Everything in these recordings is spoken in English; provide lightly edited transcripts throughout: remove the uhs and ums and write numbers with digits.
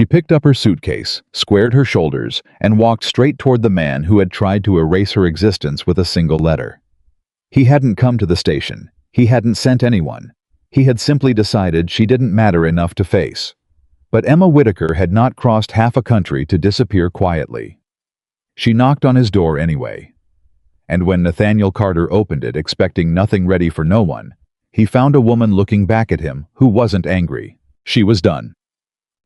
She picked up her suitcase, squared her shoulders, and walked straight toward the man who had tried to erase her existence with a single letter. He hadn't come to the station. He hadn't sent anyone. He had simply decided she didn't matter enough to face. But Emma Whitaker had not crossed half a country to disappear quietly. She knocked on his door anyway. And when Nathaniel Carter opened it, expecting nothing, ready for no one, he found a woman looking back at him who wasn't angry. She was done.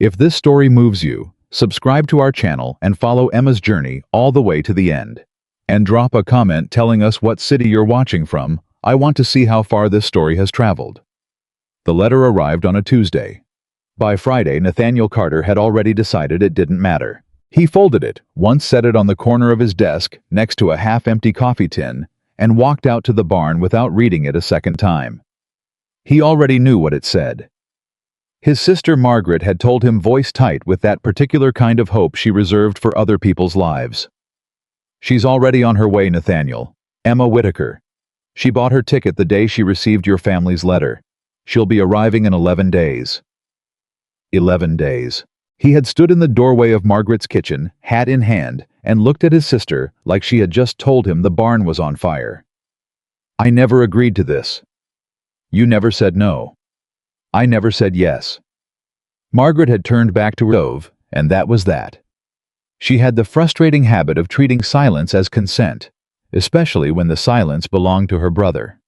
If this story moves you, subscribe to our channel and follow Emma's journey all the way to the end. And drop a comment telling us what city you're watching from. I want to see how far this story has traveled. The letter arrived on a Tuesday. By Friday, Nathaniel Carter had already decided it didn't matter. He folded it, once set it on the corner of his desk next to a half-empty coffee tin, and walked out to the barn without reading it a second time. He already knew what it said. His sister Margaret had told him, voice tight with that particular kind of hope she reserved for other people's lives. She's already on her way, Nathaniel. Emma Whitaker. She bought her ticket the day she received your family's letter. She'll be arriving in 11 days. 11 days. He had stood in the doorway of Margaret's kitchen, hat in hand, and looked at his sister like she had just told him the barn was on fire. I never agreed to this. You never said no. I never said yes. Margaret had turned back to her stove, and that was that. She had the frustrating habit of treating silence as consent, especially when the silence belonged to her brother.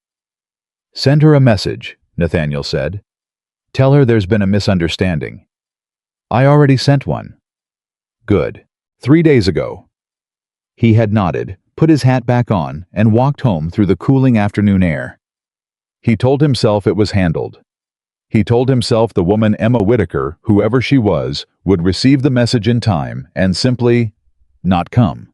Send her a message, Nathaniel said. Tell her there's been a misunderstanding. I already sent one. Good. 3 days ago. He had nodded, put his hat back on, and walked home through the cooling afternoon air. He told himself it was handled. He told himself the woman Emma Whitaker, whoever she was, would receive the message in time and simply not come.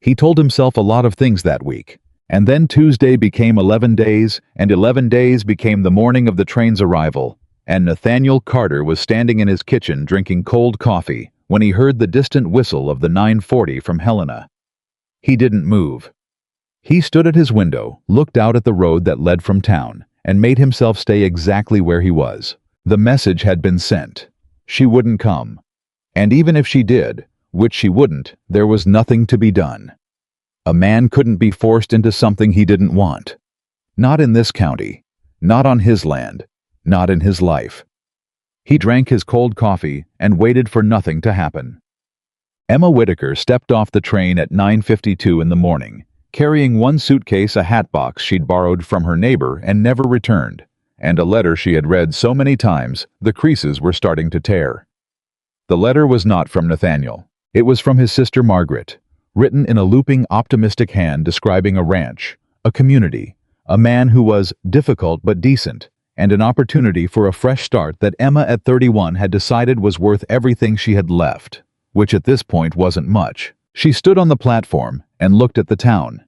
He told himself a lot of things that week, and then Tuesday became 11 days, and 11 days became the morning of the train's arrival, and Nathaniel Carter was standing in his kitchen drinking cold coffee when he heard the distant whistle of the 9:40 from Helena. He didn't move. He stood at his window, looked out at the road that led from town, and made himself stay exactly where he was. The message had been sent. She wouldn't come. And even if she did, which she wouldn't, there was nothing to be done. A man couldn't be forced into something he didn't want. Not in this county. Not on his land. Not in his life. He drank his cold coffee and waited for nothing to happen. Emma Whitaker stepped off the train at 9:52 in the morning, carrying one suitcase, a hat box she'd borrowed from her neighbor and never returned, and a letter she had read so many times the creases were starting to tear. The letter was not from Nathaniel. It was from his sister Margaret, written in a looping, optimistic hand describing a ranch, a community, a man who was difficult but decent, and an opportunity for a fresh start that Emma at 31 had decided was worth everything she had left, which at this point wasn't much. She stood on the platform and looked at the town.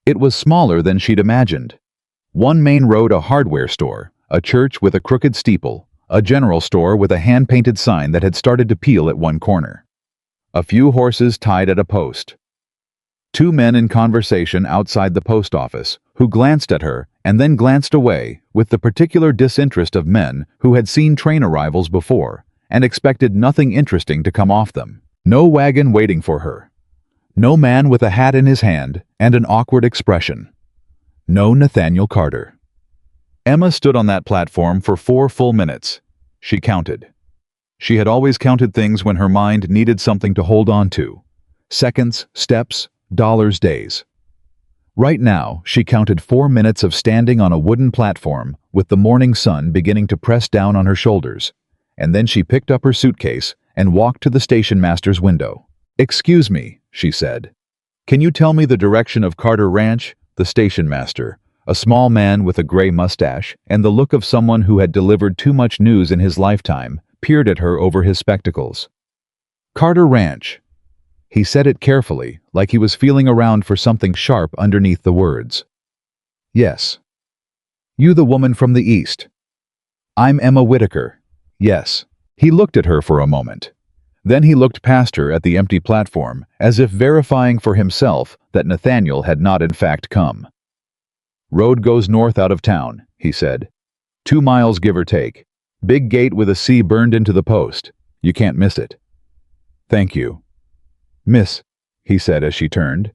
It was smaller than she'd imagined. One main road, a hardware store, a church with a crooked steeple, a general store with a hand-painted sign that had started to peel at one corner. A few horses tied at a post. 2 men in conversation outside the post office, who glanced at her and then glanced away with the particular disinterest of men who had seen train arrivals before and expected nothing interesting to come off them. No wagon waiting for her. No man with a hat in his hand and an awkward expression. No Nathaniel Carter. Emma stood on that platform for 4 full minutes. She counted. She had always counted things when her mind needed something to hold on to. Seconds, steps, dollars, days. Right now, she counted 4 minutes of standing on a wooden platform with the morning sun beginning to press down on her shoulders, and then she picked up her suitcase and walked to the station master's window. "Excuse me," she said. "Can you tell me the direction of Carter Ranch?" The station master, a small man with a gray mustache and the look of someone who had delivered too much news in his lifetime, peered at her over his spectacles. "Carter Ranch." He said it carefully, like he was feeling around for something sharp underneath the words. "Yes." "You the woman from the east?" "I'm Emma Whitaker." "Yes." He looked at her for a moment. Then he looked past her at the empty platform, as if verifying for himself that Nathaniel had not in fact come. "Road goes north out of town," he said. 2 miles give or take. Big gate with a C burned into the post. You can't miss it." "Thank you." "Miss," he said as she turned.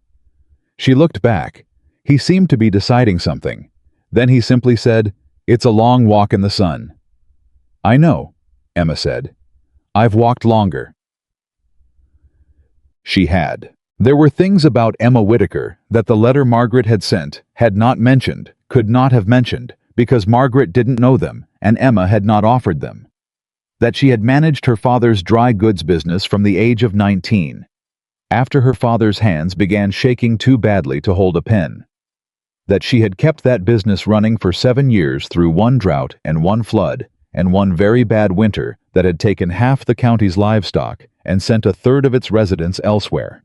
She looked back. He seemed to be deciding something. Then he simply said, "It's a long walk in the sun." "I know," Emma said. "I've walked longer." She had. There were things about Emma Whittaker that the letter Margaret had sent had not mentioned, could not have mentioned, because Margaret didn't know them and Emma had not offered them. That she had managed her father's dry goods business from the age of 19, after her father's hands began shaking too badly to hold a pen. That she had kept that business running for 7 years through one drought and one flood and one very bad winter that had taken half the county's livestock and sent a third of its residents elsewhere.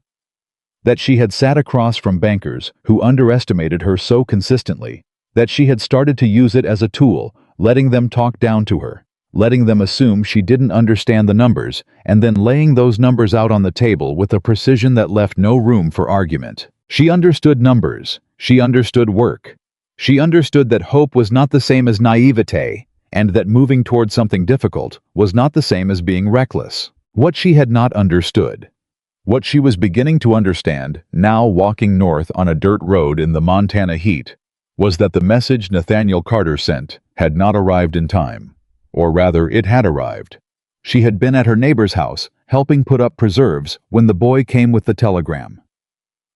That she had sat across from bankers who underestimated her so consistently that she had started to use it as a tool, letting them talk down to her, letting them assume she didn't understand the numbers, and then laying those numbers out on the table with a precision that left no room for argument. She understood numbers. She understood work. She understood that hope was not the same as naivete, and that moving toward something difficult was not the same as being reckless. What she had not understood, what she was beginning to understand, now walking north on a dirt road in the Montana heat, was that the message Nathaniel Carter sent had not arrived in time. Or rather, it had arrived. She had been at her neighbor's house, helping put up preserves, when the boy came with the telegram.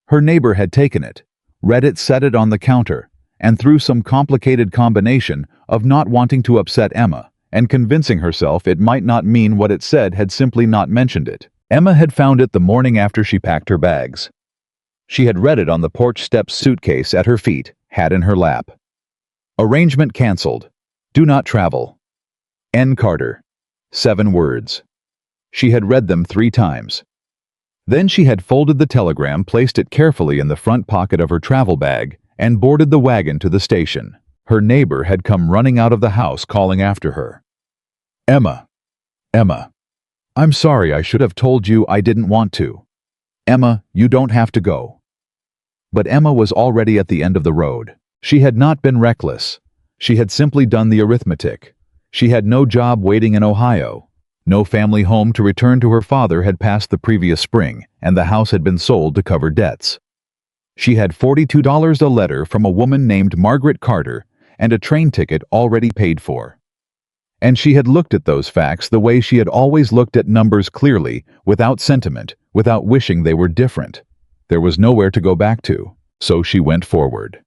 Her neighbor had taken it, read it, set it on the counter, and through some complicated combination of not wanting to upset Emma and convincing herself it might not mean what it said, had simply not mentioned it. Emma had found it the morning after she packed her bags. She had read it on the porch steps, suitcase at her feet, hat in her lap. Arrangement canceled. Do not travel. N. Carter. 7 words. She had read them 3 times. Then she had folded the telegram, placed it carefully in the front pocket of her travel bag, and boarded the wagon to the station. Her neighbor had come running out of the house calling after her. "Emma. Emma. I'm sorry, I should have told you I didn't want to. Emma, you don't have to go." But Emma was already at the end of the road. She had not been reckless. She had simply done the arithmetic. She had no job waiting in Ohio. No family home to return to. Her father had passed the previous spring, and the house had been sold to cover debts. She had $42 a letter from a woman named Margaret Carter and a train ticket already paid for. And she had looked at those facts the way she had always looked at numbers, clearly, without sentiment, without wishing they were different. There was nowhere to go back to, so she went forward.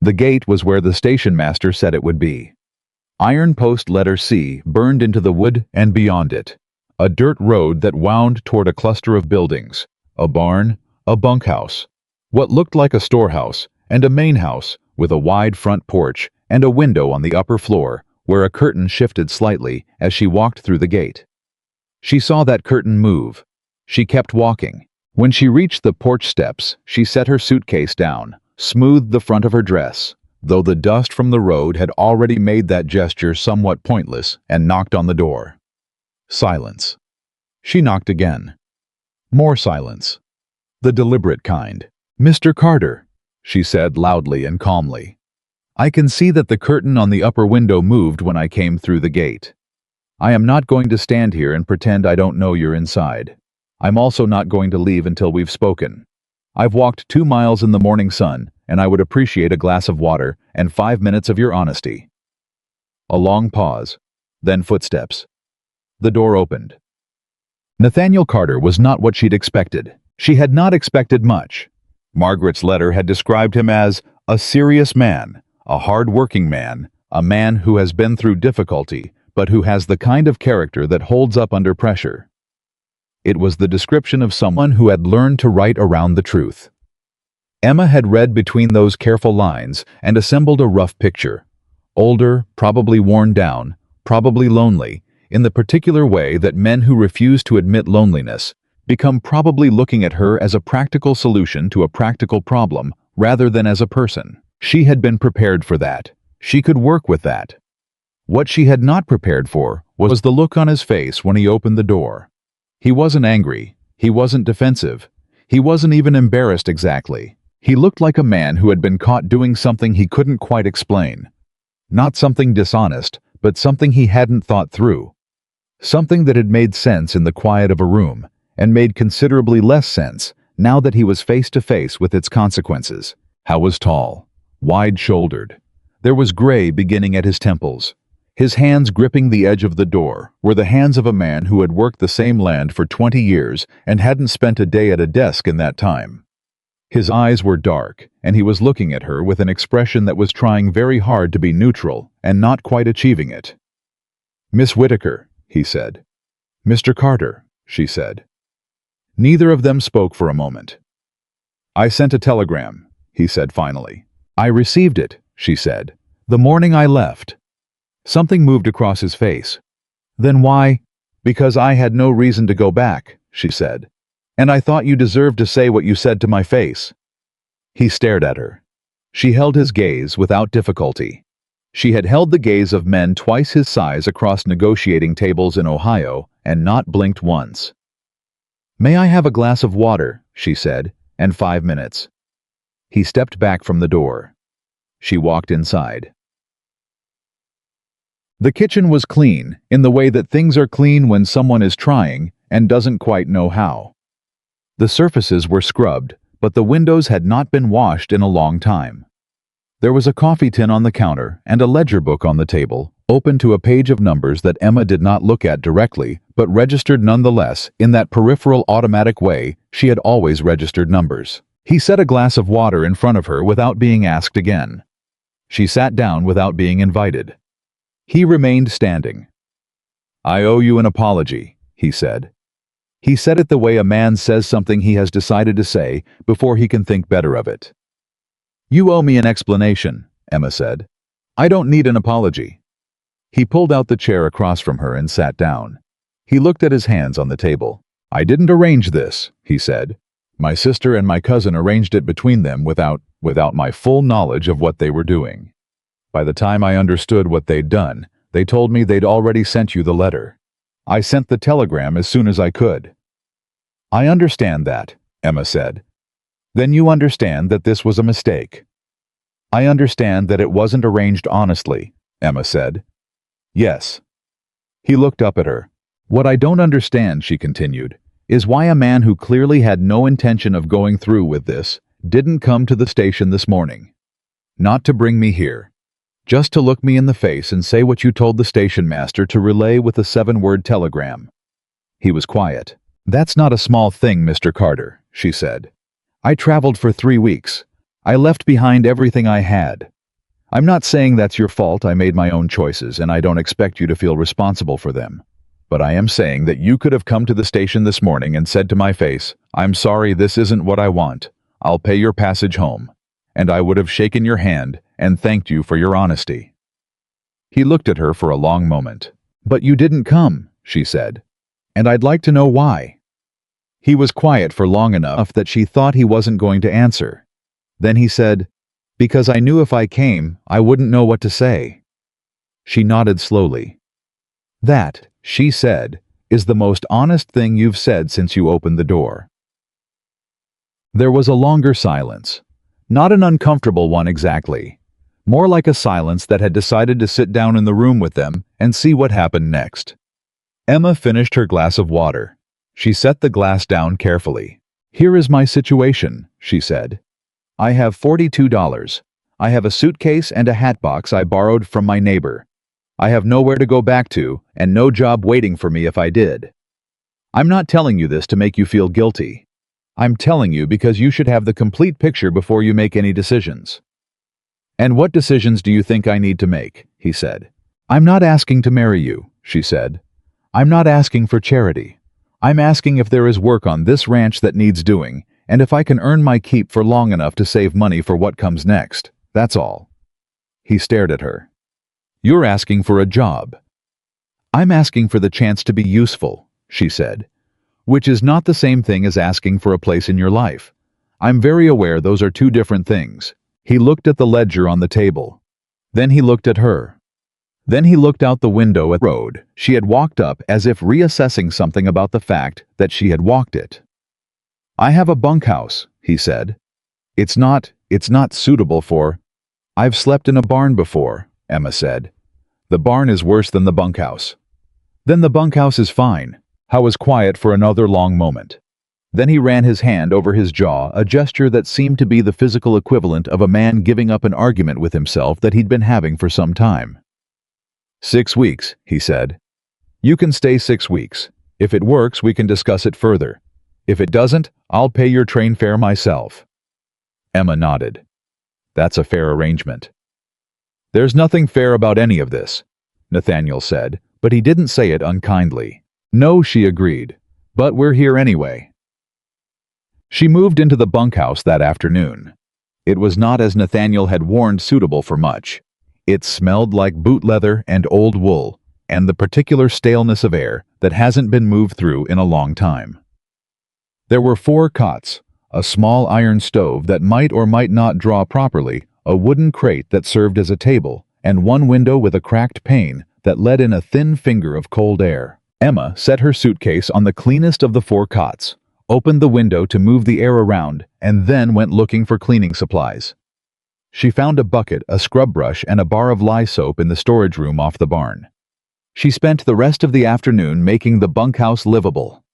The gate was where the station master said it would be. Iron post letter C burned into the wood, and beyond it, a dirt road that wound toward a cluster of buildings, a barn, a bunkhouse, what looked like a storehouse, and a main house with a wide front porch and a window on the upper floor where a curtain shifted slightly as she walked through the gate. She saw that curtain move. She kept walking. When she reached the porch steps, she set her suitcase down, smoothed the front of her dress, though the dust from the road had already made that gesture somewhat pointless, and knocked on the door. Silence. She knocked again. More silence. The deliberate kind. "Mr. Carter," she said loudly and calmly. "I can see that the curtain on the upper window moved when I came through the gate. I am not going to stand here and pretend I don't know you're inside. I'm also not going to leave until we've spoken. I've walked 2 miles in the morning sun, and I would appreciate a glass of water and 5 minutes of your honesty." A long pause, then footsteps. The door opened. Nathaniel Carter was not what she'd expected. She had not expected much. Margaret's letter had described him as a serious man, a hard-working man, a man who has been through difficulty, but who has the kind of character that holds up under pressure. It was the description of someone who had learned to write around the truth. Emma had read between those careful lines and assembled a rough picture. Older, probably worn down, probably lonely, in the particular way that men who refuse to admit loneliness become, probably looking at her as a practical solution to a practical problem rather than as a person. She had been prepared for that. She could work with that. What she had not prepared for was the look on his face when he opened the door. He wasn't angry. He wasn't defensive. He wasn't even embarrassed exactly. He looked like a man who had been caught doing something he couldn't quite explain. Not something dishonest, but something he hadn't thought through. Something that had made sense in the quiet of a room, and made considerably less sense now that he was face to face with its consequences. Hal was tall, wide-shouldered. There was gray beginning at his temples. His hands gripping the edge of the door were the hands of a man who had worked the same land for 20 years and hadn't spent a day at a desk in that time. His eyes were dark, and he was looking at her with an expression that was trying very hard to be neutral and not quite achieving it. "Miss Whitaker," he said. "Mr. Carter," she said. Neither of them spoke for a moment. "I sent a telegram," he said finally. "I received it," she said, "the morning I left." Something moved across his face. "Then why?" "Because I had no reason to go back," she said. "And I thought you deserved to say what you said to my face." He stared at her. She held his gaze without difficulty. She had held the gaze of men twice his size across negotiating tables in Ohio and not blinked once. "May I have a glass of water?" she said, and 5 minutes. He stepped back from the door. She walked inside. The kitchen was clean, in the way that things are clean when someone is trying and doesn't quite know how. The surfaces were scrubbed, but the windows had not been washed in a long time. There was a coffee tin on the counter and a ledger book on the table, open to a page of numbers that Emma did not look at directly, but registered nonetheless in that peripheral automatic way she had always registered numbers. He set a glass of water in front of her without being asked again. She sat down without being invited. He remained standing. "I owe you an apology," he said. He said it the way a man says something he has decided to say before he can think better of it. "You owe me an explanation," Emma said. "I don't need an apology." He pulled out the chair across from her and sat down. He looked at his hands on the table. "I didn't arrange this," he said. "My sister and my cousin arranged it between them without my full knowledge of what they were doing. By the time I understood what they'd done, they told me they'd already sent you the letter. I sent the telegram as soon as I could." "I understand that," Emma said. "Then you understand that this was a mistake." "I understand that it wasn't arranged honestly," Emma said. "Yes." He looked up at her. "What I don't understand," she continued, "is why a man who clearly had no intention of going through with this didn't come to the station this morning. Not to bring me here. Just to look me in the face and say what you told the station master to relay with a 7-word telegram." He was quiet. "That's not a small thing, Mr. Carter," she said. "I traveled for 3 weeks. I left behind everything I had. I'm not saying that's your fault. I made my own choices, and I don't expect you to feel responsible for them. But I am saying that you could have come to the station this morning and said to my face, 'I'm sorry, this isn't what I want. I'll pay your passage home.' And I would have shaken your hand and thanked you for your honesty." He looked at her for a long moment. "But you didn't come," she said. "And I'd like to know why." He was quiet for long enough that she thought he wasn't going to answer. Then he said, "Because I knew if I came, I wouldn't know what to say." She nodded slowly. "That," she said, "is the most honest thing you've said since you opened the door." There was a longer silence. Not an uncomfortable one exactly. More like a silence that had decided to sit down in the room with them and see what happened next. Emma finished her glass of water. She set the glass down carefully. "Here is my situation," she said. "I have $42. I have a suitcase and a hat box I borrowed from my neighbor. I have nowhere to go back to and no job waiting for me if I did. I'm not telling you this to make you feel guilty. I'm telling you because you should have the complete picture before you make any decisions." "And what decisions do you think I need to make?" he said. "I'm not asking to marry you," she said. "I'm not asking for charity. I'm asking if there is work on this ranch that needs doing, and if I can earn my keep for long enough to save money for what comes next. That's all." He stared at her. "You're asking for a job." "I'm asking for the chance to be useful," she said. "Which is not the same thing as asking for a place in your life. I'm very aware those are 2 different things." He looked at the ledger on the table. Then he looked at her. Then he looked out the window at the road she had walked up as if reassessing something about the fact that she had walked it. "I have a bunkhouse," he said. It's not suitable for—" "I've slept in a barn before," Emma said. "The barn is worse than the bunkhouse." Then the bunkhouse is fine. Howe was quiet for another long moment. Then he ran his hand over his jaw, a gesture that seemed to be the physical equivalent of a man giving up an argument with himself that he'd been having for some time. 6 weeks, he said. You can stay 6 weeks. If it works, we can discuss it further. If it doesn't, I'll pay your train fare myself. Emma nodded. That's a fair arrangement. There's nothing fair about any of this, Nathaniel said, but he didn't say it unkindly. No, she agreed, but we're here anyway. She moved into the bunkhouse that afternoon. It was not, as Nathaniel had warned, suitable for much. It smelled like boot leather and old wool, and the particular staleness of air that hasn't been moved through in a long time. There were 4 cots, a small iron stove that might or might not draw properly, a wooden crate that served as a table, and one window with a cracked pane that let in a thin finger of cold air. Emma set her suitcase on the cleanest of the 4 cots, opened the window to move the air around, and then went looking for cleaning supplies. She found a bucket, a scrub brush, and a bar of lye soap in the storage room off the barn. She spent the rest of the afternoon making the bunkhouse livable.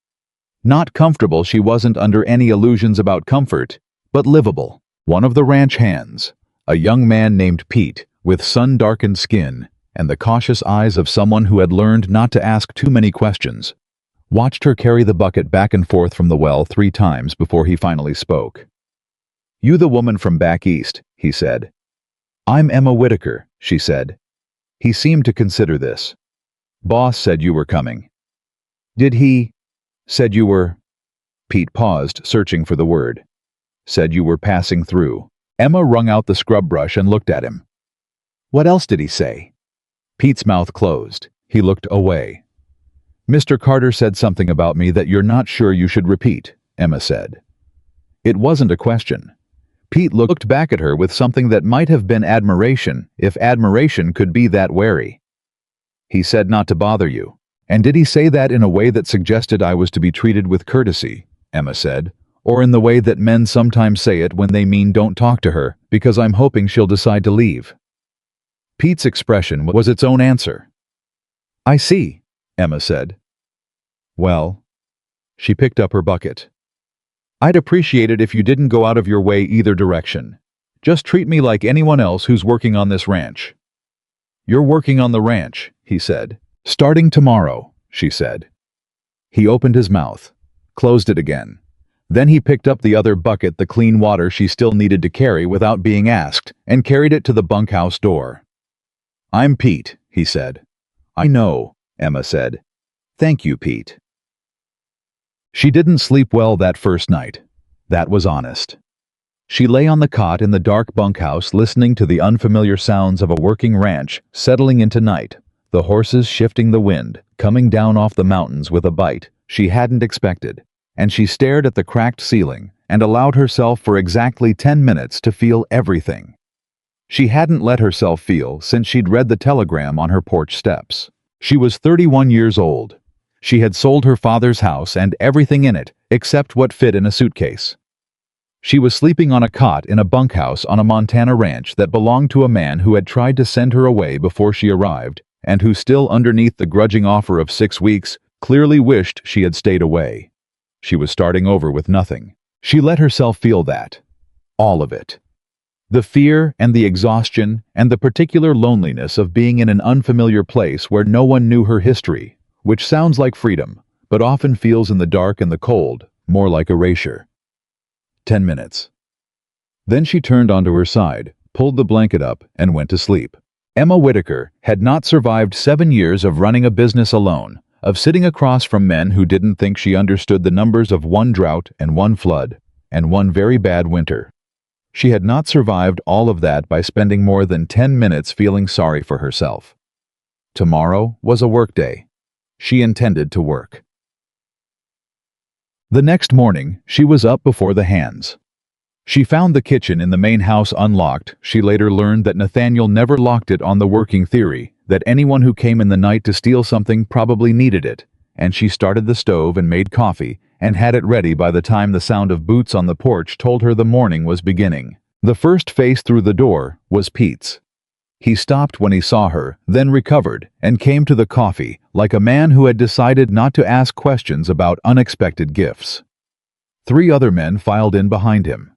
Not comfortable, she wasn't under any illusions about comfort, but livable. One of the ranch hands, a young man named Pete, with sun-darkened skin and the cautious eyes of someone who had learned not to ask too many questions, watched her carry the bucket back and forth from the well 3 times before he finally spoke. You the woman from back east, he said. I'm Emma Whitaker, she said. He seemed to consider this. Boss said you were coming. Did he? Said you were? Pete paused, searching for the word. Said you were passing through. Emma wrung out the scrub brush and looked at him. What else did he say? Pete's mouth closed. He looked away. Mr. Carter said something about me that you're not sure you should repeat, Emma said. It wasn't a question. Pete looked back at her with something that might have been admiration, if admiration could be that wary. He said not to bother you. And did he say that in a way that suggested I was to be treated with courtesy, Emma said, or in the way that men sometimes say it when they mean don't talk to her, because I'm hoping she'll decide to leave? Pete's expression was its own answer. I see, Emma said. Well, she picked up her bucket. I'd appreciate it if you didn't go out of your way either direction. Just treat me like anyone else who's working on this ranch. You're working on the ranch, he said. Starting tomorrow, she said. He opened his mouth, closed it again. Then he picked up the other bucket, the clean water she still needed to carry without being asked, and carried it to the bunkhouse door. I'm Pete, he said. I know, Emma said. Thank you, Pete. She didn't sleep well that first night. That was honest. She lay on the cot in the dark bunkhouse listening to the unfamiliar sounds of a working ranch settling into night, the horses shifting the wind, coming down off the mountains with a bite she hadn't expected, and she stared at the cracked ceiling and allowed herself for exactly 10 minutes to feel everything. She hadn't let herself feel since she'd read the telegram on her porch steps. She was 31 years old. She had sold her father's house and everything in it except what fit in a suitcase. She was sleeping on a cot in a bunkhouse on a Montana ranch that belonged to a man who had tried to send her away before she arrived, and who still underneath the grudging offer of 6 weeks clearly wished she had stayed away. She was starting over with nothing. She let herself feel that. All of it. The fear and the exhaustion and the particular loneliness of being in an unfamiliar place where no one knew her history, which sounds like freedom, but often feels in the dark and the cold more like erasure. 10 minutes. Then she turned onto her side, pulled the blanket up, and went to sleep. Emma Whitaker had not survived 7 years of running a business alone, of sitting across from men who didn't think she understood the numbers of one drought and one flood, and one very bad winter. She had not survived all of that by spending more than 10 minutes feeling sorry for herself. Tomorrow was a work day. She intended to work. The next morning, she was up before the hands. She found the kitchen in the main house unlocked. She later learned that Nathaniel never locked it on the working theory that anyone who came in the night to steal something probably needed it, and she started the stove and made coffee and had it ready by the time the sound of boots on the porch told her the morning was beginning. The first face through the door was Pete's. He stopped when he saw her, then recovered, and came to the coffee, like a man who had decided not to ask questions about unexpected gifts. 3 other men filed in behind him.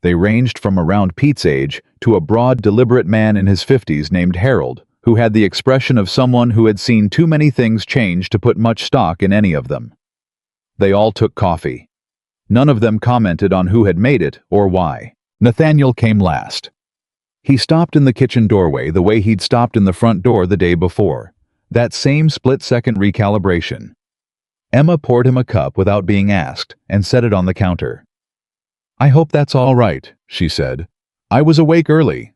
They ranged from around Pete's age to a broad, deliberate man in his 50s named Harold, who had the expression of someone who had seen too many things change to put much stock in any of them. They all took coffee. None of them commented on who had made it or why. Nathaniel came last. He stopped in the kitchen doorway the way he'd stopped in the front door the day before. That same split-second recalibration. Emma poured him a cup without being asked and set it on the counter. "I hope that's all right," she said. "I was awake early."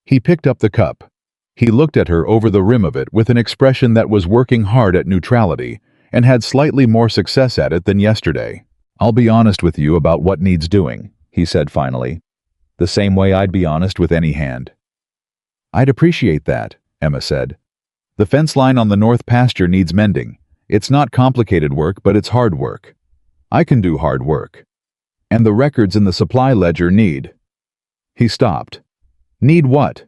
He picked up the cup. He looked at her over the rim of it with an expression that was working hard at neutrality and had slightly more success at it than yesterday. "I'll be honest with you about what needs doing," he said finally. "The same way I'd be honest with any hand." "I'd appreciate that," Emma said. "The fence line on the north pasture needs mending. It's not complicated work, but it's hard work. I can do hard work. And the records in the supply ledger need—" He stopped. "Need what?"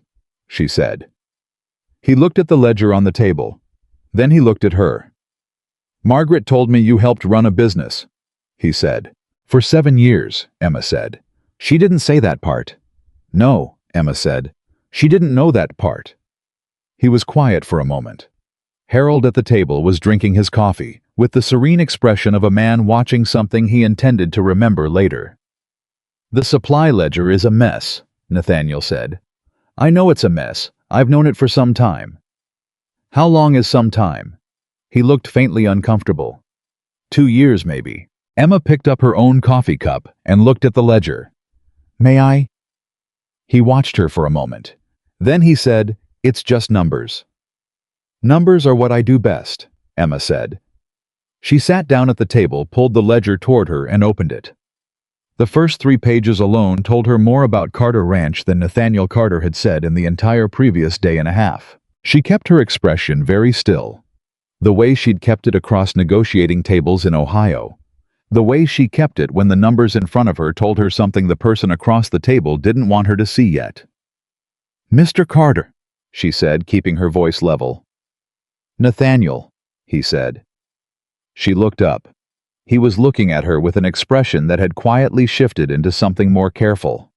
she said. He looked at the ledger on the table. Then he looked at her. "Margaret told me you helped run a business," he said. "For 7 years," Emma said. "She didn't say that part." "No," Emma said. "She didn't know that part." He was quiet for a moment. Harold at the table was drinking his coffee, with the serene expression of a man watching something he intended to remember later. "The supply ledger is a mess," Nathaniel said. "I know it's a mess. I've known it for some time." "How long is some time?" He looked faintly uncomfortable. 2 years, maybe. Emma picked up her own coffee cup and looked at the ledger. "May I?" He watched her for a moment. Then he said, "It's just numbers." "Numbers are what I do best," Emma said. She sat down at the table, pulled the ledger toward her, and opened it. The first 3 pages alone told her more about Carter Ranch than Nathaniel Carter had said in the entire previous day and a half. She kept her expression very still. The way she'd kept it across negotiating tables in Ohio. The way she kept it when the numbers in front of her told her something the person across the table didn't want her to see yet. "Mr. Carter," she said, keeping her voice level. "Nathaniel," he said. She looked up. He was looking at her with an expression that had quietly shifted into something more careful.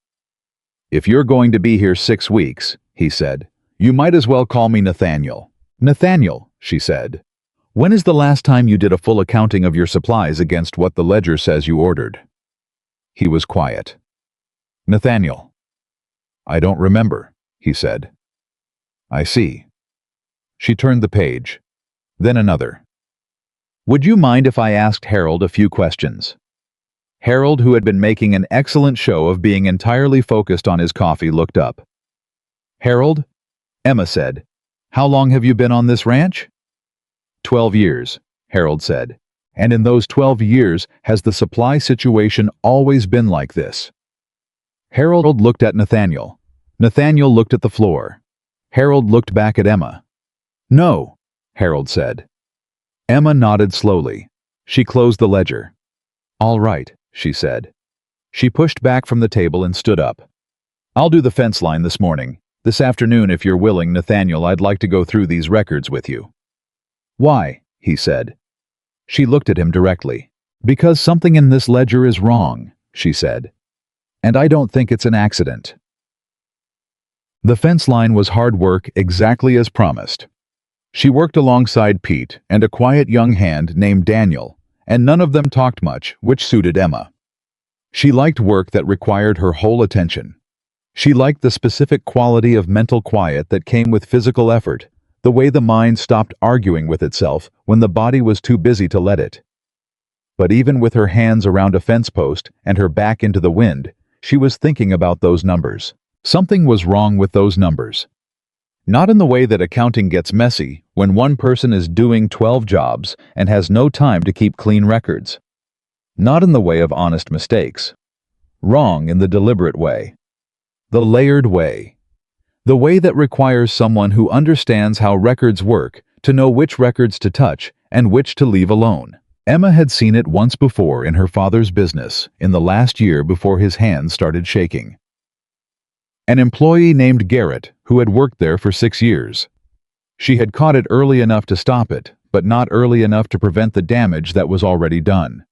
"If you're going to be here 6 weeks," he said, "you might as well call me Nathaniel." "Nathaniel," she said, "when is the last time you did a full accounting of your supplies against what the ledger says you ordered?" He was quiet. "Nathaniel." "I don't remember," he said. "I see." She turned the page. Then another. "Would you mind if I asked Harold a few questions?" Harold, who had been making an excellent show of being entirely focused on his coffee, looked up. "Harold," Emma said, "how long have you been on this ranch?" 12 years, Harold said. "And in those 12 years, has the supply situation always been like this?" Harold looked at Nathaniel. Nathaniel looked at the floor. Harold looked back at Emma. "No," Harold said. Emma nodded slowly. She closed the ledger. "All right," she said. She pushed back from the table and stood up. "I'll do the fence line this morning. This afternoon, if you're willing, Nathaniel, I'd like to go through these records with you." "Why?" he said. She looked at him directly. "Because something in this ledger is wrong," she said. "And I don't think it's an accident." The fence line was hard work, exactly as promised. She worked alongside Pete and a quiet young hand named Daniel, and none of them talked much, which suited Emma. She liked work that required her whole attention. She liked the specific quality of mental quiet that came with physical effort, the way the mind stopped arguing with itself when the body was too busy to let it. But even with her hands around a fence post and her back into the wind, she was thinking about those numbers. Something was wrong with those numbers. Not in the way that accounting gets messy when one person is doing 12 jobs and has no time to keep clean records. Not in the way of honest mistakes. Wrong in the deliberate way. The layered way. The way that requires someone who understands how records work to know which records to touch and which to leave alone. Emma had seen it once before in her father's business in the last year before his hands started shaking. An employee named Garrett, who had worked there for 6 years. She had caught it early enough to stop it, but not early enough to prevent the damage that was already done.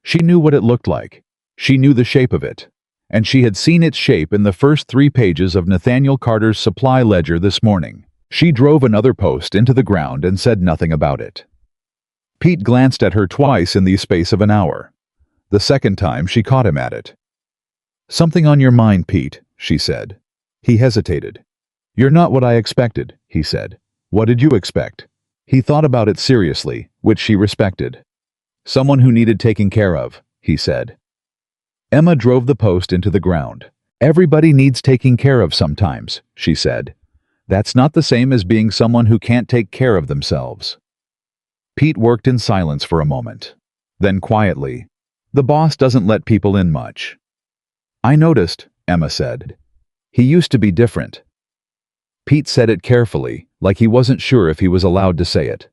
She knew what it looked like. She knew the shape of it. And she had seen its shape in the first 3 pages of Nathaniel Carter's supply ledger this morning. She drove another post into the ground and said nothing about it. Pete glanced at her twice in the space of an hour. The second time she caught him at it. "Something on your mind, Pete," she said. He hesitated. "You're not what I expected," he said. "What did you expect?" He thought about it seriously, which she respected. "Someone who needed taking care of," he said. Emma drove the post into the ground. "Everybody needs taking care of sometimes," she said. "That's not the same as being someone who can't take care of themselves." Pete worked in silence for a moment. Then quietly, "The boss doesn't let people in much." "I noticed," Emma said. "He used to be different." Pete said it carefully, like he wasn't sure if he was allowed to say it.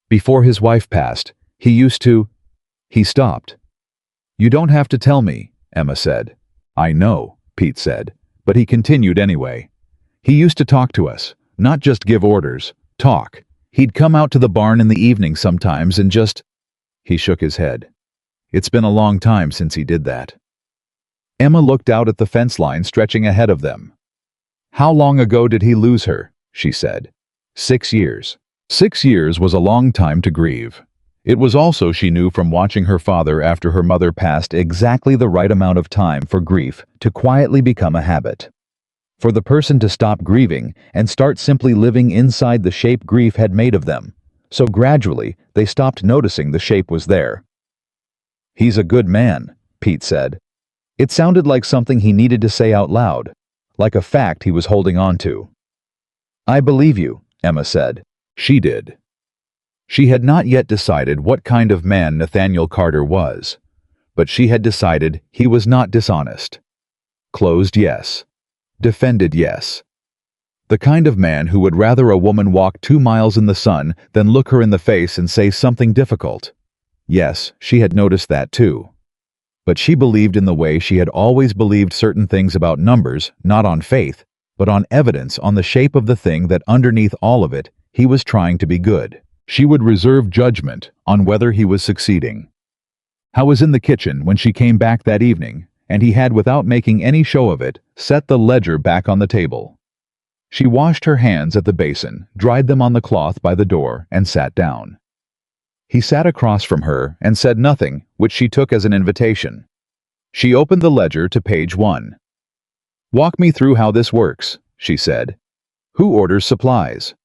"Before his wife passed, he used to—" He stopped. "You don't have to tell me," Emma said. "I know," Pete said, but he continued anyway. "He used to talk to us, not just give orders, talk. He'd come out to the barn in the evening sometimes and just—" He shook his head. "It's been a long time since he did that." Emma looked out at the fence line stretching ahead of them. "How long ago did he lose her?" she said. 6 years. 6 years was a long time to grieve. It was also, she knew from watching her father after her mother passed, exactly the right amount of time for grief to quietly become a habit. For the person to stop grieving and start simply living inside the shape grief had made of them. So gradually, they stopped noticing the shape was there. "He's a good man," Pete said. It sounded like something he needed to say out loud, like a fact he was holding on to. "I believe you," Emma said. She did. She had not yet decided what kind of man Nathaniel Carter was, but she had decided he was not dishonest. Closed, yes. Defended, yes. The kind of man who would rather a woman walk 2 miles in the sun than look her in the face and say something difficult. Yes, she had noticed that too. But she believed in the way she had always believed certain things about numbers, not on faith, but on evidence, on the shape of the thing that underneath all of it, he was trying to be good. She would reserve judgment on whether he was succeeding. How was in the kitchen when she came back that evening, and he had, without making any show of it, set the ledger back on the table. She washed her hands at the basin, dried them on the cloth by the door, and sat down. He sat across from her and said nothing, which she took as an invitation. She opened the ledger to page 1. "Walk me through how this works," she said. "Who orders supplies?"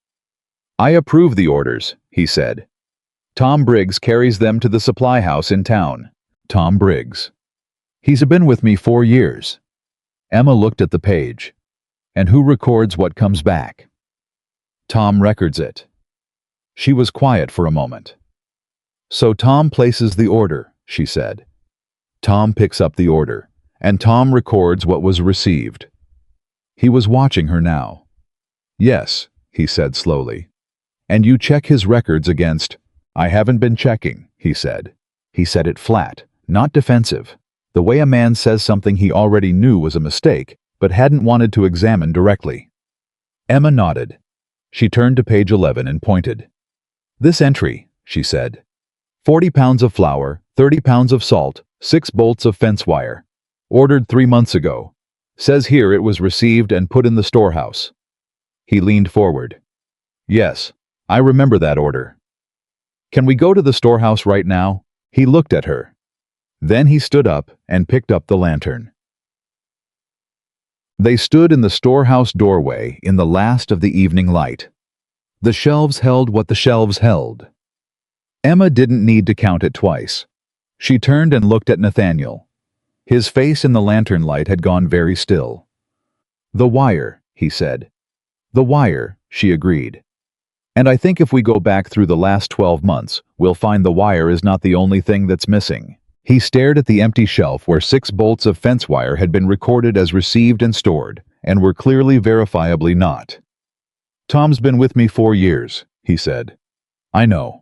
"I approve the orders," he said. "Tom Briggs carries them to the supply house in town." Tom Briggs. "He's been with me 4 years." Emma looked at the page. "And who records what comes back?" "Tom records it." She was quiet for a moment. "So Tom places the order," she said. "Tom picks up the order, and Tom records what was received." He was watching her now. "Yes," he said slowly. "And you check his records against—" "I haven't been checking," he said. He said it flat, not defensive, the way a man says something he already knew was a mistake, but hadn't wanted to examine directly. Emma nodded. She turned to page 11 and pointed. "This entry," she said. 40 pounds of flour, 30 pounds of salt, 6 bolts of fence wire. Ordered 3 months ago. Says here it was received and put in the storehouse." He leaned forward. "Yes, I remember that order." "Can we go to the storehouse right now?" He looked at her. Then he stood up and picked up the lantern. They stood in the storehouse doorway in the last of the evening light. The shelves held what the shelves held. Emma didn't need to count it twice. She turned and looked at Nathaniel. His face in the lantern light had gone very still. "The wire," he said. "The wire," she agreed. "And I think if we go back through the last 12 months, we'll find the wire is not the only thing that's missing." He stared at the empty shelf where 6 bolts of fence wire had been recorded as received and stored, and were clearly verifiably not. "Tom's been with me 4 years, he said. "I know.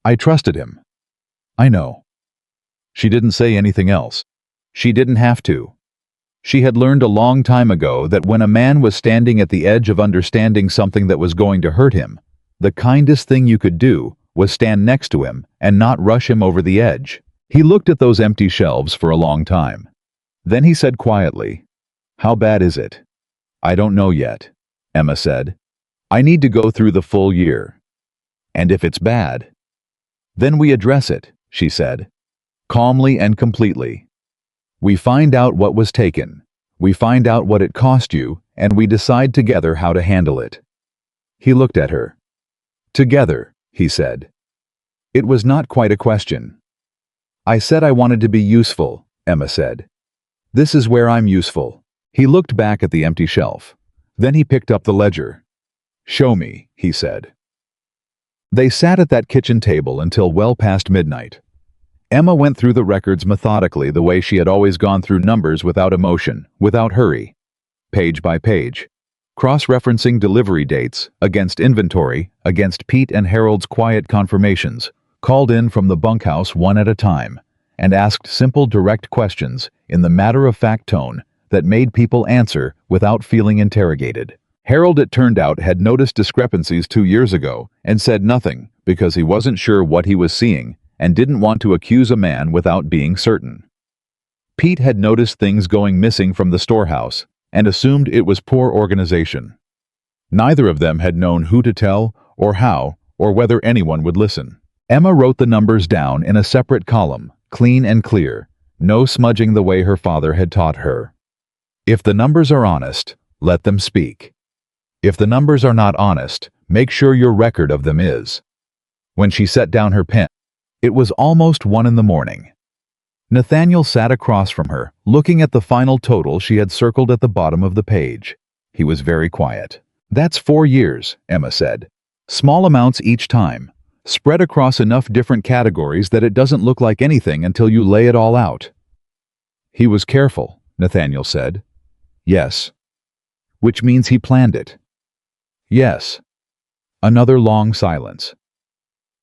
I trusted him. "I know." She didn't say anything else. She didn't have to. She had learned a long time ago that when a man was standing at the edge of understanding something that was going to hurt him, the kindest thing you could do was stand next to him and not rush him over the edge. He looked at those empty shelves for a long time. Then he said quietly, "How bad is it?" "I don't know yet," Emma said. "I need to go through the full year. And if it's bad, then we address it," she said, calmly and completely. "We find out what was taken. We find out what it cost you, and we decide together how to handle it." He looked at her. "Together," he said. It was not quite a question. "I said I wanted to be useful," Emma said. "This is where I'm useful." He looked back at the empty shelf. Then he picked up the ledger. "Show me," he said. They sat at that kitchen table until well past midnight. Emma went through the records methodically, the way she had always gone through numbers, without emotion, without hurry. Page by page, cross-referencing delivery dates, against inventory, against Pete and Harold's quiet confirmations, called in from the bunkhouse one at a time, and asked simple, direct questions in the matter-of-fact tone that made people answer without feeling interrogated. Harold, it turned out, had noticed discrepancies 2 years ago and said nothing because he wasn't sure what he was seeing and didn't want to accuse a man without being certain. Pete had noticed things going missing from the storehouse and assumed it was poor organization. Neither of them had known who to tell or how or whether anyone would listen. Emma wrote the numbers down in a separate column, clean and clear, no smudging the way her father had taught her. If the numbers are honest, let them speak. If the numbers are not honest, make sure your record of them is. When she set down her pen, it was almost 1 in the morning. Nathaniel sat across from her, looking at the final total she had circled at the bottom of the page. He was very quiet. "That's 4 years," Emma said. "Small amounts each time, spread across enough different categories that it doesn't look like anything until you lay it all out." "He was careful," Nathaniel said. "Yes." "Which means he planned it." "Yes." Another long silence.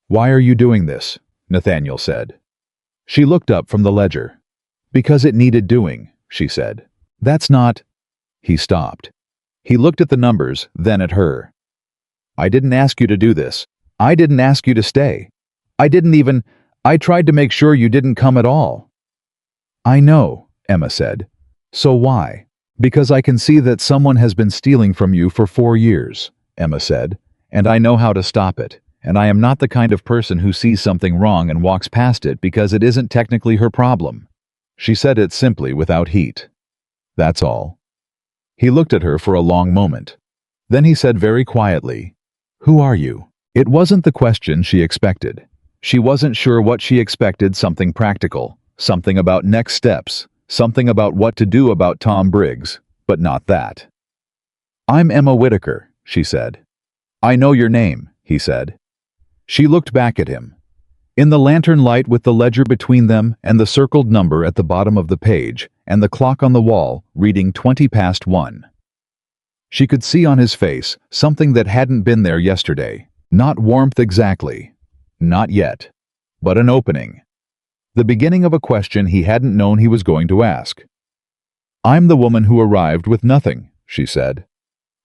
"Why are you doing this?" Nathaniel said. She looked up from the ledger. "Because it needed doing," she said. "That's not—" He stopped. He looked at the numbers, then at her. "I didn't ask you to do this. I didn't ask you to stay. I tried to make sure you didn't come at all." "I know," Emma said. "So why?" "Because I can see that someone has been stealing from you for 4 years," Emma said, "and I know how to stop it. And I am not the kind of person who sees something wrong and walks past it because it isn't technically her problem." She said it simply, without heat. "That's all." He looked at her for a long moment. Then he said very quietly, "Who are you?" It wasn't the question she expected. She wasn't sure what she expected, something practical, something about next steps, something about what to do about Tom Briggs, but not that. "I'm Emma Whitaker," she said. "I know your name," he said. She looked back at him. In the lantern light, with the ledger between them and the circled number at the bottom of the page and the clock on the wall reading 20 past 1. She could see on his face something that hadn't been there yesterday. Not warmth exactly. Not yet. But an opening. The beginning of a question he hadn't known he was going to ask. "I'm the woman who arrived with nothing," she said,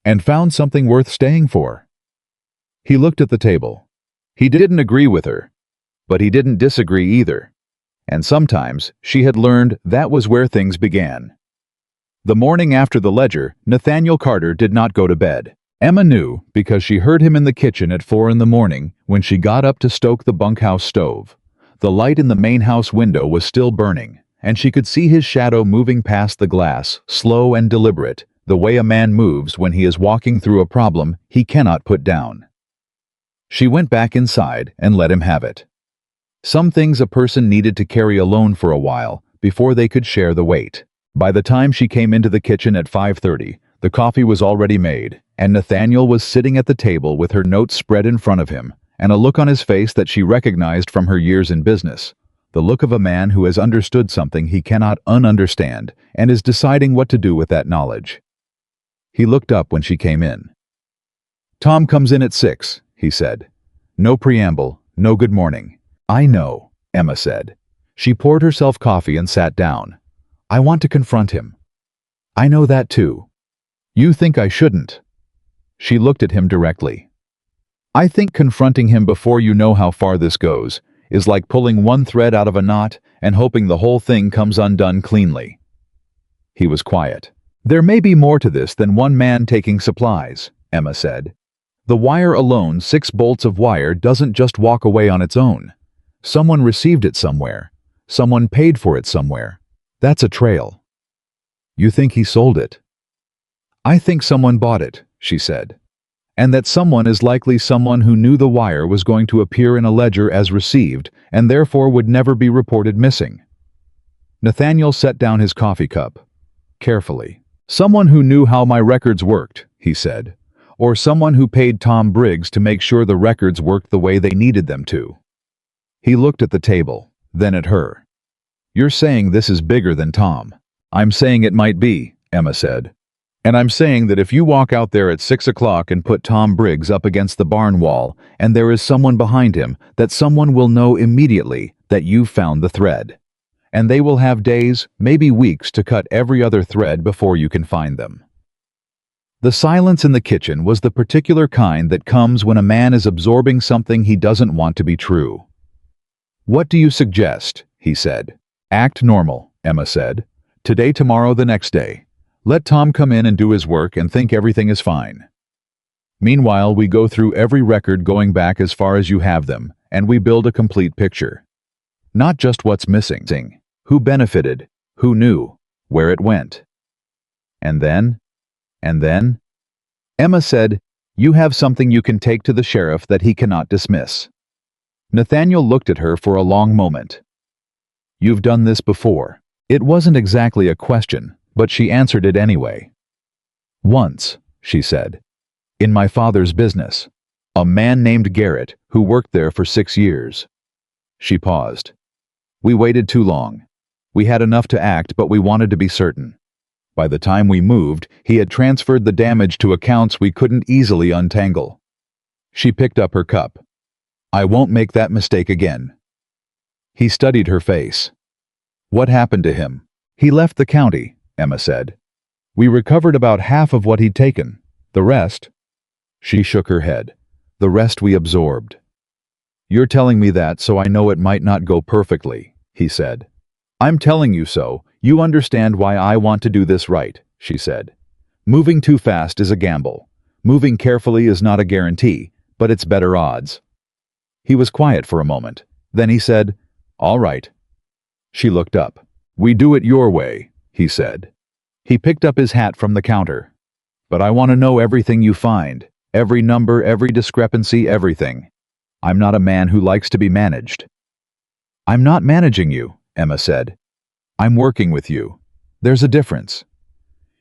"and found something worth staying for." He looked at the table. He didn't agree with her, but he didn't disagree either. And sometimes, she had learned, that was where things began. The morning after the ledger, Nathaniel Carter did not go to bed. Emma knew because she heard him in the kitchen at 4 in the morning when she got up to stoke the bunkhouse stove. The light in the main house window was still burning, and she could see his shadow moving past the glass, slow and deliberate, the way a man moves when he is walking through a problem he cannot put down. She went back inside and let him have it. Some things a person needed to carry alone for a while before they could share the weight. By the time she came into the kitchen at 5:30, the coffee was already made, and Nathaniel was sitting at the table with her notes spread in front of him, and a look on his face that she recognized from her years in business, the look of a man who has understood something he cannot ununderstand and is deciding what to do with that knowledge. He looked up when she came in. "Tom comes in at 6, he said. No preamble, no good morning. "I know," Emma said. She poured herself coffee and sat down. "I want to confront him." I know that too. You think I shouldn't. She looked at him directly. I think confronting him before you know how far this goes is like pulling one thread out of a knot and hoping the whole thing comes undone cleanly. He was quiet. There may be more to this than one man taking supplies, Emma said. The wire alone, 6 bolts of wire, doesn't just walk away on its own. Someone received it somewhere. Someone paid for it somewhere. That's a trail. You think he sold it? I think someone bought it, she said. And that someone is likely someone who knew the wire was going to appear in a ledger as received and therefore would never be reported missing. Nathaniel set down his coffee cup. Carefully. Someone who knew how my records worked, he said. Or someone who paid Tom Briggs to make sure the records worked the way they needed them to. He looked at the table, then at her. You're saying this is bigger than Tom. I'm saying it might be, Emma said. And I'm saying that if you walk out there at 6 o'clock and put Tom Briggs up against the barn wall and there is someone behind him, that someone will know immediately that you've found the thread. And they will have days, maybe weeks, to cut every other thread before you can find them. The silence in the kitchen was the particular kind that comes when a man is absorbing something he doesn't want to be true. What do you suggest? He said. Act normal, Emma said. Today, tomorrow, the next day. Let Tom come in and do his work and think everything is fine. Meanwhile, we go through every record going back as far as you have them, and we build a complete picture. Not just what's missing, who benefited, who knew, where it went. And then? Emma said, you have something you can take to the sheriff that he cannot dismiss. Nathaniel looked at her for a long moment. You've done this before. It wasn't exactly a question, but she answered it anyway. Once, she said. In my father's business. A man named Garrett, who worked there for 6 years. She paused. We waited too long. We had enough to act, but we wanted to be certain. By the time we moved, he had transferred the damage to accounts we couldn't easily untangle. She picked up her cup. I won't make that mistake again. He studied her face. What happened to him? He left the county, Emma said. We recovered about half of what he'd taken. The rest? She shook her head. The rest we absorbed. You're telling me that so I know it might not go perfectly, he said. I'm telling you so. You understand why I want to do this right, she said. Moving too fast is a gamble. Moving carefully is not a guarantee, but it's better odds. He was quiet for a moment. Then he said, All right. She looked up. We do it your way, he said. He picked up his hat from the counter. But I want to know everything you find. Every number, every discrepancy, everything. I'm not a man who likes to be managed. I'm not managing you, Emma said. I'm working with you. There's a difference.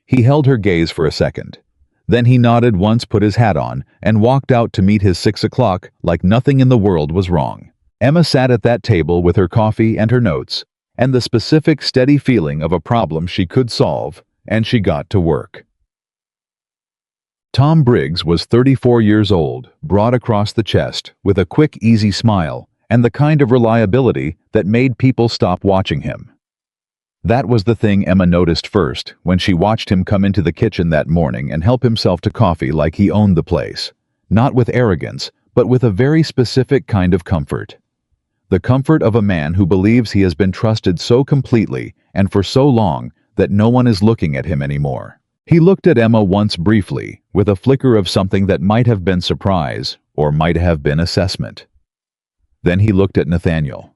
He held her gaze for a second. Then he nodded once, put his hat on, and walked out to meet his 6 o'clock like nothing in the world was wrong. Emma sat at that table with her coffee and her notes, and the specific, steady feeling of a problem she could solve, and she got to work. Tom Briggs was 34 years old, broad across the chest, with a quick, easy smile, and the kind of reliability that made people stop watching him. That was the thing Emma noticed first when she watched him come into the kitchen that morning and help himself to coffee like he owned the place. Not with arrogance, but with a very specific kind of comfort. The comfort of a man who believes he has been trusted so completely and for so long that no one is looking at him anymore. He looked at Emma once briefly, with a flicker of something that might have been surprise or might have been assessment. Then he looked at Nathaniel.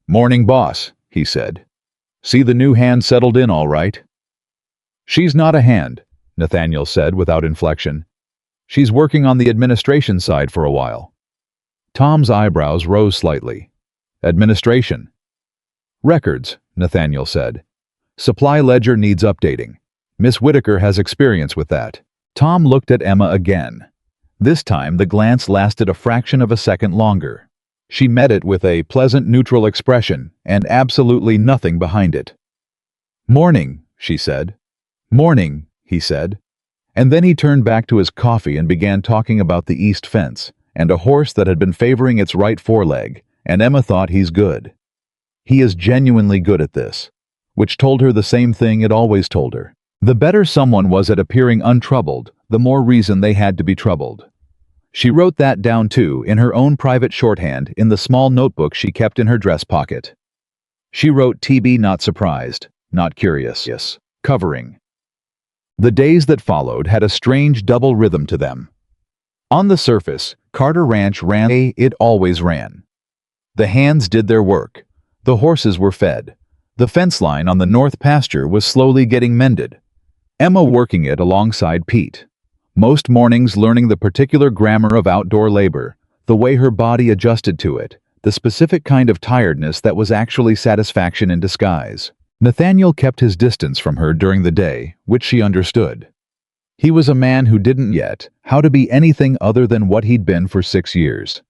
Morning, boss, he said. See the new hand settled in all right? She's not a hand, Nathaniel said without inflection. She's working on the administration side for a while. Tom's eyebrows rose slightly. Administration. Records, Nathaniel said. Supply ledger needs updating. Miss Whitaker has experience with that. Tom looked at Emma again. This time the glance lasted a fraction of a second longer. She met it with a pleasant, neutral expression, and absolutely nothing behind it. Morning, she said. Morning, he said. And then he turned back to his coffee and began talking about the east fence, and a horse that had been favoring its right foreleg, and Emma thought he's good. He is genuinely good at this, which told her the same thing it always told her. The better someone was at appearing untroubled, the more reason they had to be troubled. She wrote that down too in her own private shorthand in the small notebook she kept in her dress pocket. She wrote TB not surprised, not curious, yes, covering. The days that followed had a strange double rhythm to them. On the surface, Carter Ranch ran, it always ran. The hands did their work. The horses were fed. The fence line on the north pasture was slowly getting mended. Emma working it alongside Pete. Most mornings learning the particular grammar of outdoor labor, the way her body adjusted to it, the specific kind of tiredness that was actually satisfaction in disguise. Nathaniel kept his distance from her during the day, which she understood. He was a man who didn't yet how to be anything other than what he'd been for 6 years.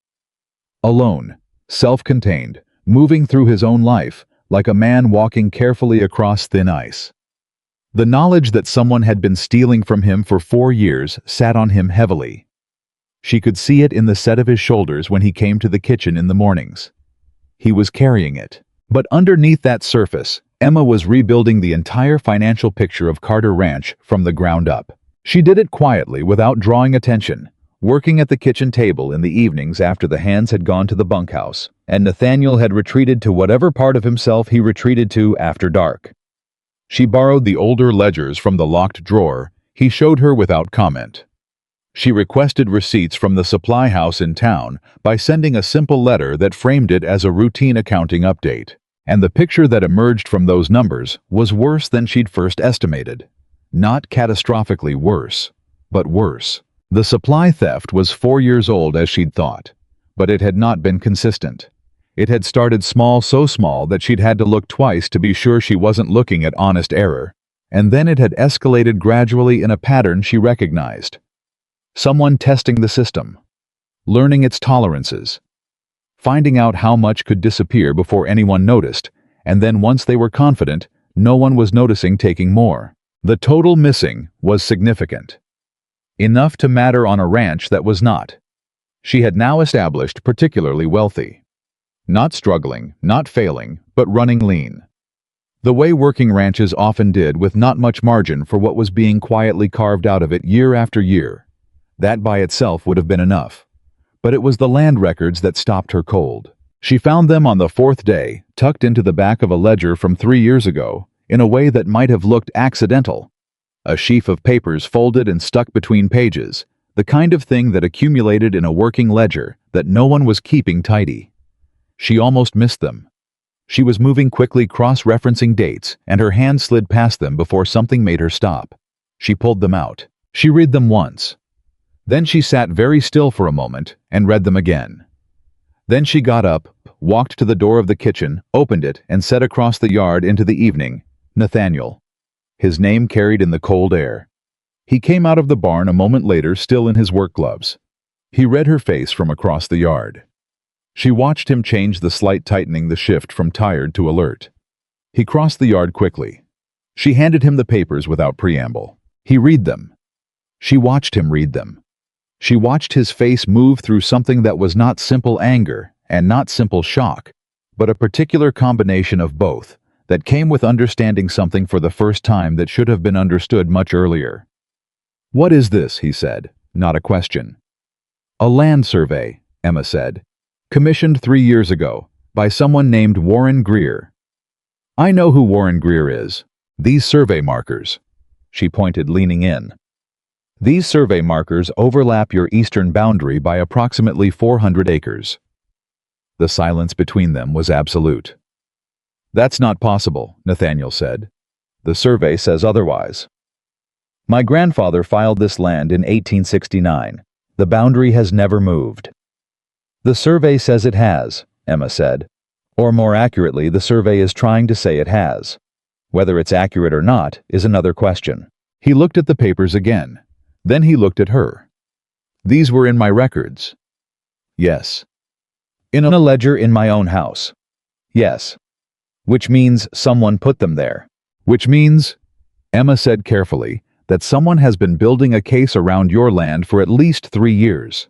Alone, self-contained, moving through his own life, like a man walking carefully across thin ice. The knowledge that someone had been stealing from him for 4 years sat on him heavily. She could see it in the set of his shoulders when he came to the kitchen in the mornings. He was carrying it. But underneath that surface, Emma was rebuilding the entire financial picture of Carter Ranch from the ground up. She did it quietly without drawing attention, working at the kitchen table in the evenings after the hands had gone to the bunkhouse, and Nathaniel had retreated to whatever part of himself he retreated to after dark. She borrowed the older ledgers from the locked drawer he showed her without comment. She requested receipts from the supply house in town by sending a simple letter that framed it as a routine accounting update. And the picture that emerged from those numbers was worse than she'd first estimated. Not catastrophically worse, but worse. The supply theft was 4 years old as she'd thought, but it had not been consistent. It had started small, so small that she'd had to look twice to be sure she wasn't looking at honest error, and then it had escalated gradually in a pattern she recognized. Someone testing the system, learning its tolerances, finding out how much could disappear before anyone noticed, and then once they were confident, no one was noticing taking more. The total missing was significant. Enough to matter on a ranch that was not. She had now established particularly wealthy. Not struggling, not failing, but running lean. The way working ranches often did with not much margin for what was being quietly carved out of it year after year. That by itself would have been enough. But it was the land records that stopped her cold. She found them on the 4th day, tucked into the back of a ledger from 3 years ago, in a way that might have looked accidental. A sheaf of papers folded and stuck between pages, the kind of thing that accumulated in a working ledger that no one was keeping tidy. She almost missed them. She was moving quickly cross-referencing dates, and her hand slid past them before something made her stop. She pulled them out. She read them once. Then she sat very still for a moment and read them again. Then she got up, walked to the door of the kitchen, opened it, and said across the yard into the evening, "Nathaniel." His name carried in the cold air. He came out of the barn a moment later, still in his work gloves. He read her face from across the yard. She watched him change the slight tightening the shift from tired to alert. He crossed the yard quickly. She handed him the papers without preamble. He read them. She watched him read them. She watched his face move through something that was not simple anger and not simple shock, but a particular combination of both that came with understanding something for the first time that should have been understood much earlier. "What is this?" he said, not a question. "A land survey," Emma said, "commissioned 3 years ago by someone named Warren Greer." "I know who Warren Greer is. These survey markers." She pointed, leaning in. "These survey markers overlap your eastern boundary by approximately 400 acres. The silence between them was absolute. "That's not possible," Nathaniel said. "The survey says otherwise." "My grandfather filed this land in 1869. The boundary has never moved." "The survey says it has," Emma said. "Or more accurately, the survey is trying to say it has. Whether it's accurate or not is another question." He looked at the papers again. Then he looked at her. "These were in my records." "Yes." "In a ledger in my own house." "Yes." "Which means someone put them there." "Which means," Emma said carefully, "that someone has been building a case around your land for at least 3 years.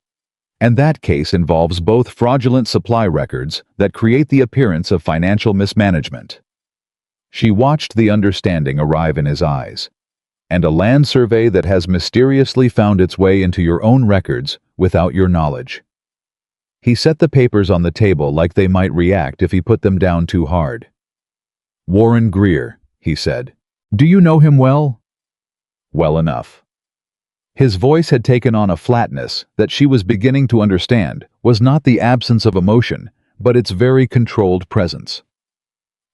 And that case involves both fraudulent supply records that create the appearance of financial mismanagement." She watched the understanding arrive in his eyes. and a land survey that has mysteriously found its way into your own records without your knowledge. He set the papers on the table like they might react if he put them down too hard. Warren Greer, he said. Do you know him well? Well enough. His voice had taken on a flatness that she was beginning to understand was not the absence of emotion, but its very controlled presence.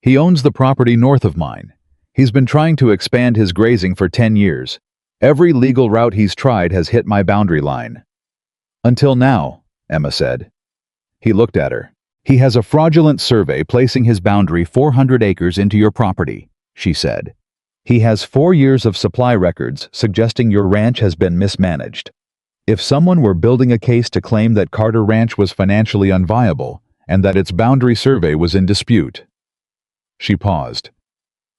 He owns the property north of mine. He's been trying to expand his grazing for 10 years. Every legal route he's tried has hit my boundary line. Until now, Emma said. He looked at her. He has a fraudulent survey placing his boundary 400 acres into your property, she said. He has 4 years of supply records suggesting your ranch has been mismanaged. If someone were building a case to claim that Carter Ranch was financially unviable and that its boundary survey was in dispute. She paused.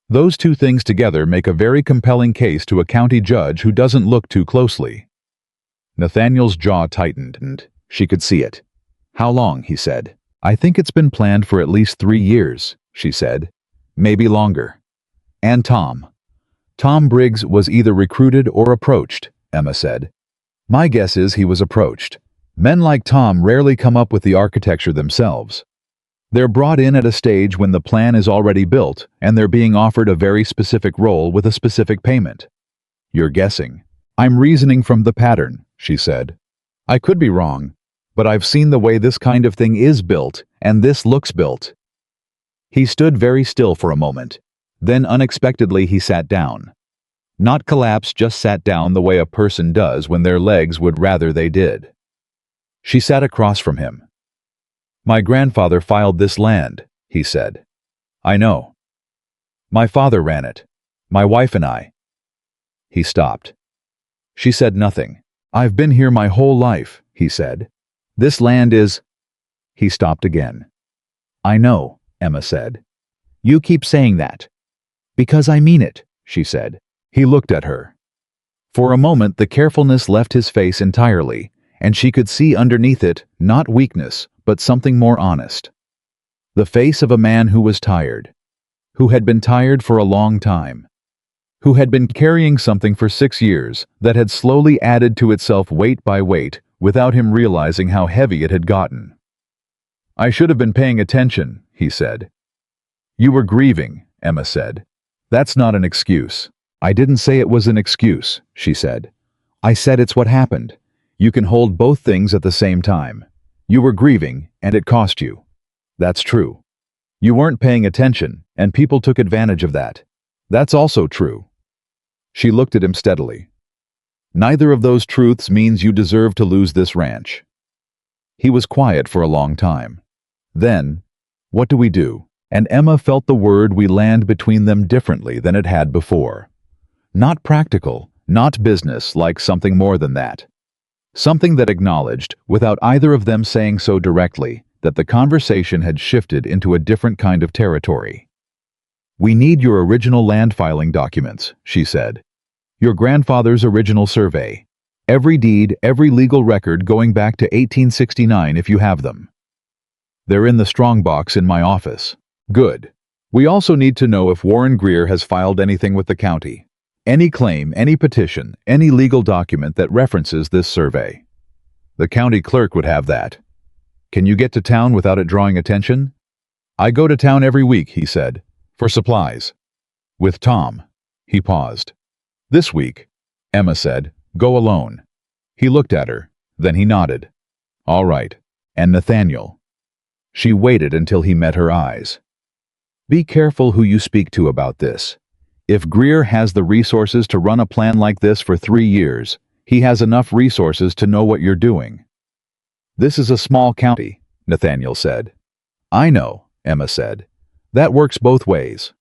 Those two things together make a very compelling case to a county judge who doesn't look too closely. Nathaniel's jaw tightened, and she could see it. How long, he said. I think it's been planned for at least 3 years, she said. Maybe longer. And Tom. Tom Briggs was either recruited or approached, Emma said. My guess is he was approached. Men like Tom rarely come up with the architecture themselves. They're brought in at a stage when the plan is already built and they're being offered a very specific role with a specific payment. You're guessing. I'm reasoning from the pattern, she said. I could be wrong, but I've seen the way this kind of thing is built, and this looks built. He stood very still for a moment. Then unexpectedly he sat down. Not collapsed, just sat down the way a person does when their legs would rather they did. She sat across from him. My grandfather filed this land, he said. I know. My father ran it. My wife and I. He stopped. She said nothing. I've been here my whole life, he said. This land is... He stopped again. I know, Emma said. You keep saying that. Because I mean it, she said. He looked at her. For a moment the carefulness left his face entirely, and she could see underneath it not weakness, but something more honest. The face of a man who was tired, who had been tired for a long time, who had been carrying something for 6 years that had slowly added to itself weight by weight without him realizing how heavy it had gotten. I should have been paying attention, he said. You were grieving, Emma said. That's not an excuse. I didn't say it was an excuse, she said. I said it's what happened. You can hold both things at the same time. You were grieving, and it cost you. That's true. You weren't paying attention, and people took advantage of that. That's also true. She looked at him steadily. Neither of those truths means you deserve to lose this ranch. He was quiet for a long time. Then, what do we do? And Emma felt the word "we" land between them differently than it had before. Not practical, not business, like something more than that. Something that acknowledged, without either of them saying so directly, that the conversation had shifted into a different kind of territory. We need your original land filing documents, she said. Your grandfather's original survey. Every deed, every legal record going back to 1869 if you have them. They're in the strongbox in my office. Good. We also need to know if Warren Greer has filed anything with the county. Any claim, any petition, any legal document that references this survey. The county clerk would have that. Can you get to town without it drawing attention? I go to town every week, he said, for supplies. With Tom. He paused. This week, Emma said, go alone. He looked at her, then he nodded. All right. And Nathaniel. She waited until he met her eyes. Be careful who you speak to about this. If Greer has the resources to run a plan like this for 3 years, he has enough resources to know what you're doing. This is a small county, Nathaniel said. I know, Emma said. That works both ways.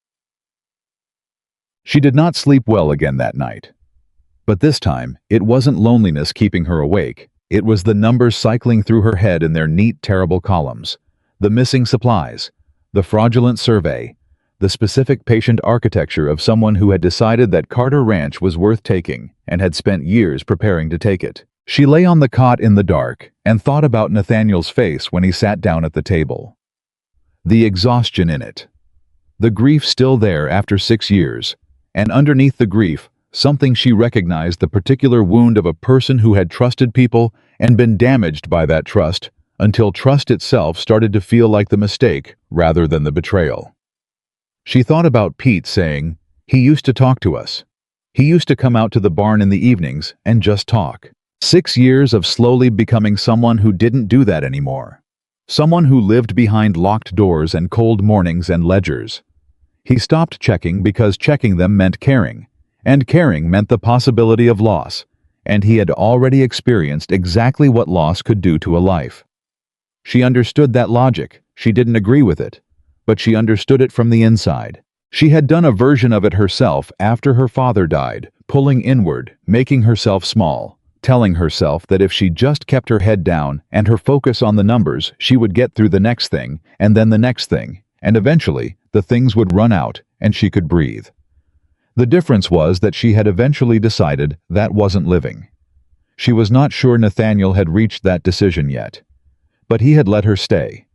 She did not sleep well again that night. But this time, it wasn't loneliness keeping her awake. It was the numbers cycling through her head in their neat, terrible columns. The missing supplies. The fraudulent survey, the specific patient architecture of someone who had decided that Carter Ranch was worth taking and had spent years preparing to take it. She lay on the cot in the dark and thought about Nathaniel's face when he sat down at the table. The exhaustion in it. The grief still there after 6 years, and underneath the grief, something she recognized, the particular wound of a person who had trusted people and been damaged by that trust until trust itself started to feel like the mistake rather than the betrayal. She thought about Pete saying, "He used to talk to us. He used to come out to the barn in the evenings and just talk." 6 years of slowly becoming someone who didn't do that anymore. Someone who lived behind locked doors and cold mornings and ledgers. He stopped checking because checking them meant caring, and caring meant the possibility of loss, and he had already experienced exactly what loss could do to a life. She understood that logic. She didn't agree with it, but she understood it from the inside. She had done a version of it herself after her father died, pulling inward, making herself small, telling herself that if she just kept her head down and her focus on the numbers, she would get through the next thing, and then the next thing, and eventually, the things would run out and she could breathe. The difference was that she had eventually decided that wasn't living. She was not sure Nathaniel had reached that decision yet, but he had let her stay.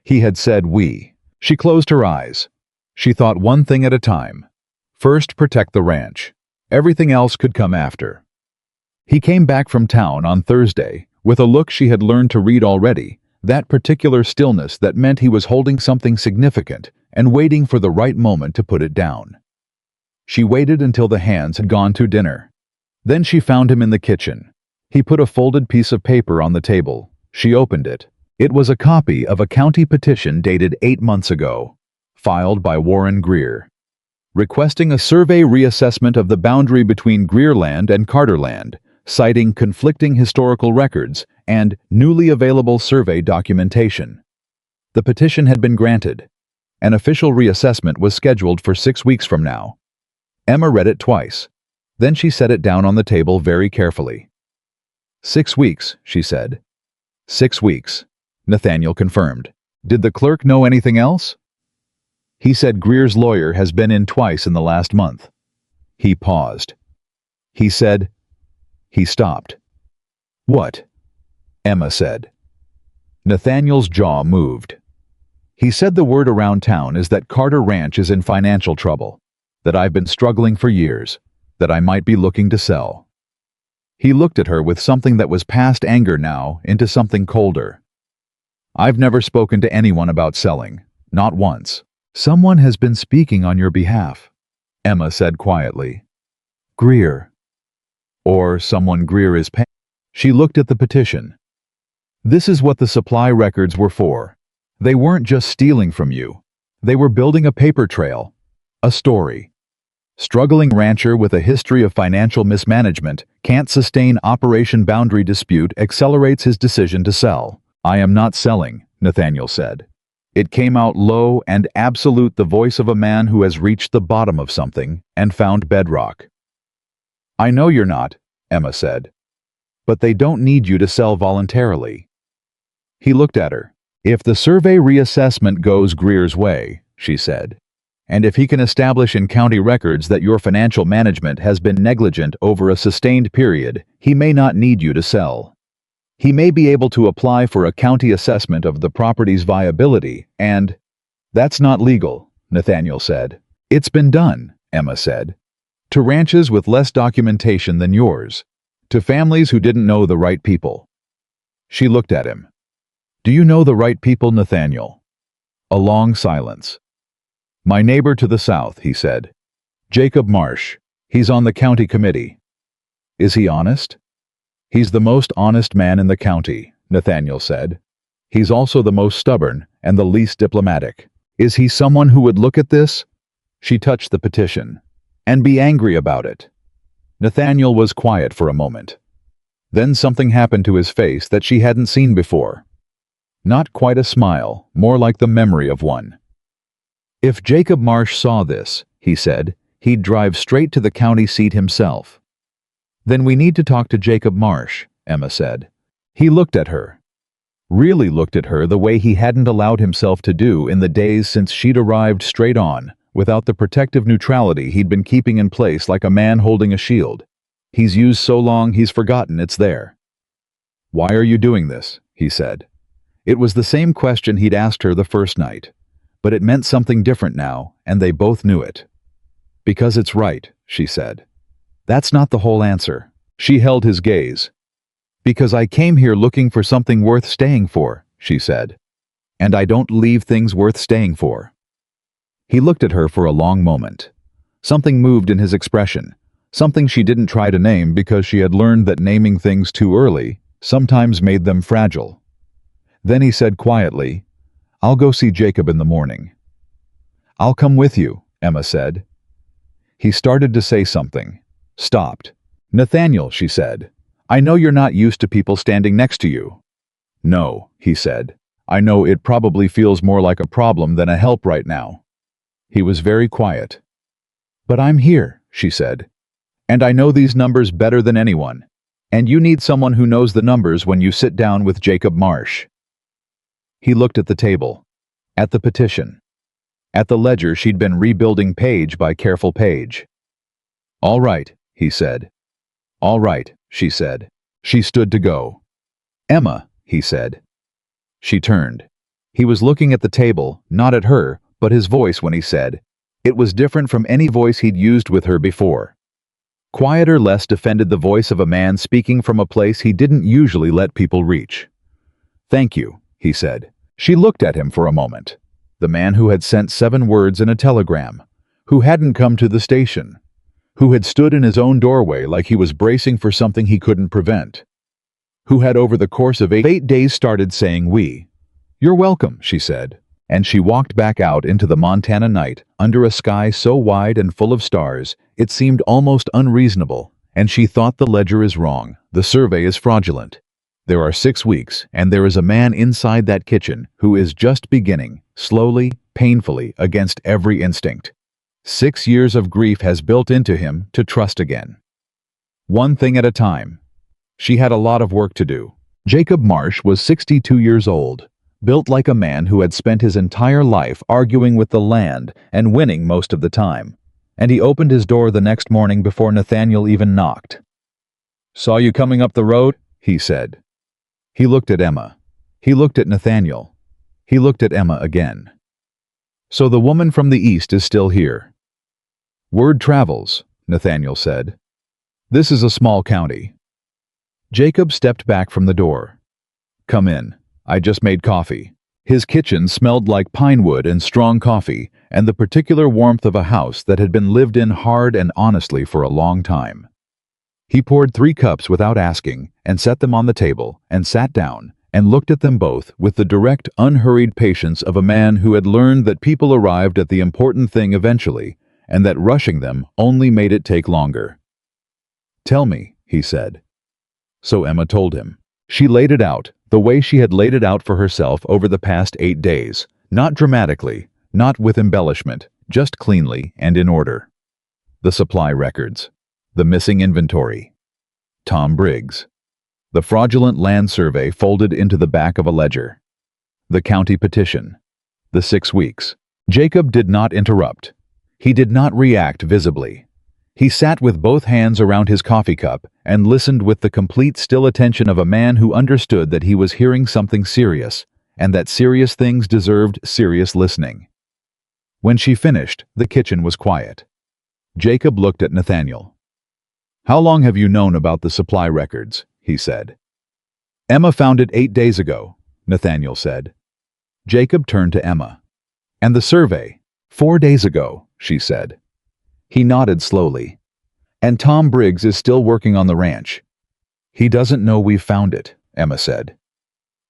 He had said we. She closed her eyes. She thought one thing at a time. First, protect the ranch. Everything else could come after. He came back from town on Thursday with a look she had learned to read already, that particular stillness that meant he was holding something significant and waiting for the right moment to put it down. She waited until the hands had gone to dinner. Then she found him in the kitchen. He put a folded piece of paper on the table. She opened it. It was a copy of a county petition dated 8 months ago, filed by Warren Greer, requesting a survey reassessment of the boundary between Greer land and Carter land, citing conflicting historical records and newly available survey documentation. The petition had been granted. An official reassessment was scheduled for 6 weeks from now. Emma read it twice. Then she set it down on the table very carefully. 6 weeks, she said. 6 weeks, Nathaniel confirmed. Did the clerk know anything else? He said Greer's lawyer has been in twice in the last month. He paused. He said, he stopped. What? Emma said. Nathaniel's jaw moved. He said the word around town is that Carter Ranch is in financial trouble, that I've been struggling for years, that I might be looking to sell. He looked at her with something that was past anger now into something colder. I've never spoken to anyone about selling, not once. Someone has been speaking on your behalf, Emma said quietly. Greer. Or someone Greer is paying. She looked at the petition. This is what the supply records were for. They weren't just stealing from you. They were building a paper trail. A story. Struggling rancher with a history of financial mismanagement can't sustain Operation Boundary Dispute accelerates his decision to sell. I am not selling, Nathaniel said. It came out low and absolute, the voice of a man who has reached the bottom of something and found bedrock. I know you're not, Emma said. But they don't need you to sell voluntarily. He looked at her. If the survey reassessment goes Greer's way, she said, and if he can establish in county records that your financial management has been negligent over a sustained period, he may not need you to sell. He may be able to apply for a county assessment of the property's viability, and that's not legal, Nathaniel said. It's been done, Emma said. To ranches with less documentation than yours. To families who didn't know the right people. She looked at him. Do you know the right people, Nathaniel? A long silence. My neighbor to the south, he said. Jacob Marsh. He's on the county committee. Is he honest? He's the most honest man in the county, Nathaniel said. He's also the most stubborn and the least diplomatic. Is he someone who would look at this? She touched the petition. And be angry about it. Nathaniel was quiet for a moment. Then something happened to his face that she hadn't seen before. Not quite a smile, more like the memory of one. If Jacob Marsh saw this, he said, he'd drive straight to the county seat himself. Then we need to talk to Jacob Marsh, Emma said. He looked at her. Really looked at her the way he hadn't allowed himself to do in the days since she'd arrived straight on, without the protective neutrality he'd been keeping in place like a man holding a shield. He's used so long he's forgotten it's there. Why are you doing this? He said. It was the same question he'd asked her the first night, but it meant something different now, and they both knew it. Because it's right, she said. That's not the whole answer. She held his gaze. Because I came here looking for something worth staying for, she said. And I don't leave things worth staying for. He looked at her for a long moment. Something moved in his expression, something she didn't try to name because she had learned that naming things too early sometimes made them fragile. Then he said quietly, "I'll go see Jacob in the morning." "I'll come with you," Emma said. He started to say something, stopped. "Nathaniel," she said, "I know you're not used to people standing next to you." "No," he said. "I know it probably feels more like a problem than a help right now." He was very quiet. "But I'm here," she said. "And I know these numbers better than anyone. And you need someone who knows the numbers when you sit down with Jacob Marsh." He looked at the table, at the petition, at the ledger she'd been rebuilding page by careful page. "All right," he said. "All right," she said. She stood to go. "Emma," he said. She turned. He was looking at the table, not at her, but his voice when he said, it was different from any voice he'd used with her before. Quieter, less defended, the voice of a man speaking from a place he didn't usually let people reach. "Thank you," he said. She looked at him for a moment. The man who had sent 7 words in a telegram, who hadn't come to the station, who had stood in his own doorway like he was bracing for something he couldn't prevent, who had over the course of 8 days started saying "You're welcome," she said, and she walked back out into the Montana night under a sky so wide and full of stars it seemed almost unreasonable, and she thought the ledger is wrong, the survey is fraudulent. There are 6 weeks, and there is a man inside that kitchen who is just beginning, slowly, painfully, against every instinct. 6 years of grief has built into him to trust again. One thing at a time. She had a lot of work to do. Jacob Marsh was 62 years old, built like a man who had spent his entire life arguing with the land and winning most of the time, and he opened his door the next morning before Nathaniel even knocked. "Saw you coming up the road," he said. He looked at Emma. He looked at Nathaniel. He looked at Emma again. "So the woman from the east is still here." "Word travels," Nathaniel said. "This is a small county." Jacob stepped back from the door. "Come in. I just made coffee." His kitchen smelled like pine wood and strong coffee and the particular warmth of a house that had been lived in hard and honestly for a long time. He poured 3 cups without asking and set them on the table and sat down and looked at them both with the direct, unhurried patience of a man who had learned that people arrived at the important thing eventually and that rushing them only made it take longer. "Tell me," he said. So Emma told him. She laid it out, the way she had laid it out for herself over the past 8 days, not dramatically, not with embellishment, just cleanly and in order. The supply records. The missing inventory. Tom Briggs. The fraudulent land survey folded into the back of a ledger. The county petition. The 6 weeks. Jacob did not interrupt. He did not react visibly. He sat with both hands around his coffee cup and listened with the complete still attention of a man who understood that he was hearing something serious, and that serious things deserved serious listening. When she finished, the kitchen was quiet. Jacob looked at Nathaniel. "How long have you known about the supply records?" he said. "Emma found it 8 days ago," Nathaniel said. Jacob turned to Emma. "And the survey?" 4 days ago, she said. He nodded slowly. "And Tom Briggs is still working on the ranch." "He doesn't know we've found it," Emma said.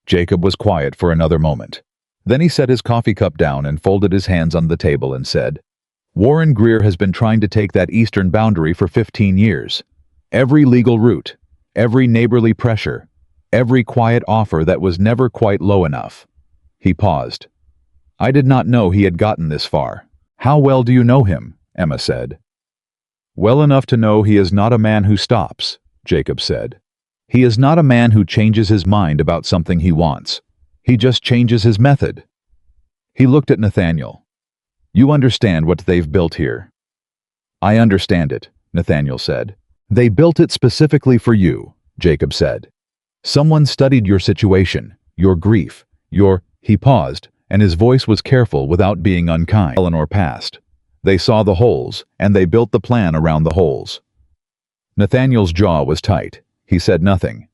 Jacob was quiet for another moment. Then he set his coffee cup down and folded his hands on the table and said, "Warren Greer has been trying to take that eastern boundary for 15 years. Every legal route, every neighborly pressure, every quiet offer that was never quite low enough." He paused. "I did not know he had gotten this far." "How well do you know him?" Emma said. "Well enough to know he is not a man who stops," Jacob said. "He is not a man who changes his mind about something he wants. He just changes his method." He looked at Nathaniel. "You understand what they've built here?" "I understand it," Nathaniel said. "They built it specifically for you," Jacob said. "Someone studied your situation, your grief, your—" He paused, and his voice was careful without being unkind. "Eleanor passed. They saw the holes, and they built the plan around the holes." Nathaniel's jaw was tight. He said nothing.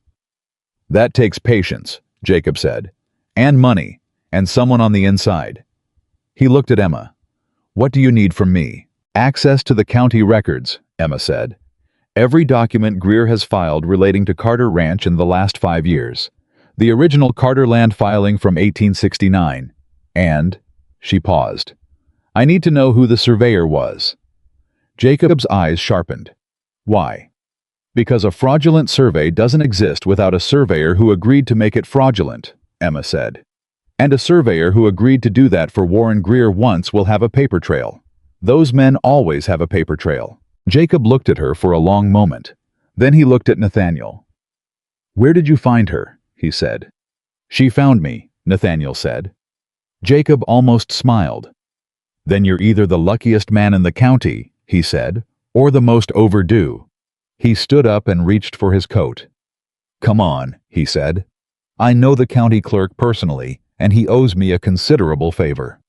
"That takes patience," Jacob said. "And money. And someone on the inside." He looked at Emma. "What do you need from me?" "Access to the county records," Emma said. "Every document Greer has filed relating to Carter Ranch in the last 5 years. The original Carter land filing from 1869. And," she paused, "I need to know who the surveyor was." Jacob's eyes sharpened. "Why?" "Because a fraudulent survey doesn't exist without a surveyor who agreed to make it fraudulent," Emma said. "And a surveyor who agreed to do that for Warren Greer once will have a paper trail. Those men always have a paper trail." Jacob looked at her for a long moment. Then he looked at Nathaniel. "Where did you find her?" he said. "She found me," Nathaniel said. Jacob almost smiled. "Then you're either the luckiest man in the county," he said, "or the most overdue." He stood up and reached for his coat. "Come on," he said. "I know the county clerk personally, and he owes me a considerable favor."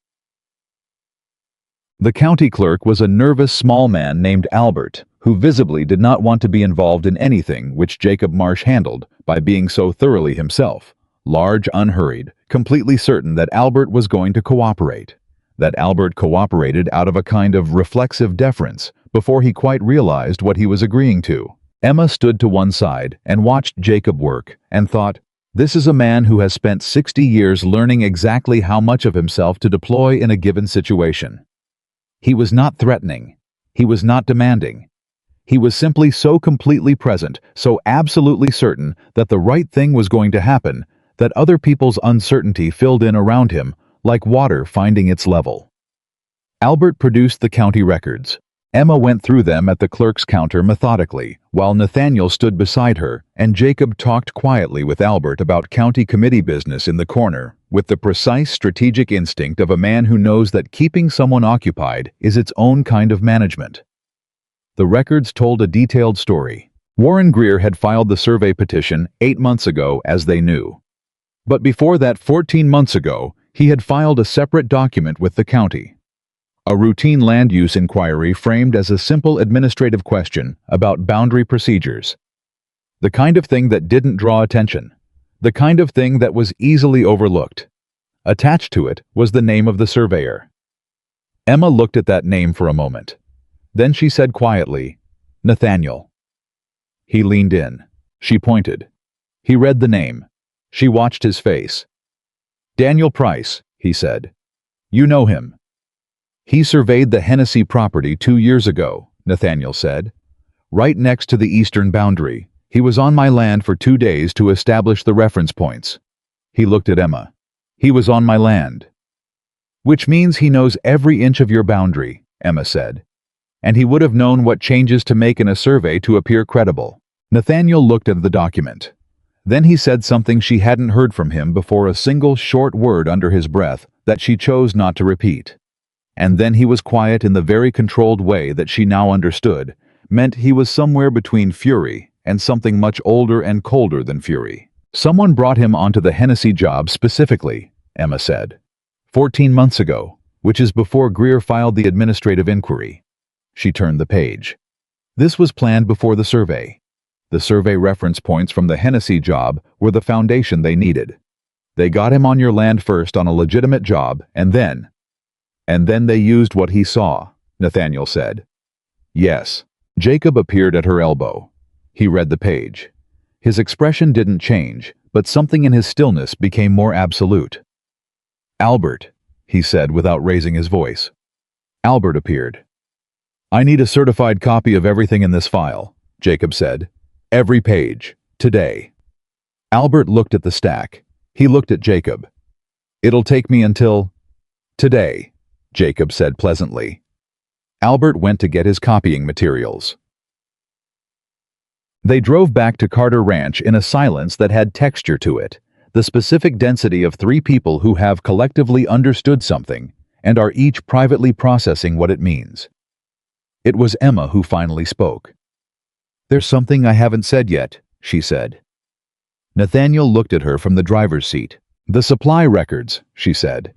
The county clerk was a nervous small man named Albert, who visibly did not want to be involved in anything which Jacob Marsh handled by being so thoroughly himself, large, unhurried, completely certain that Albert was going to cooperate. That Albert cooperated out of a kind of reflexive deference before he quite realized what he was agreeing to. Emma stood to one side and watched Jacob work and thought, "This is a man who has spent 60 years learning exactly how much of himself to deploy in a given situation." He was not threatening. He was not demanding. He was simply so completely present, so absolutely certain that the right thing was going to happen, that other people's uncertainty filled in around him, like water finding its level. Albert produced the county records. Emma went through them at the clerk's counter methodically, while Nathaniel stood beside her, and Jacob talked quietly with Albert about county committee business in the corner, with the precise strategic instinct of a man who knows that keeping someone occupied is its own kind of management. The records told a detailed story. Warren Greer had filed the survey petition 8 months ago, as they knew. But before that, 14 months ago, he had filed a separate document with the county. A routine land use inquiry framed as a simple administrative question about boundary procedures. The kind of thing that didn't draw attention. The kind of thing that was easily overlooked. Attached to it was the name of the surveyor. Emma looked at that name for a moment. Then she said quietly, "Nathaniel." He leaned in. She pointed. He read the name. She watched his face. "Daniel Price," he said. "You know him." "He surveyed the Hennessy property 2 years ago," Nathaniel said. "Right next to the eastern boundary. He was on my land for 2 days to establish the reference points." He looked at Emma. "He was on my land." "Which means he knows every inch of your boundary," Emma said. "And he would have known what changes to make in a survey to appear credible." Nathaniel looked at the document. Then he said something she hadn't heard from him before, a single short word under his breath that she chose not to repeat. And then he was quiet in the very controlled way that she now understood meant he was somewhere between fury and something much older and colder than fury. "Someone brought him onto the Hennessy job specifically," Emma said. 14 months ago, which is before Greer filed the administrative inquiry." She turned the page. "This was planned before the survey. The survey reference points from the Hennessy job were the foundation they needed. They got him on your land first on a legitimate job, and then they used what he saw," Nathaniel said. "Yes." Jacob appeared at her elbow. He read the page. His expression didn't change, but something in his stillness became more absolute. "Albert," he said without raising his voice. Albert appeared. "I need a certified copy of everything in this file," Jacob said. "Every page. Today." Albert looked at the stack. He looked at Jacob. "It'll take me until today," Jacob said pleasantly. Albert went to get his copying materials. They drove back to Carter Ranch in a silence that had texture to it, the specific density of 3 people who have collectively understood something and are each privately processing what it means. It was Emma who finally spoke. "There's something I haven't said yet," she said. Nathaniel looked at her from the driver's seat. "The supply records," she said.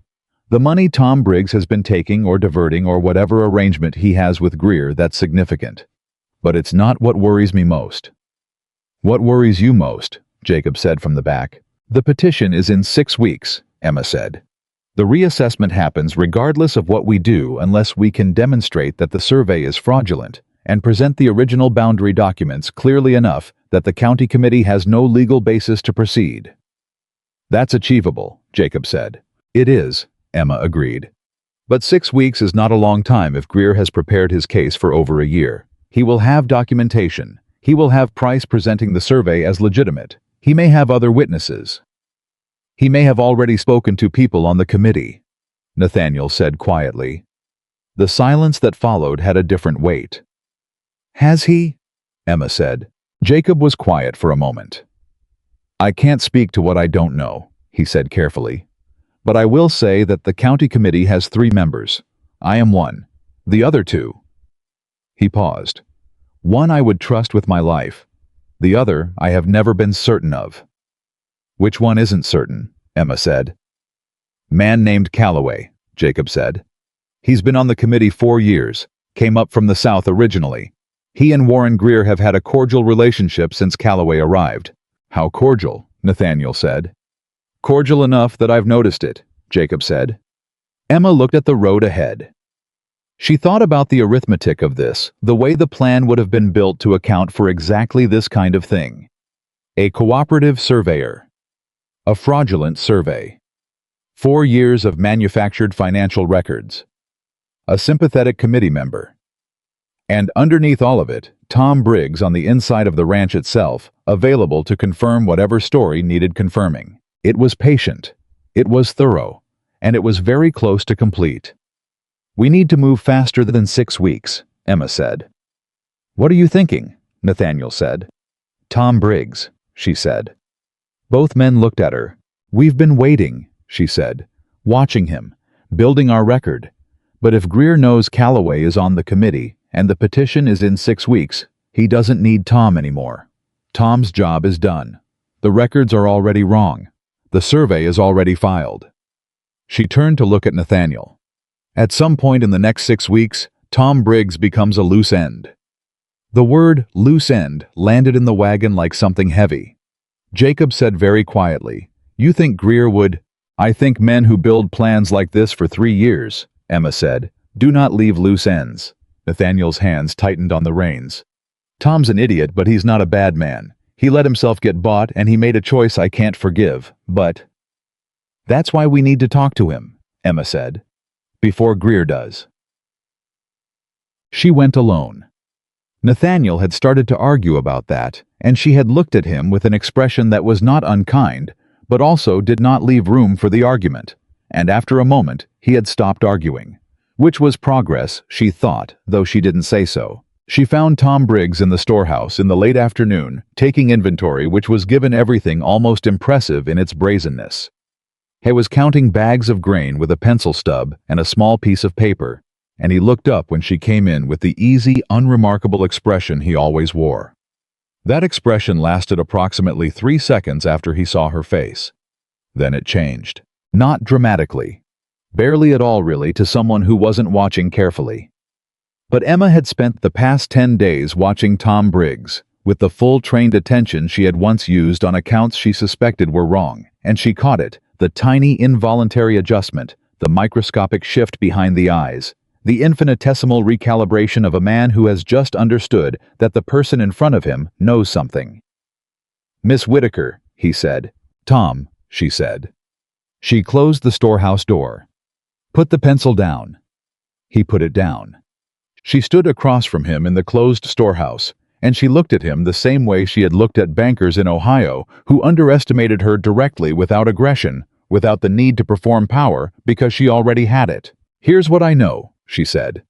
"The money Tom Briggs has been taking or diverting or whatever arrangement he has with Greer that's significant. But it's not what worries me most. What worries you most? Jacob said from the back. The petition is in 6 weeks, Emma said. The reassessment happens regardless of what we do unless we can demonstrate that the survey is fraudulent and present the original boundary documents clearly enough that the county committee has no legal basis to proceed. That's achievable, Jacob said. It is, Emma agreed. But 6 weeks is not a long time if Greer has prepared his case for over a year. He will have documentation. He will have Price presenting the survey as legitimate. He may have other witnesses. He may have already spoken to people on the committee, Nathaniel said quietly. The silence that followed had a different weight. Has he? Emma said. Jacob was quiet for a moment. I can't speak to what I don't know, he said carefully. But I will say that the county committee has 3 members. I am one. The other 2. He paused. One I would trust with my life. The other I have never been certain of. Which one isn't certain? Emma said. Man named Calloway, Jacob said. He's been on the committee 4 years, came up from the South originally. He and Warren Greer have had a cordial relationship since Calloway arrived. How cordial? Nathaniel said. Cordial enough that I've noticed it, Jacob said. Emma looked at the road ahead. She thought about the arithmetic of this, the way the plan would have been built to account for exactly this kind of thing. A cooperative surveyor. A fraudulent survey. 4 years of manufactured financial records. A sympathetic committee member. And underneath all of it, Tom Briggs on the inside of the ranch itself, available to confirm whatever story needed confirming. It was patient. It was thorough. And it was very close to complete. We need to move faster than 6 weeks, Emma said. What are you thinking? Nathaniel said. Tom Briggs, she said. Both men looked at her. We've been waiting, she said, watching him, building our record. But if Greer knows Calloway is on the committee and the petition is in 6 weeks, he doesn't need Tom anymore. Tom's job is done. The records are already wrong. The survey is already filed. She turned to look at Nathaniel. At some point in the next 6 weeks, Tom Briggs becomes a loose end. The word loose end landed in the wagon like something heavy. Jacob said very quietly, You think Greer would? I think men who build plans like this for 3 years, Emma said, do not leave loose ends. Nathaniel's hands tightened on the reins. Tom's an idiot, but he's not a bad man. He let himself get bought and he made a choice I can't forgive, but... That's why we need to talk to him, Emma said. Before Greer does. She went alone. Nathaniel had started to argue about that, and she had looked at him with an expression that was not unkind, but also did not leave room for the argument, and after a moment he had stopped arguing. Which was progress, she thought, though she didn't say so. She found Tom Briggs in the storehouse in the late afternoon, taking inventory which was given everything almost impressive in its brazenness. He was counting bags of grain with a pencil stub and a small piece of paper, and he looked up when she came in with the easy, unremarkable expression he always wore. That expression lasted approximately 3 seconds after he saw her face. Then it changed. Not dramatically. Barely at all, really, to someone who wasn't watching carefully. But Emma had spent the past 10 days watching Tom Briggs, with the full trained attention she had once used on accounts she suspected were wrong, and she caught it, the tiny involuntary adjustment, the microscopic shift behind the eyes, the infinitesimal recalibration of a man who has just understood that the person in front of him knows something. Miss Whitaker, he said. Tom, she said. She closed the storehouse door. Put the pencil down. He put it down. She stood across from him in the closed storehouse, and she looked at him the same way she had looked at bankers in Ohio who underestimated her directly without aggression, without the need to perform power because she already had it. Here's what I know, she said.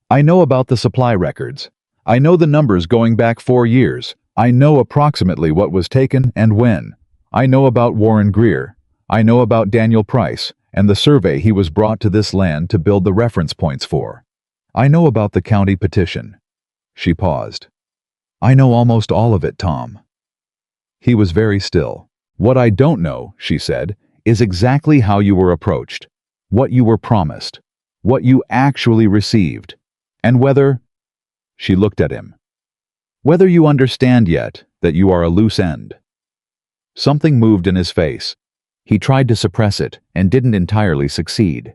I know about the supply records. I know the numbers going back 4 years. I know approximately what was taken and when. I know about Warren Greer. I know about Daniel Price and the survey he was brought to this land to build the reference points for. I know about the county petition. She paused. I know almost all of it, Tom. He was very still. What I don't know, she said, is exactly how you were approached, what you were promised, what you actually received, and whether... She looked at him. Whether you understand yet that you are a loose end. Something moved in his face. He tried to suppress it and didn't entirely succeed.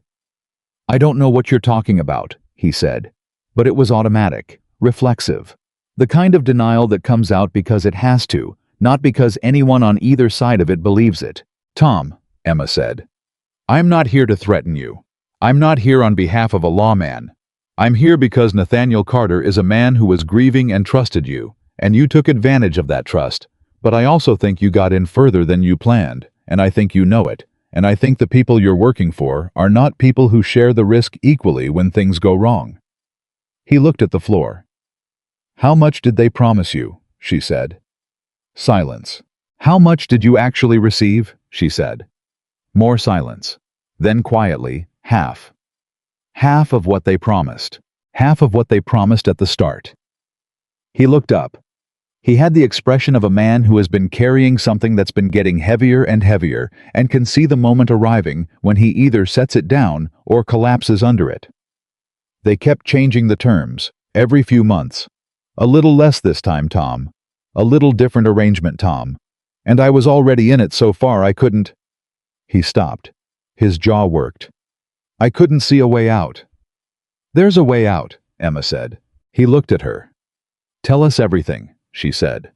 I don't know what you're talking about, he said. But it was automatic, reflexive. The kind of denial that comes out because it has to, not because anyone on either side of it believes it. Tom, Emma said. I'm not here to threaten you. I'm not here on behalf of a lawman. I'm here because Nathaniel Carter is a man who was grieving and trusted you, and you took advantage of that trust. But I also think you got in further than you planned, and I think you know it. And I think the people you're working for are not people who share the risk equally when things go wrong. He looked at the floor. How much did they promise you? She said. Silence. How much did you actually receive? She said. More silence. Then quietly, half. Half of what they promised. Half of what they promised at the start. He looked up. He had the expression of a man who has been carrying something that's been getting heavier and heavier and can see the moment arriving when he either sets it down or collapses under it. They kept changing the terms, every few months. A little less this time, Tom. A little different arrangement, Tom. And I was already in it so far I couldn't. He stopped. His jaw worked. I couldn't see a way out. There's a way out, Emma said. He looked at her. Tell us everything, she said.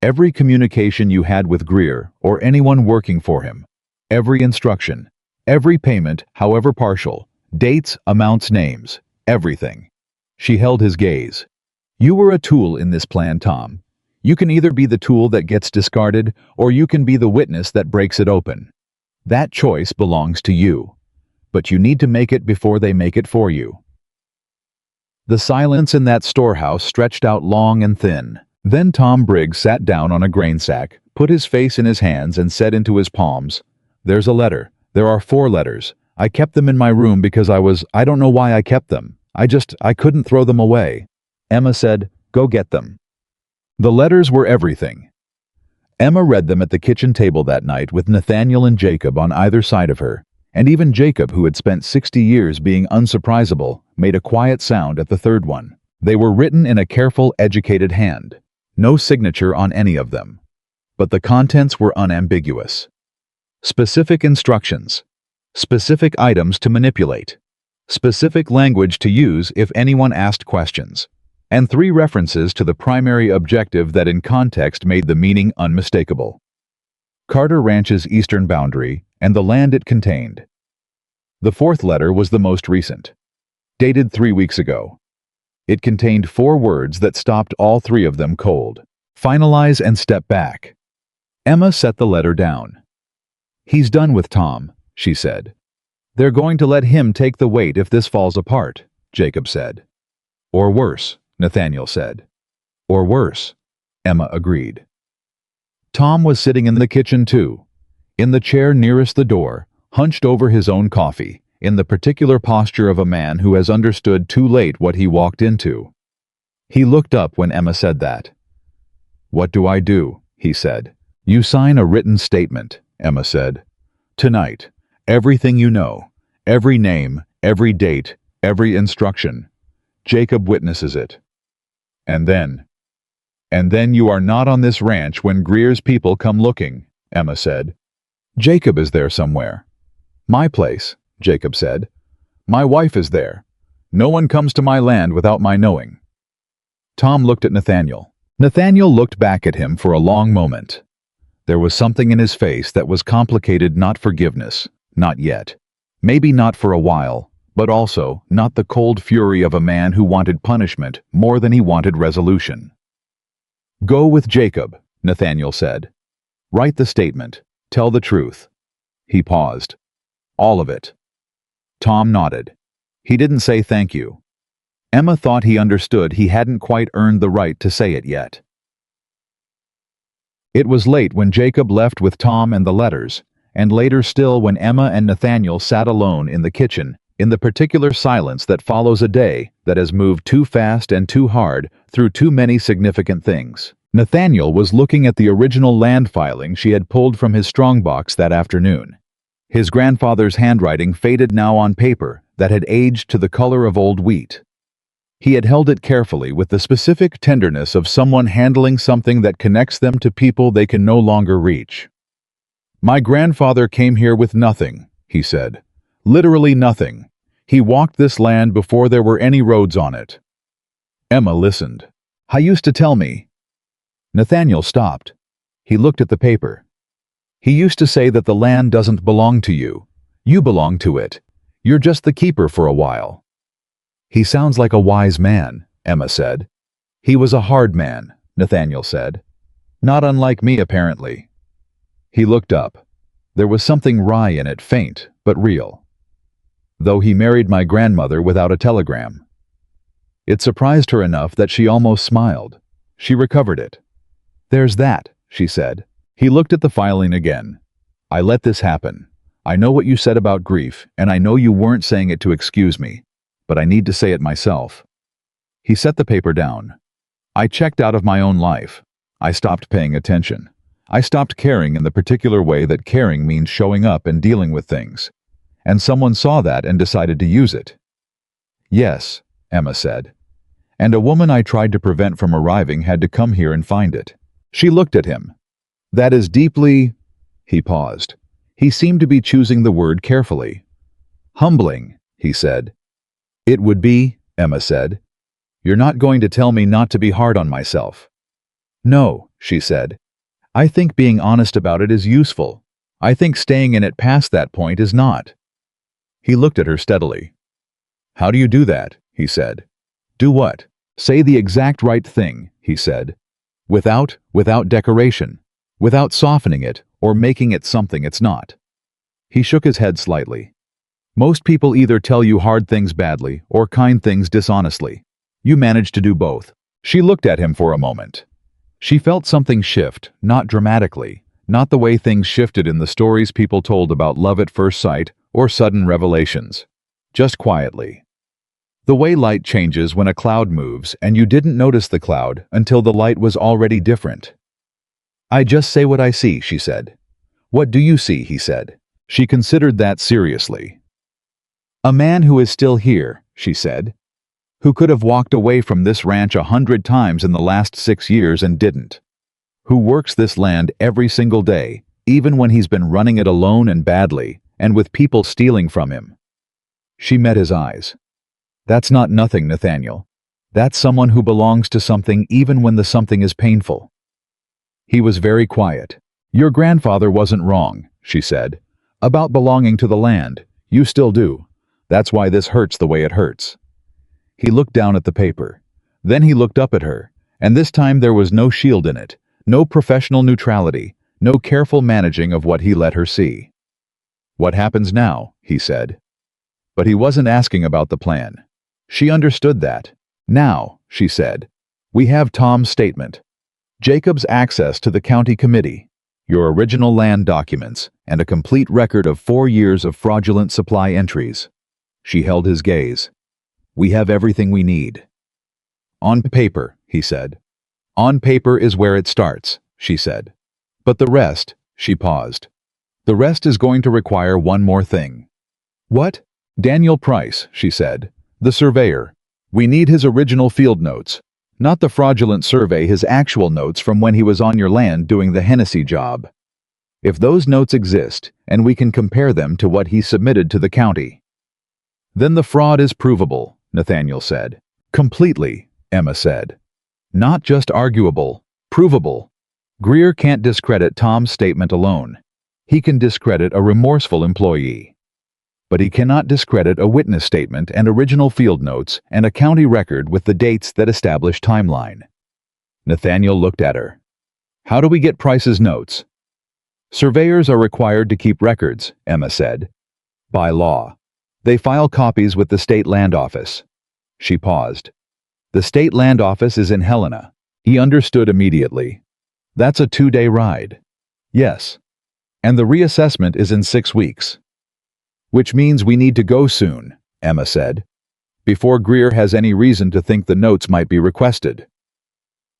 Every communication you had with Greer or anyone working for him. Every instruction. Every payment, however partial. Dates, amounts, names. Everything. She held his gaze. You were a tool in this plan, Tom. You can either be the tool that gets discarded, or you can be the witness that breaks it open. That choice belongs to you. But you need to make it before they make it for you. The silence in that storehouse stretched out long and thin. Then Tom Briggs sat down on a grain sack, put his face in his hands and said into his palms, There's a letter. There are 4 letters. I kept them in my room because I don't know why I kept them. I couldn't throw them away. Emma said, Go get them. The letters were everything. Emma read them at the kitchen table that night with Nathaniel and Jacob on either side of her, and even Jacob, who had spent 60 years being unsurprisable, made a quiet sound at the third one. They were written in a careful, educated hand. No signature on any of them. But the contents were unambiguous. Specific instructions. Specific items to manipulate. Specific language to use if anyone asked questions. And 3 references to the primary objective that in context made the meaning unmistakable. Carter Ranch's eastern boundary and the land it contained. The 4th letter was the most recent. Dated 3 weeks ago. It contained 4 words that stopped all 3 of them cold. Finalize and step back. Emma set the letter down. He's done with Tom, she said. They're going to let him take the weight if this falls apart, Jacob said. Or worse, Nathaniel said. Or worse, Emma agreed. Tom was sitting in the kitchen too, in the chair nearest the door, hunched over his own coffee, in the particular posture of a man who has understood too late what he walked into. He looked up when Emma said that. What do I do? He said. You sign a written statement, Emma said. Tonight, everything you know, every name, every date, every instruction. Jacob witnesses it. And then you are not on this ranch when Greer's people come looking, Emma said. Jacob is there somewhere. My place, Jacob said. My wife is there. No one comes to my land without my knowing. Tom looked at Nathaniel. Nathaniel looked back at him for a long moment. There was something in his face that was complicated, not forgiveness, not yet. Maybe not for a while, but also not the cold fury of a man who wanted punishment more than he wanted resolution. Go with Jacob, Nathaniel said. Write the statement. Tell the truth. He paused. All of it. Tom nodded. He didn't say thank you. Emma thought he understood he hadn't quite earned the right to say it yet. It was late when Jacob left with Tom and the letters, and later still when Emma and Nathaniel sat alone in the kitchen, in the particular silence that follows a day that has moved too fast and too hard through too many significant things. Nathaniel was looking at the original land filing she had pulled from his strongbox that afternoon. His grandfather's handwriting faded now on paper that had aged to the color of old wheat. He had held it carefully with the specific tenderness of someone handling something that connects them to people they can no longer reach. "My grandfather came here with nothing," he said. "Literally nothing. He walked this land before there were any roads on it." Emma listened. "I used to tell me." Nathaniel stopped. He looked at the paper. "He used to say that the land doesn't belong to you. You belong to it. You're just the keeper for a while." "He sounds like a wise man," Emma said. "He was a hard man," Nathaniel said. "Not unlike me, apparently." He looked up. There was something wry in it, faint, but real. "Though he married my grandmother without a telegram." It surprised her enough that she almost smiled. She recovered it. "There's that," she said. He looked at the filing again. "I let this happen. I know what you said about grief, and I know you weren't saying it to excuse me, but I need to say it myself." He set the paper down. "I checked out of my own life. I stopped paying attention. I stopped caring in the particular way that caring means showing up and dealing with things. And someone saw that and decided to use it." "Yes," Emma said. "And a woman I tried to prevent from arriving had to come here and find it." She looked at him. "That is deeply—" He paused. He seemed to be choosing the word carefully. "Humbling," he said. "It would be," Emma said. "You're not going to tell me not to be hard on myself." "No," she said. "I think being honest about it is useful. I think staying in it past that point is not." He looked at her steadily. "How do you do that?" he said. "Do what?" "Say the exact right thing," he said. Without decoration. Without softening it or making it something it's not." He shook his head slightly. "Most people either tell you hard things badly or kind things dishonestly. You manage to do both." She looked at him for a moment. She felt something shift, not dramatically, not the way things shifted in the stories people told about love at first sight or sudden revelations. Just quietly. The way light changes when a cloud moves and you didn't notice the cloud until the light was already different. "I just say what I see," she said. "What do you see?" he said. She considered that seriously. "A man who is still here," she said. "Who could have walked away from this ranch 100 times in the last 6 years and didn't. Who works this land every single day, even when he's been running it alone and badly, and with people stealing from him." She met his eyes. "That's not nothing, Nathaniel. That's someone who belongs to something even when the something is painful." He was very quiet. "Your grandfather wasn't wrong," she said. "About belonging to the land. You still do. That's why this hurts the way it hurts." He looked down at the paper. Then he looked up at her, and this time there was no shield in it, no professional neutrality, no careful managing of what he let her see. "What happens now?" he said. But he wasn't asking about the plan. She understood that. "Now," she said, "we have Tom's statement. Jacob's access to the county committee, your original land documents, and a complete record of 4 years of fraudulent supply entries." She held his gaze. "We have everything we need." "On paper," he said. "On paper is where it starts," she said. "But the rest," she paused. "The rest is going to require one more thing." "What?" "Daniel Price," she said. "The surveyor. We need his original field notes. Not the fraudulent survey, his actual notes from when he was on your land doing the Hennessy job. If those notes exist, and we can compare them to what he submitted to the county." "Then the fraud is provable," Nathaniel said. "Completely," Emma said. "Not just arguable, provable. Greer can't discredit Tom's statement alone. He can discredit a remorseful employee. But he cannot discredit a witness statement and original field notes and a county record with the dates that establish timeline." Nathaniel looked at her. "How do we get Price's notes?" "Surveyors are required to keep records," Emma said. "By law. They file copies with the state land office." She paused. "The state land office is in Helena." He understood immediately. "That's a 2-day ride." "Yes. And the reassessment is in 6 weeks." "Which means we need to go soon," Emma said, "before Greer has any reason to think the notes might be requested."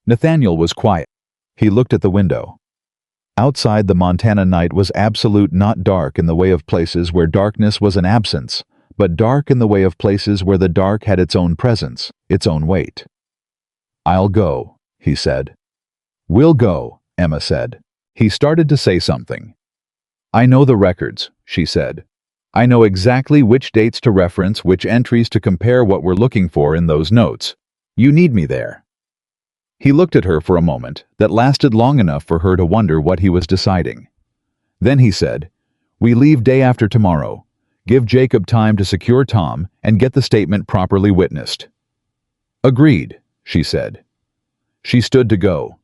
Nathaniel was quiet. He looked at the window. Outside, the Montana night was absolute, not dark in the way of places where darkness was an absence, but dark in the way of places where the dark had its own presence, its own weight. "I'll go," he said. "We'll go," Emma said. He started to say something. "I know the records," she said. "I know exactly which dates to reference, which entries to compare what we're looking for in those notes. You need me there." He looked at her for a moment that lasted long enough for her to wonder what he was deciding. Then he said, "We leave day after tomorrow. Give Jacob time to secure Tom and get the statement properly witnessed." "Agreed," she said. She stood to go.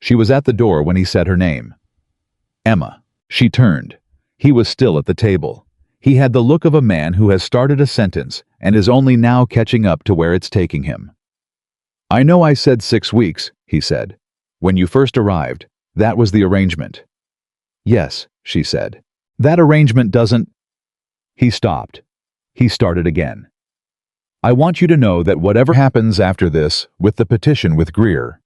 She was at the door when he said her name. "Emma." She turned. He was still at the table. He had the look of a man who has started a sentence and is only now catching up to where it's taking him. "I know I said 6 weeks," he said. "When you first arrived, that was the arrangement." "Yes," she said. "That arrangement doesn't—" He stopped. He started again. "I want you to know that whatever happens after this, with the petition with Greer,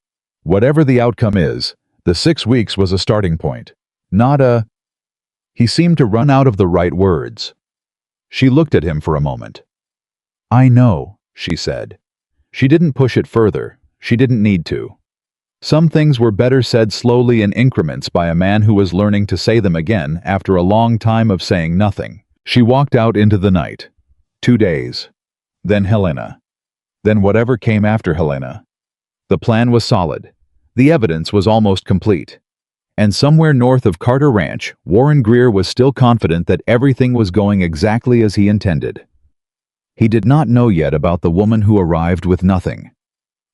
whatever the outcome is, the 6 weeks was a starting point, not a—" He seemed to run out of the right words. She looked at him for a moment. "I know," she said. She didn't push it further. She didn't need to. Some things were better said slowly in increments by a man who was learning to say them again after a long time of saying nothing. She walked out into the night. 2 days. Then Helena. Then whatever came after Helena. The plan was solid. The evidence was almost complete. And somewhere north of Carter Ranch, Warren Greer was still confident that everything was going exactly as he intended. He did not know yet about the woman who arrived with nothing.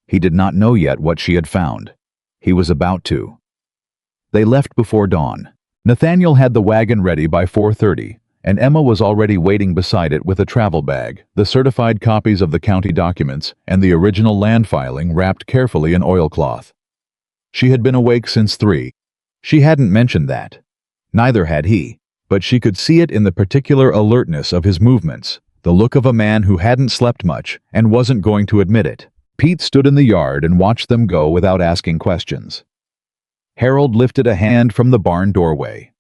He did not know yet what she had found. He was about to. They left before dawn. Nathaniel had the wagon ready by 4:30, and Emma was already waiting beside it with a travel bag, the certified copies of the county documents, and the original land filing wrapped carefully in oilcloth. She had been awake since 3. She hadn't mentioned that. Neither had he, but she could see it in the particular alertness of his movements, the look of a man who hadn't slept much and wasn't going to admit it. Pete stood in the yard and watched them go without asking questions. Harold lifted a hand from the barn doorway.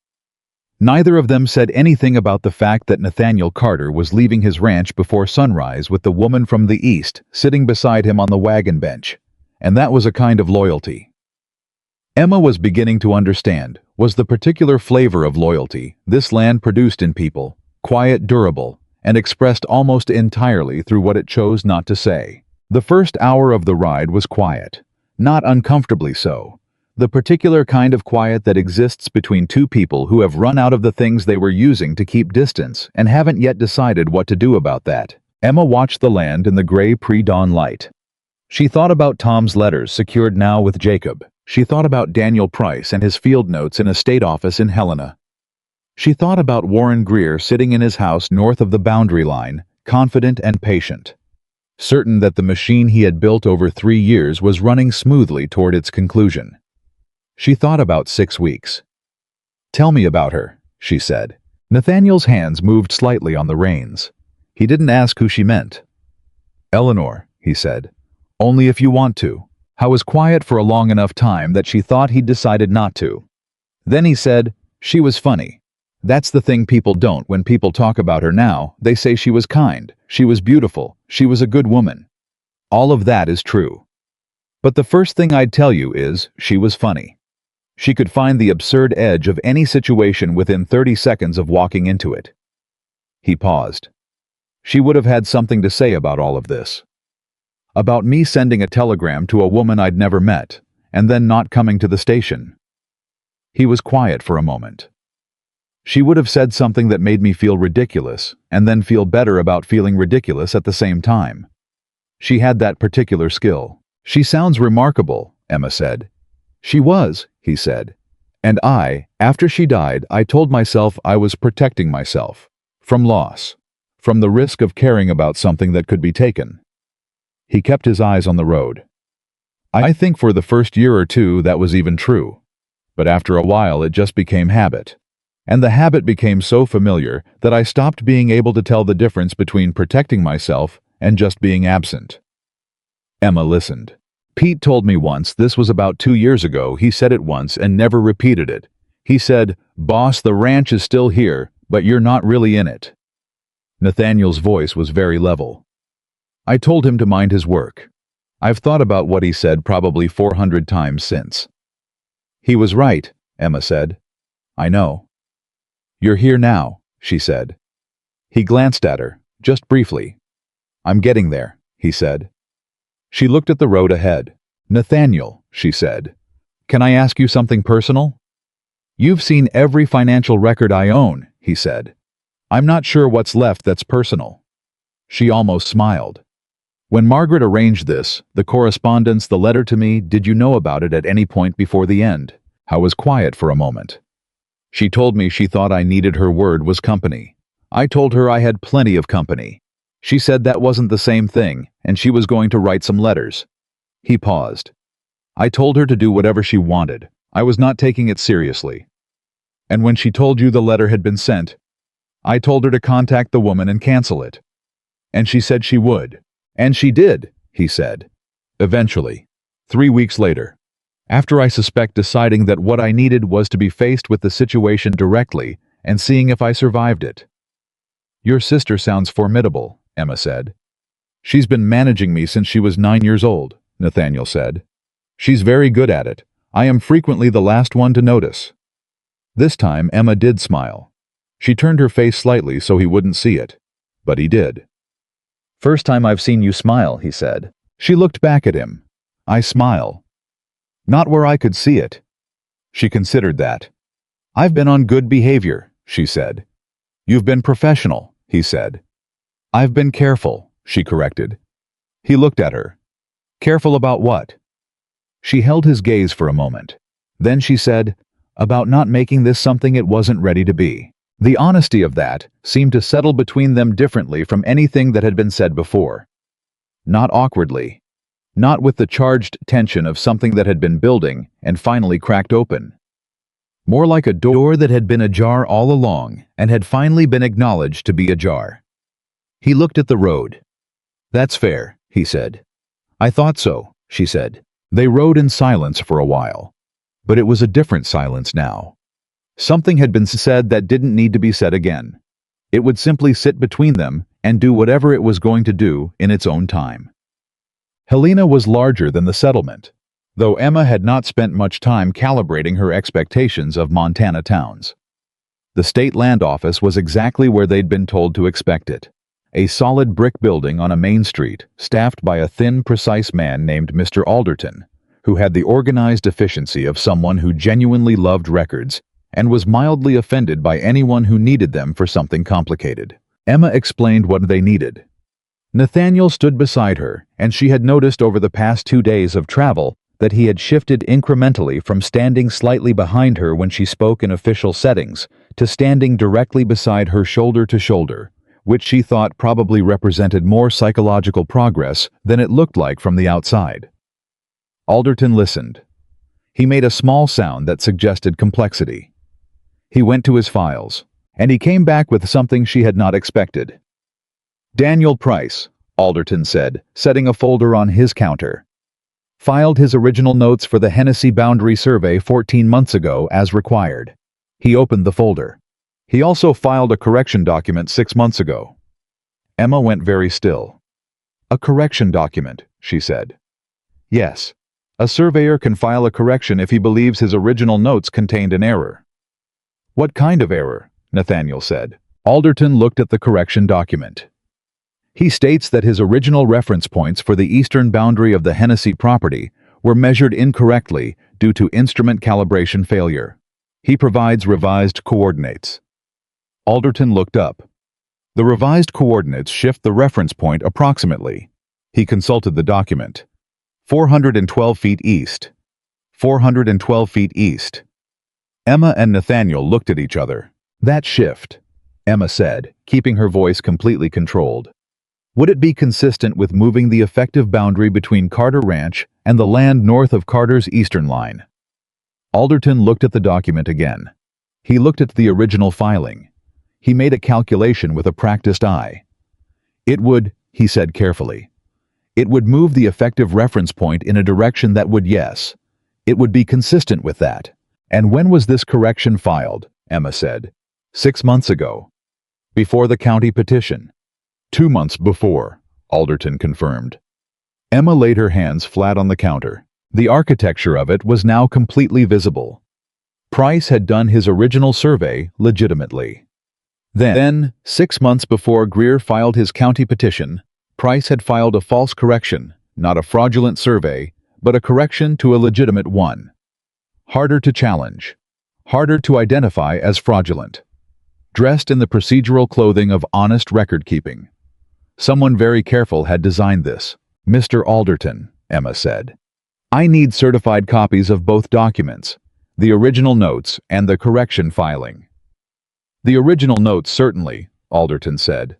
Neither of them said anything about the fact that Nathaniel Carter was leaving his ranch before sunrise with the woman from the east sitting beside him on the wagon bench, and that was a kind of loyalty. Emma was beginning to understand, was the particular flavor of loyalty this land produced in people, quiet, durable, and expressed almost entirely through what it chose not to say. The first hour of the ride was quiet, not uncomfortably so, the particular kind of quiet that exists between two people who have run out of the things they were using to keep distance and haven't yet decided what to do about that. Emma watched the land in the gray pre-dawn light. She thought about Tom's letters secured now with Jacob. She thought about Daniel Price and his field notes in a state office in Helena. She thought about Warren Greer sitting in his house north of the boundary line, confident and patient, certain that the machine he had built over 3 years was running smoothly toward its conclusion. She thought about 6 weeks. "Tell me about her," she said. Nathaniel's hands moved slightly on the reins. He didn't ask who she meant. "Eleanor," he said. "Only if you want to." I was quiet for a long enough time that she thought he'd decided not to. Then he said, "She was funny. That's the thing people don't when people talk about her now. They say she was kind, she was beautiful, she was a good woman. All of that is true. But the first thing I'd tell you is, she was funny. She could find the absurd edge of any situation within 30 seconds of walking into it." He paused. "She would have had something to say about all of this. About me sending a telegram to a woman I'd never met, and then not coming to the station." He was quiet for a moment. "She would have said something that made me feel ridiculous, and then feel better about feeling ridiculous at the same time. She had that particular skill." "She sounds remarkable," Emma said. "She was," he said. "And after she died, I told myself I was protecting myself. From loss. From the risk of caring about something that could be taken." He kept his eyes on the road. "I think for the first year or two that was even true. But after a while it just became habit. And the habit became so familiar that I stopped being able to tell the difference between protecting myself and just being absent." Emma listened. "Pete told me once, this was about 2 years ago, he said it once and never repeated it. He said, 'Boss, the ranch is still here, but you're not really in it.'" Nathaniel's voice was very level. I told him to mind his work. I've thought about what he said probably 400 times since. He was right, Emma said. I know. You're here now, she said. He glanced at her, just briefly. I'm getting there, he said. She looked at the road ahead. Nathaniel, she said. Can I ask you something personal? You've seen every financial record I own, he said. I'm not sure what's left that's personal. She almost smiled. When Margaret arranged this, the correspondence, the letter to me, did you know about it at any point before the end? I was quiet for a moment. She told me she thought I needed her word was company. I told her I had plenty of company. She said that wasn't the same thing, and she was going to write some letters. He paused. I told her to do whatever she wanted. I was not taking it seriously. And when she told you the letter had been sent, I told her to contact the woman and cancel it. And she said she would. And she did, he said. Eventually. 3 weeks later. After I suspect deciding that what I needed was to be faced with the situation directly and seeing if I survived it. Your sister sounds formidable, Emma said. She's been managing me since she was 9 years old, Nathaniel said. She's very good at it. I am frequently the last one to notice. This time Emma did smile. She turned her face slightly so he wouldn't see it. But he did. First time I've seen you smile, he said. She looked back at him. I smile. Not where I could see it. She considered that. I've been on good behavior, she said. You've been professional, he said. I've been careful, she corrected. He looked at her. Careful about what? She held his gaze for a moment. Then she said, about not making this something it wasn't ready to be. The honesty of that seemed to settle between them differently from anything that had been said before. Not awkwardly. Not with the charged tension of something that had been building and finally cracked open. More like a door that had been ajar all along and had finally been acknowledged to be ajar. He looked at the road. That's fair, he said. I thought so, she said. They rode in silence for a while. But it was a different silence now. Something had been said that didn't need to be said again. It would simply sit between them and do whatever it was going to do in its own time. Helena was larger than the settlement, though Emma had not spent much time calibrating her expectations of Montana towns. The state land office was exactly where they'd been told to expect it. A solid brick building on a main street, staffed by a thin, precise man named Mr. Alderton, who had the organized efficiency of someone who genuinely loved records and was mildly offended by anyone who needed them for something complicated. Emma explained what they needed. Nathaniel stood beside her, and she had noticed over the past 2 days of travel that he had shifted incrementally from standing slightly behind her when she spoke in official settings to standing directly beside her shoulder to shoulder, which she thought probably represented more psychological progress than it looked like from the outside. Alderton listened. He made a small sound that suggested complexity. He went to his files, and he came back with something she had not expected. Daniel Price, Alderton said, setting a folder on his counter. Filed his original notes for the Hennessy Boundary Survey 14 months ago as required. He opened the folder. He also filed a correction document 6 months ago. Emma went very still. A correction document, she said. Yes. A surveyor can file a correction if he believes his original notes contained an error. What kind of error? Nathaniel said. Alderton looked at the correction document. He states that his original reference points for the eastern boundary of the Hennessy property were measured incorrectly due to instrument calibration failure. He provides revised coordinates. Alderton looked up. The revised coordinates shift the reference point approximately. He consulted the document. 412 feet east. 412 feet east. Emma and Nathaniel looked at each other. That shift, Emma said, keeping her voice completely controlled. Would it be consistent with moving the effective boundary between Carter Ranch and the land north of Carter's eastern line? Alderton looked at the document again. He looked at the original filing. He made a calculation with a practiced eye. It would, he said carefully. It would move the effective reference point in a direction that would, yes. It would be consistent with that. And when was this correction filed? Emma said. 6 months ago. Before the county petition. 2 months before, Alderton confirmed. Emma laid her hands flat on the counter. The architecture of it was now completely visible. Price had done his original survey legitimately. Then, 6 months before Greer filed his county petition, Price had filed a false correction, not a fraudulent survey, but a correction to a legitimate one. Harder to challenge. Harder to identify as fraudulent. Dressed in the procedural clothing of honest record-keeping. Someone very careful had designed this. Mr. Alderton, Emma said. I need certified copies of both documents, the original notes and the correction filing. The original notes certainly, Alderton said.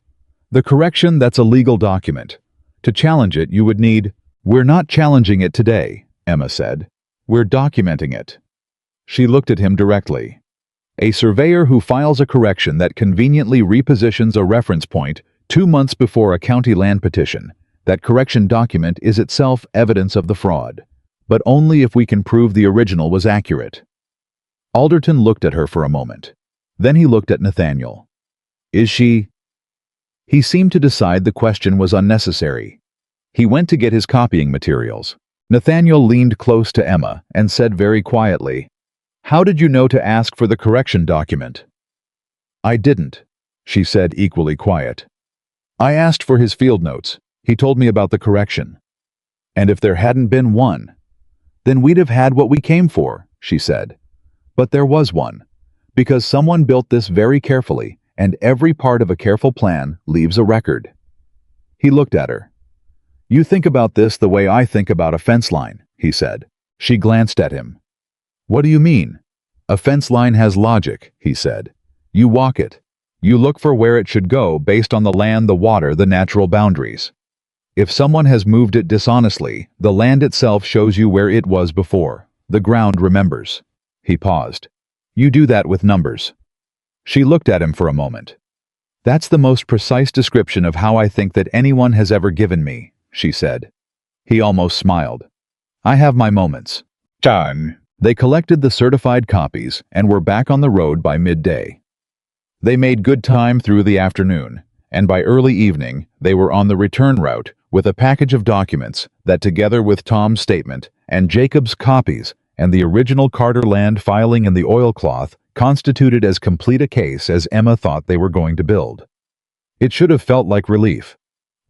The correction, that's a legal document. To challenge it, you would need... We're not challenging it today, Emma said. We're documenting it. She looked at him directly. A surveyor who files a correction that conveniently repositions a reference point 2 months before a county land petition, that correction document is itself evidence of the fraud, but only if we can prove the original was accurate. Alderton looked at her for a moment. Then he looked at Nathaniel. Is she... He seemed to decide the question was unnecessary. He went to get his copying materials. Nathaniel leaned close to Emma and said very quietly, How did you know to ask for the correction document? I didn't, she said, equally quiet. I asked for his field notes. He told me about the correction. And if there hadn't been one, then we'd have had what we came for, she said. But there was one, because someone built this very carefully, and every part of a careful plan leaves a record. He looked at her. You think about this the way I think about a fence line, he said. She glanced at him. What do you mean? A fence line has logic, he said. You walk it. You look for where it should go based on the land, the water, the natural boundaries. If someone has moved it dishonestly, the land itself shows you where it was before. The ground remembers. He paused. You do that with numbers. She looked at him for a moment. That's the most precise description of how I think that anyone has ever given me, she said. He almost smiled. I have my moments. Done. They collected the certified copies and were back on the road by midday. They made good time through the afternoon, and by early evening they were on the return route with a package of documents that, together with Tom's statement and Jacob's copies and the original Carter land filing in the oilcloth, constituted as complete a case as Emma thought they were going to build. It should have felt like relief.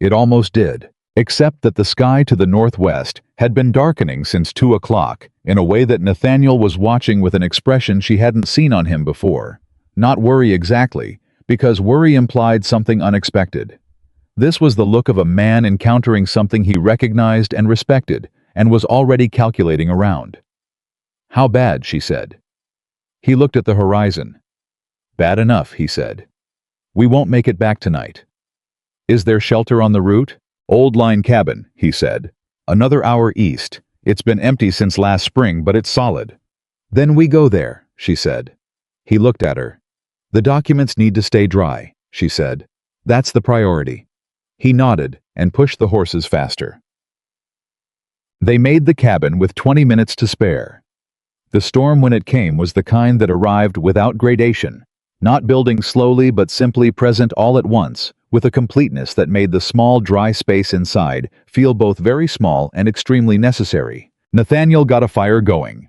It almost did, except that the sky to the northwest had been darkening since 2 o'clock in a way that Nathaniel was watching with an expression she hadn't seen on him before. Not worry exactly, because worry implied something unexpected. This was the look of a man encountering something he recognized and respected and was already calculating around. How bad, she said. He looked at the horizon. Bad enough, he said. We won't make it back tonight. Is there shelter on the route? Old line cabin, he said. Another hour east. It's been empty since last spring, but it's solid. Then we go there, she said. He looked at her. The documents need to stay dry, she said. That's the priority. He nodded and pushed the horses faster. They made the cabin with 20 minutes to spare. The storm, when it came, was the kind that arrived without gradation, not building slowly but simply present all at once, with a completeness that made the small dry space inside feel both very small and extremely necessary. Nathaniel got a fire going.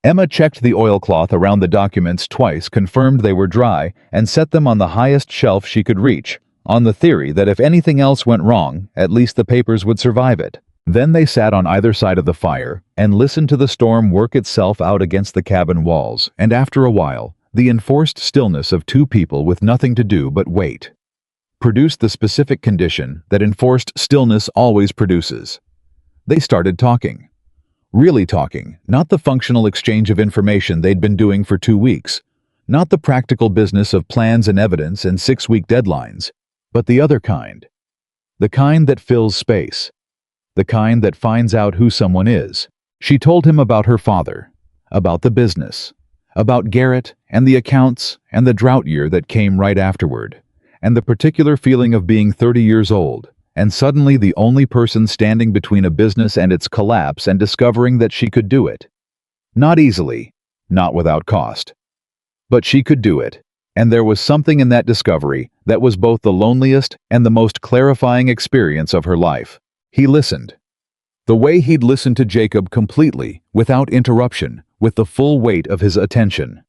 Emma checked the oilcloth around the documents twice, confirmed they were dry, and set them on the highest shelf she could reach, on the theory that if anything else went wrong, at least the papers would survive it. Then they sat on either side of the fire and listened to the storm work itself out against the cabin walls, and after a while, the enforced stillness of two people with nothing to do but wait produced the specific condition that enforced stillness always produces. They started talking. Really talking, not the functional exchange of information they'd been doing for 2 weeks, not the practical business of plans and evidence and 6-week deadlines, but the other kind. The kind that fills space. The kind that finds out who someone is. She told him about her father, about the business, about Garrett and the accounts and the drought year that came right afterward, and the particular feeling of being 30 years old, and suddenly the only person standing between a business and its collapse and discovering that she could do it. Not easily, not without cost. But she could do it, and there was something in that discovery That was both the loneliest and the most clarifying experience of her life. He listened. The way he'd listened to Jacob completely, without interruption, with the full weight of his attention.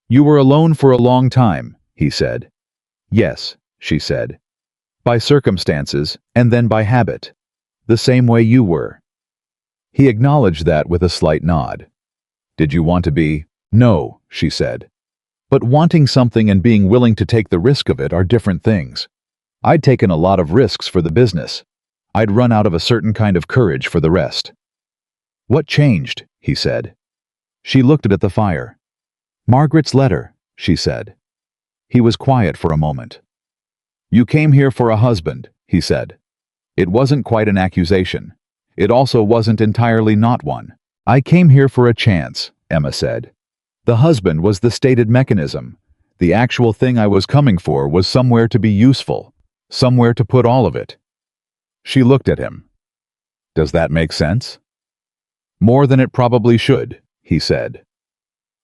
"You were alone for a long time," he said. "Yes," she said. "By circumstances, and then by habit. The same way you were." He acknowledged that with a slight nod. "Did you want to be?" "No," she said. "But wanting something and being willing to take the risk of it are different things. I'd taken a lot of risks for the business. I'd run out of a certain kind of courage for the rest." "What changed?" he said. She looked at the fire. "Margaret's letter," she said. He was quiet for a moment. "You came here for a husband," he said. It wasn't quite an accusation. It also wasn't entirely not one. "I came here for a chance," Emma said. "The husband was the stated mechanism. The actual thing I was coming for was somewhere to be useful, somewhere to put all of it." She looked at him. "Does that make sense?" "More than it probably should," he said.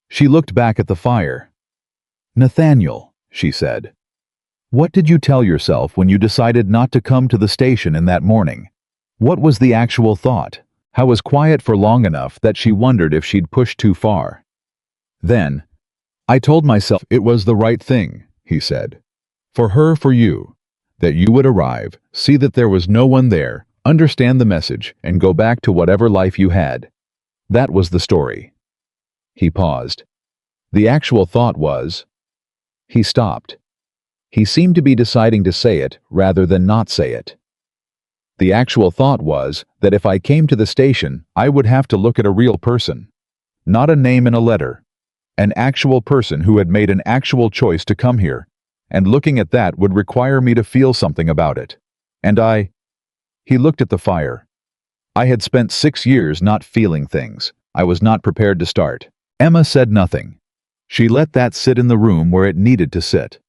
She looked back at the fire. "Nathaniel," she said, "what did you tell yourself when you decided not to come to the station in that morning? What was the actual thought?" I was quiet for long enough that she wondered if she'd pushed too far. Then, "I told myself it was the right thing," he said. "For her, for you. That you would arrive, see that there was no one there, understand the message, and go back to whatever life you had. That was the story." He paused. "The actual thought was—" He stopped. He seemed to be deciding to say it rather than not say it. "The actual thought was that if I came to the station, I would have to look at a real person. Not a name in a letter. An actual person who had made an actual choice to come here, and looking at that would require me to feel something about it. And I—" He looked at the fire. "I had spent 6 years not feeling things. I was not prepared to start." Emma said nothing. She let that sit in the room where it needed to sit.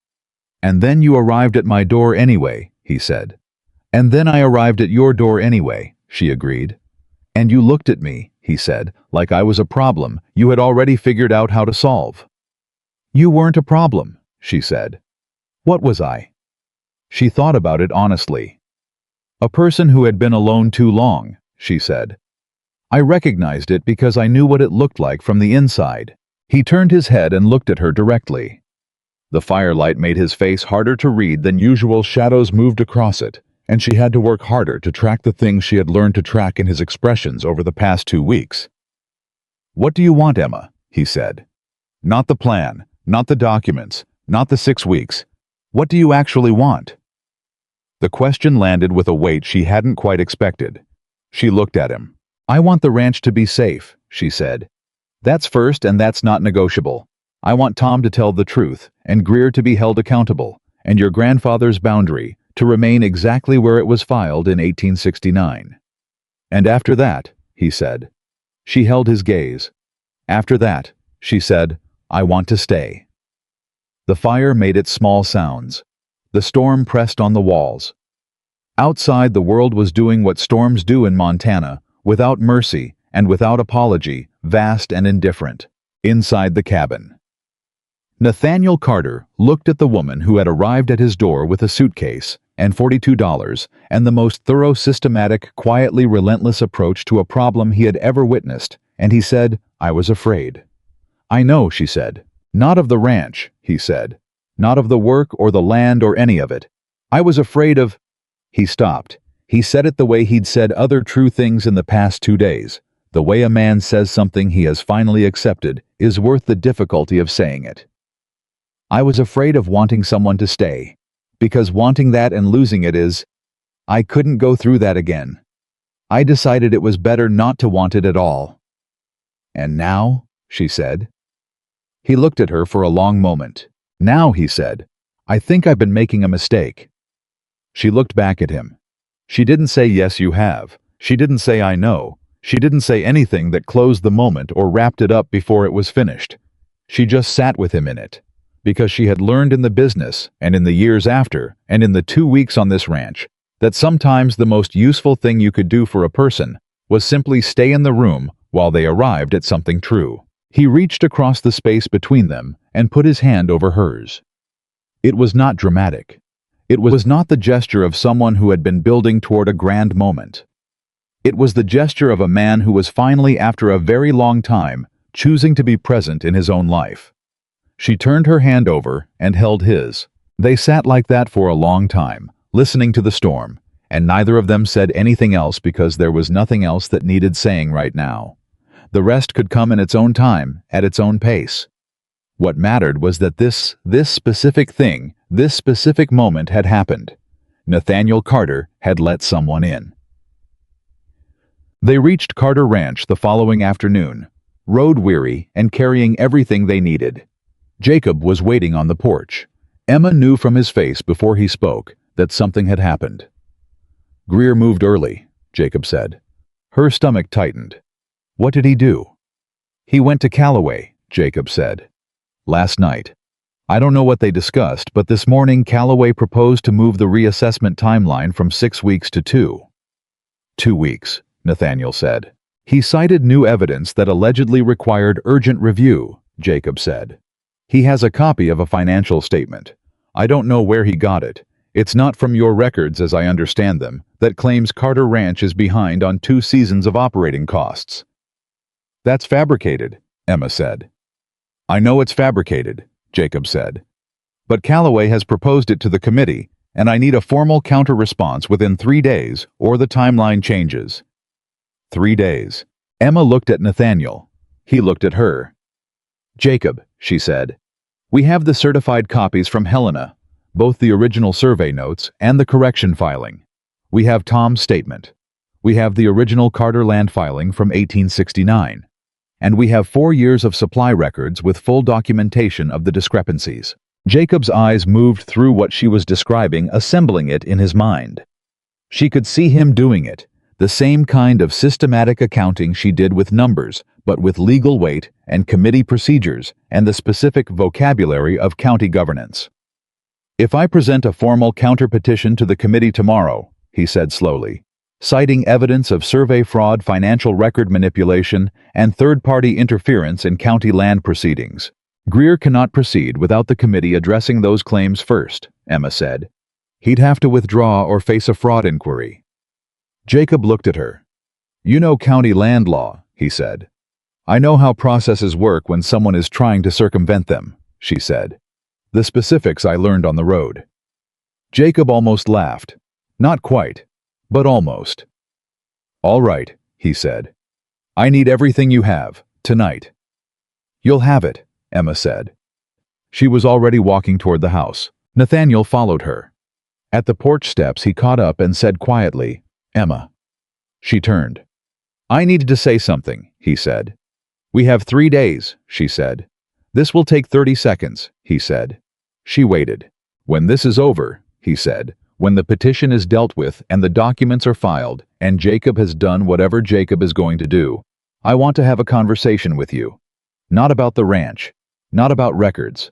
"And then you arrived at my door anyway," he said. "And then I arrived at your door anyway," she agreed. "And you looked at me," he said, "like I was a problem you had already figured out how to solve." "You weren't a problem," she said. "What was I?" She thought about it honestly. "A person who had been alone too long," she said. "I recognized it because I knew what it looked like from the inside." He turned his head and looked at her directly. The firelight made his face harder to read than usual. Shadows moved across it, and she had to work harder to track the things she had learned to track in his expressions over the past 2 weeks. "What do you want, Emma?" he said. "Not the plan, not the documents, not the 6 weeks. What do you actually want?" The question landed with a weight she hadn't quite expected. She looked at him. "I want the ranch to be safe," she said. "That's first, and that's not negotiable. I want Tom to tell the truth, and Greer to be held accountable, and your grandfather's boundary to remain exactly where it was filed in 1869. And after that," he said. She held his gaze. "After that," she said, "I want to stay." The fire made its small sounds. The storm pressed on the walls. Outside, the world was doing what storms do in Montana, without mercy and without apology, vast and indifferent. Inside the cabin, Nathaniel Carter looked at the woman who had arrived at his door with a suitcase and $42 and the most thorough, systematic, quietly relentless approach to a problem he had ever witnessed, and he said, "I was afraid." "I know," she said. "Not of the ranch," he said. "Not of the work or the land or any of it. I was afraid of—" He stopped. He said it the way he'd said other true things in the past 2 days. The way a man says something he has finally accepted is worth the difficulty of saying it. "I was afraid of wanting someone to stay. Because wanting that and losing it is— I couldn't go through that again. I decided it was better not to want it at all." "And now?" she said. He looked at her for a long moment. "Now," he said, "I think I've been making a mistake." She looked back at him. She didn't say, "Yes, you have." She didn't say, "I know." She didn't say anything that closed the moment or wrapped it up before it was finished. She just sat with him in it. Because she had learned in the business, and in the years after, and in the 2 weeks on this ranch, that sometimes the most useful thing you could do for a person was simply stay in the room while they arrived at something true. He reached across the space between them and put his hand over hers. It was not dramatic. It was not the gesture of someone who had been building toward a grand moment. It was the gesture of a man who was finally, after a very long time, choosing to be present in his own life. She turned her hand over and held his. They sat like that for a long time, listening to the storm, and neither of them said anything else because there was nothing else that needed saying right now. The rest could come in its own time, at its own pace. What mattered was that this specific thing, this specific moment had happened. Nathaniel Carter had let someone in. They reached Carter Ranch the following afternoon, road-weary and carrying everything they needed. Jacob was waiting on the porch. Emma knew from his face before he spoke that something had happened. "Greer moved early," Jacob said. Her stomach tightened. "What did he do?" "He went to Callaway," Jacob said. "Last night. I don't know what they discussed, but this morning Callaway proposed to move the reassessment timeline from 6 weeks to 2. 2 weeks, Nathaniel said. "He cited new evidence that allegedly required urgent review," Jacob said. "He has a copy of a financial statement. I don't know where he got it. It's not from your records, as I understand them, that claims Carter Ranch is behind on 2 seasons of operating costs." "That's fabricated," Emma said. "I know it's fabricated," Jacob said. "But Callaway has proposed it to the committee, and I need a formal counter-response within 3 days, or the timeline changes." 3 days. Emma looked at Nathaniel. He looked at her. "Jacob," she said, "we have the certified copies from Helena, both the original survey notes and the correction filing. We have Tom's statement. We have the original Carter land filing from 1869. And we have 4 years of supply records with full documentation of the discrepancies." Jacob's eyes moved through what she was describing, assembling it in his mind. She could see him doing it, the same kind of systematic accounting she did with numbers, but with legal weight and committee procedures and the specific vocabulary of county governance. "If I present a formal counter-petition to the committee tomorrow," he said slowly, "citing evidence of survey fraud, financial record manipulation, and third-party interference in county land proceedings, Greer cannot proceed without the committee addressing those claims first," Emma said. "He'd have to withdraw or face a fraud inquiry." Jacob looked at her. "You know county land law," he said. "I know how processes work when someone is trying to circumvent them," she said. "The specifics I learned on the road." Jacob almost laughed. Not quite, but almost. "All right," he said. "I need everything you have, tonight." "You'll have it," Emma said. She was already walking toward the house. Nathaniel followed her. At the porch steps he caught up and said quietly, "Emma." She turned. "I needed to say something," he said. "We have 3 days," she said. "This will take 30 seconds," he said. She waited. "When this is over," he said, "when the petition is dealt with and the documents are filed and Jacob has done whatever Jacob is going to do, I want to have a conversation with you. Not about the ranch. Not about records."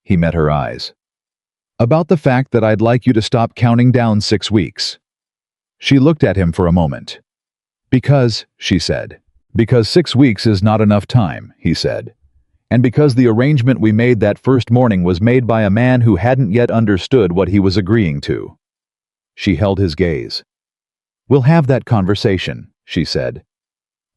He met her eyes. "About the fact that I'd like you to stop counting down 6 weeks." She looked at him for a moment. "Because," she said, "because 6 weeks is not enough time," he said. "And because the arrangement we made that first morning was made by a man who hadn't yet understood what he was agreeing to." She held his gaze. "We'll have that conversation," she said.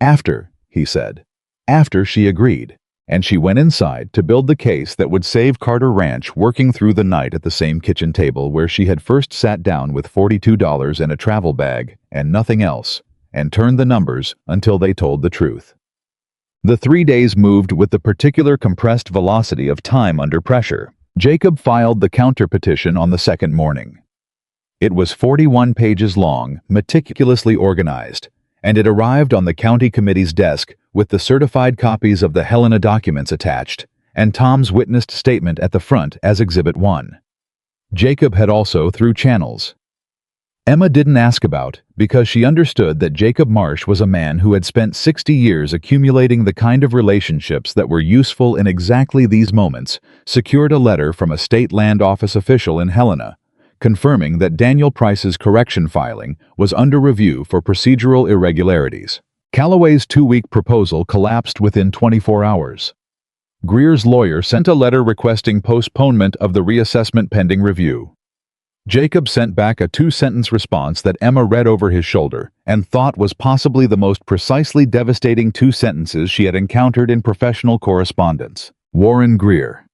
"After," he said. After she agreed, and she went inside to build the case that would save Carter Ranch working through the night at the same kitchen table where she had first sat down with $42 and a travel bag and nothing else, and turned the numbers until they told the truth. The 3 days moved with the particular compressed velocity of time under pressure. Jacob filed the counter-petition on the second morning. It was 41 pages long, meticulously organized, and it arrived on the county committee's desk with the certified copies of the Helena documents attached, and Tom's witnessed statement at the front as Exhibit 1. Jacob had also through channels. Emma didn't ask about, because she understood that Jacob Marsh was a man who had spent 60 years accumulating the kind of relationships that were useful in exactly these moments, secured a letter from a state land office official in Helena, confirming that Daniel Price's correction filing was under review for procedural irregularities. Callaway's 2-week proposal collapsed within 24 hours. Greer's lawyer sent a letter requesting postponement of the reassessment pending review. Jacob sent back a two-sentence response that Emma read over his shoulder and thought was possibly the most precisely devastating two sentences she had encountered in professional correspondence. Warren Greer.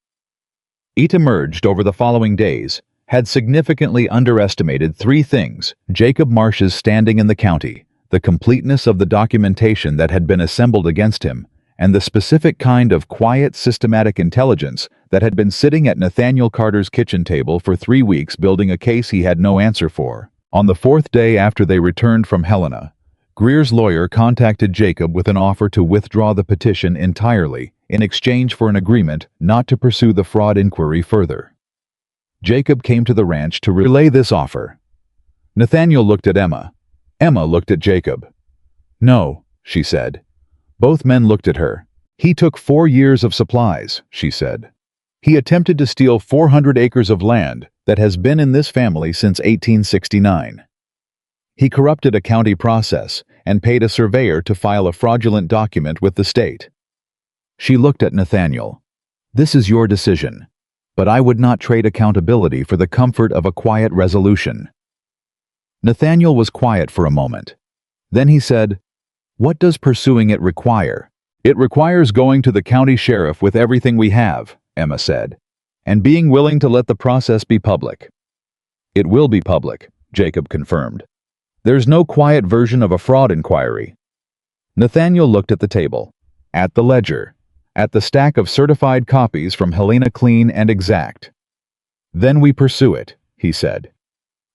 It emerged over the following days had significantly underestimated three things: Jacob Marsh's standing in the county, the completeness of the documentation that had been assembled against him, and the specific kind of quiet, systematic intelligence that had been sitting at Nathaniel Carter's kitchen table for 3 weeks building a case he had no answer for. On the fourth day after they returned from Helena, Greer's lawyer contacted Jacob with an offer to withdraw the petition entirely in exchange for an agreement not to pursue the fraud inquiry further. Jacob came to the ranch to relay this offer. Nathaniel looked at Emma. Emma looked at Jacob. "No," she said. Both men looked at her. "He took 4 years of supplies," she said. "He attempted to steal 400 acres of land that has been in this family since 1869. He corrupted a county process and paid a surveyor to file a fraudulent document with the state." She looked at Nathaniel. "This is your decision, but I would not trade accountability for the comfort of a quiet resolution." Nathaniel was quiet for a moment. Then he said, "What does pursuing it require?" "It requires going to the county sheriff with everything we have," Emma said, "and being willing to let the process be public." "It will be public," Jacob confirmed. "There's no quiet version of a fraud inquiry." Nathaniel looked at the table, at the ledger, at the stack of certified copies from Helena Clean and Exact. "Then we pursue it," he said.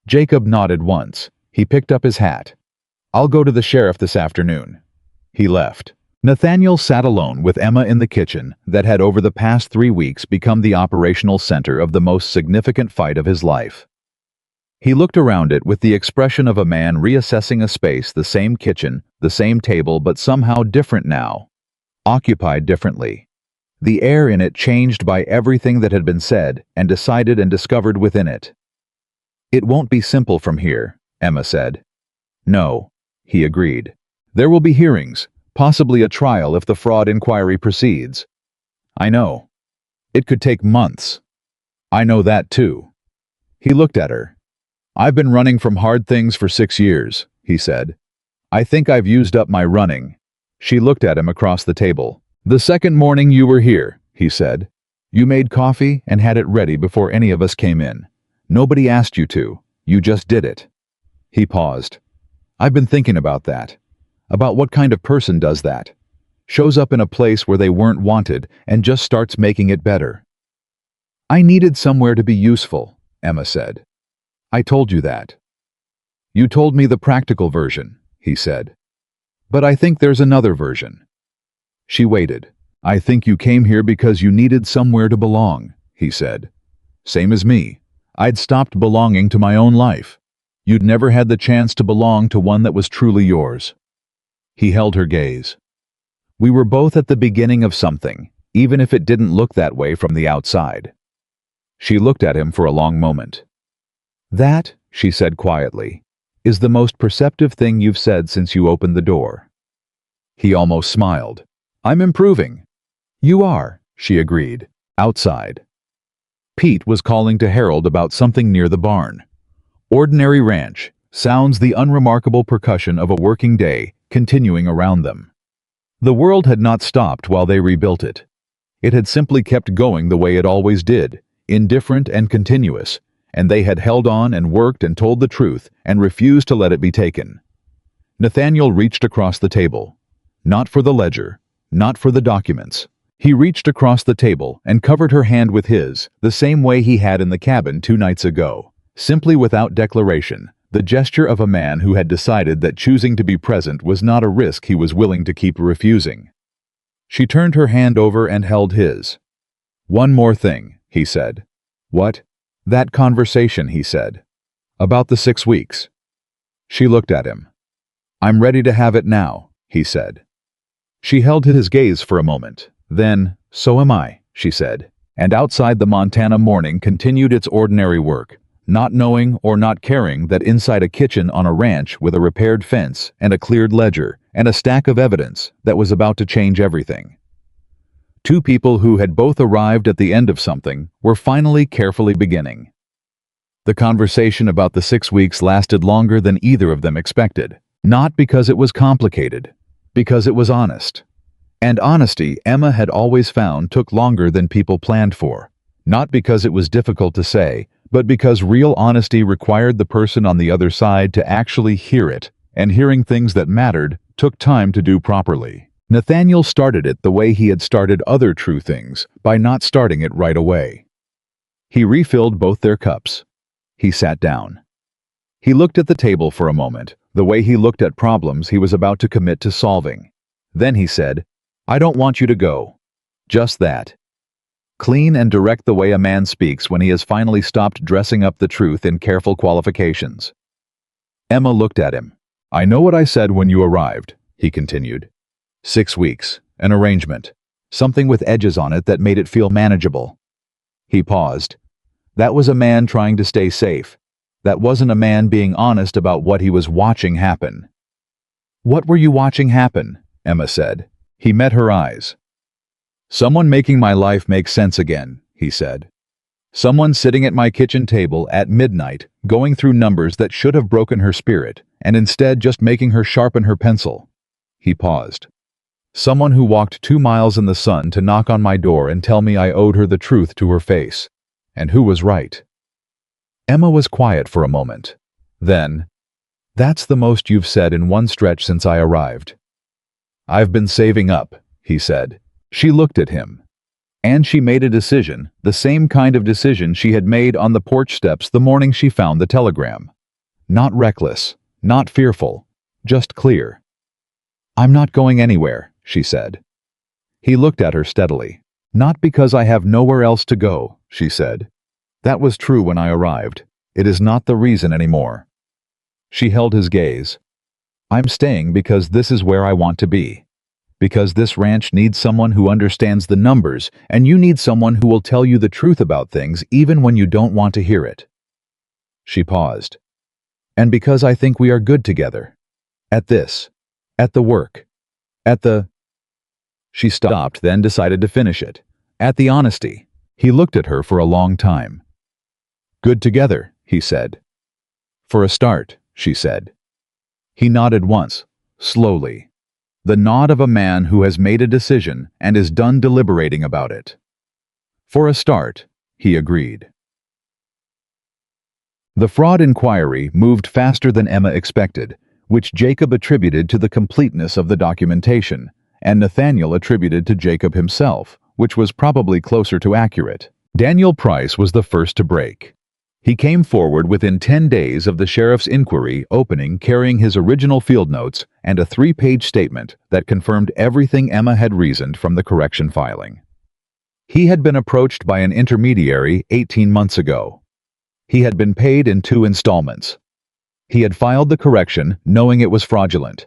Jacob nodded once. He picked up his hat. "I'll go to the sheriff this afternoon." He left. Nathaniel sat alone with Emma in the kitchen that had over the past 3 weeks become the operational center of the most significant fight of his life. He looked around it with the expression of a man reassessing a space, the same kitchen, the same table, but somehow different now, occupied differently. The air in it changed by everything that had been said and decided and discovered within it. "It won't be simple from here," Emma said. "No," he agreed. "There will be hearings, possibly a trial if the fraud inquiry proceeds." "I know. It could take months." "I know that too." He looked at her. "I've been running from hard things for 6 years," he said. "I think I've used up my running." She looked at him across the table. "The second morning you were here," he said. "You made coffee and had it ready before any of us came in. Nobody asked you to. You just did it." He paused. "I've been thinking about that. About what kind of person does that. Shows up in a place where they weren't wanted and just starts making it better." "I needed somewhere to be useful," Emma said. "I told you that." "You told me the practical version," he said. "But I think there's another version." She waited. "I think you came here because you needed somewhere to belong," he said. "Same as me. I'd stopped belonging to my own life. You'd never had the chance to belong to one that was truly yours." He held her gaze. "We were both at the beginning of something, even if it didn't look that way from the outside." She looked at him for a long moment. "That," she said quietly, "is the most perceptive thing you've said since you opened the door." He almost smiled. "I'm improving." "You are," she agreed. Outside, Pete was calling to Harold about something near the barn. Ordinary ranch, sounds the unremarkable percussion of a working day continuing around them. The world had not stopped while they rebuilt it. It had simply kept going the way it always did, indifferent and continuous, and they had held on and worked and told the truth and refused to let it be taken. Nathaniel reached across the table. Not for the ledger, not for the documents. He reached across the table and covered her hand with his, the same way he had in the cabin 2 nights ago, simply without declaration, the gesture of a man who had decided that choosing to be present was not a risk he was willing to keep refusing. She turned her hand over and held his. "One more thing," he said. "What?" "That conversation," he said. "About the 6 weeks." She looked at him. "I'm ready to have it now," he said. She held his gaze for a moment. Then, "So am I," she said. And outside the Montana morning continued its ordinary work, not knowing or not caring that inside a kitchen on a ranch with a repaired fence and a cleared ledger and a stack of evidence that was about to change everything. Two people who had both arrived at the end of something were finally carefully beginning. The conversation about the 6 weeks lasted longer than either of them expected. Not because it was complicated, because it was honest. And honesty, Emma had always found, took longer than people planned for. Not because it was difficult to say, but because real honesty required the person on the other side to actually hear it, and hearing things that mattered took time to do properly. Nathaniel started it the way he had started other true things, by not starting it right away. He refilled both their cups. He sat down. He looked at the table for a moment, the way he looked at problems he was about to commit to solving. Then he said, "I don't want you to go." Just that. Clean and direct, the way a man speaks when he has finally stopped dressing up the truth in careful qualifications. Emma looked at him. "I know what I said when you arrived," he continued. 6 weeks, an arrangement, something with edges on it that made it feel manageable. He paused. That was a man trying to stay safe. That wasn't a man being honest about what he was watching happen. "What were you watching happen?" Emma said. He met her eyes. "Someone making my life make sense again," he said. "Someone sitting at my kitchen table at midnight, going through numbers that should have broken her spirit, and instead just making her sharpen her pencil." He paused. "Someone who walked 2 miles in the sun to knock on my door and tell me I owed her the truth to her face. And who was right?" Emma was quiet for a moment. Then, "That's the most you've said in one stretch since I arrived." "I've been saving up," he said. She looked at him. And she made a decision, the same kind of decision she had made on the porch steps the morning she found the telegram. Not reckless, not fearful, just clear. "I'm not going anywhere," she said. He looked at her steadily. "Not because I have nowhere else to go," she said. "That was true when I arrived. It is not the reason anymore." She held his gaze. "I'm staying because this is where I want to be. Because this ranch needs someone who understands the numbers, and you need someone who will tell you the truth about things even when you don't want to hear it." She paused. "And because I think we are good together. At this. At the work. At the—" She stopped, then decided to finish it. "At the honesty." He looked at her for a long time. "Good together," he said. "For a start," she said. He nodded once, slowly. The nod of a man who has made a decision and is done deliberating about it. "For a start," he agreed. The fraud inquiry moved faster than Emma expected, which Jacob attributed to the completeness of the documentation, and Nathaniel attributed to Jacob himself, which was probably closer to accurate. Daniel Price was the first to break. He came forward within 10 days of the sheriff's inquiry opening, carrying his original field notes and a 3-page statement that confirmed everything Emma had reasoned from the correction filing. He had been approached by an intermediary 18 months ago. He had been paid in 2 installments. He had filed the correction knowing it was fraudulent.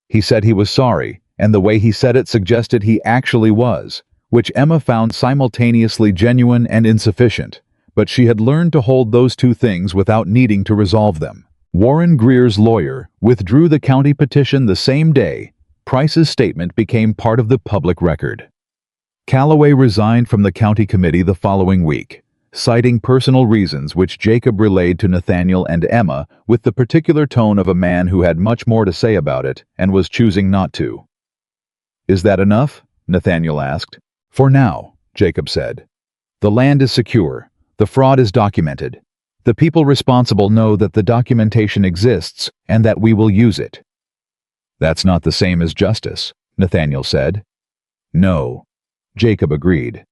He said he was sorry, and the way he said it suggested he actually was, which Emma found simultaneously genuine and insufficient, but she had learned to hold those two things without needing to resolve them. Warren Greer's lawyer withdrew the county petition the same day. Price's statement became part of the public record. Calloway resigned from the county committee the following week, citing personal reasons which Jacob relayed to Nathaniel and Emma with the particular tone of a man who had much more to say about it and was choosing not to. "Is that enough?" Nathaniel asked. "For now," Jacob said. "The land is secure. The fraud is documented. The people responsible know that the documentation exists and that we will use it." "That's not the same as justice," Nathaniel said. "No," Jacob agreed.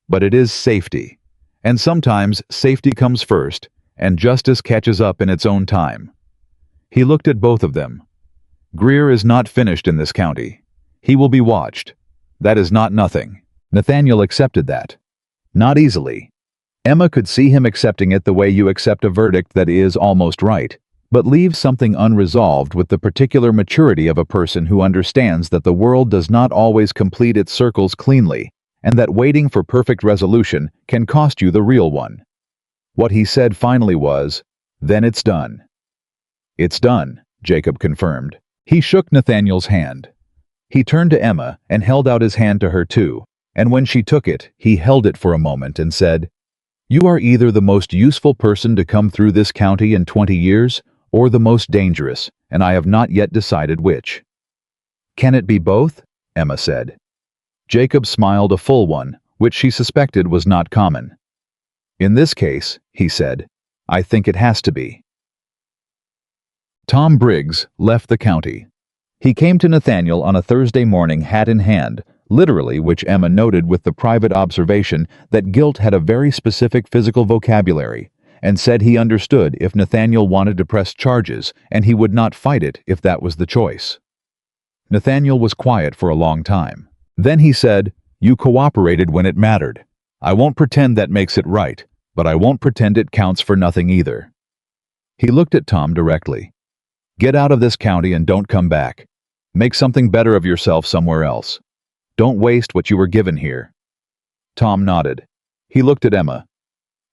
"But it is safety. And sometimes safety comes first, and justice catches up in its own time." He looked at both of them. "Greer is not finished in this county. He will be watched. That is not nothing." Nathaniel accepted that. Not easily. Emma could see him accepting it the way you accept a verdict that is almost right, but leaves something unresolved with the particular maturity of a person who understands that the world does not always complete its circles cleanly, and that waiting for perfect resolution can cost you the real one. What he said finally was, "Then it's done." "It's done," Jacob confirmed. He shook Nathaniel's hand. He turned to Emma and held out his hand to her too, and when she took it, he held it for a moment and said, "You are either the most useful person to come through this county in 20 years, or the most dangerous, and I have not yet decided which." "Can it be both?" Emma said. Jacob smiled, a full one, which she suspected was not common. "In this case," he said, "I think it has to be." Tom Briggs left the county. He came to Nathaniel on a Thursday morning, hat in hand, literally, which Emma noted with the private observation that guilt had a very specific physical vocabulary, and said he understood if Nathaniel wanted to press charges, and he would not fight it if that was the choice. Nathaniel was quiet for a long time. Then he said, "You cooperated when it mattered. I won't pretend that makes it right, but I won't pretend it counts for nothing either." He looked at Tom directly. "Get out of this county and don't come back. Make something better of yourself somewhere else. Don't waste what you were given here." Tom nodded. He looked at Emma.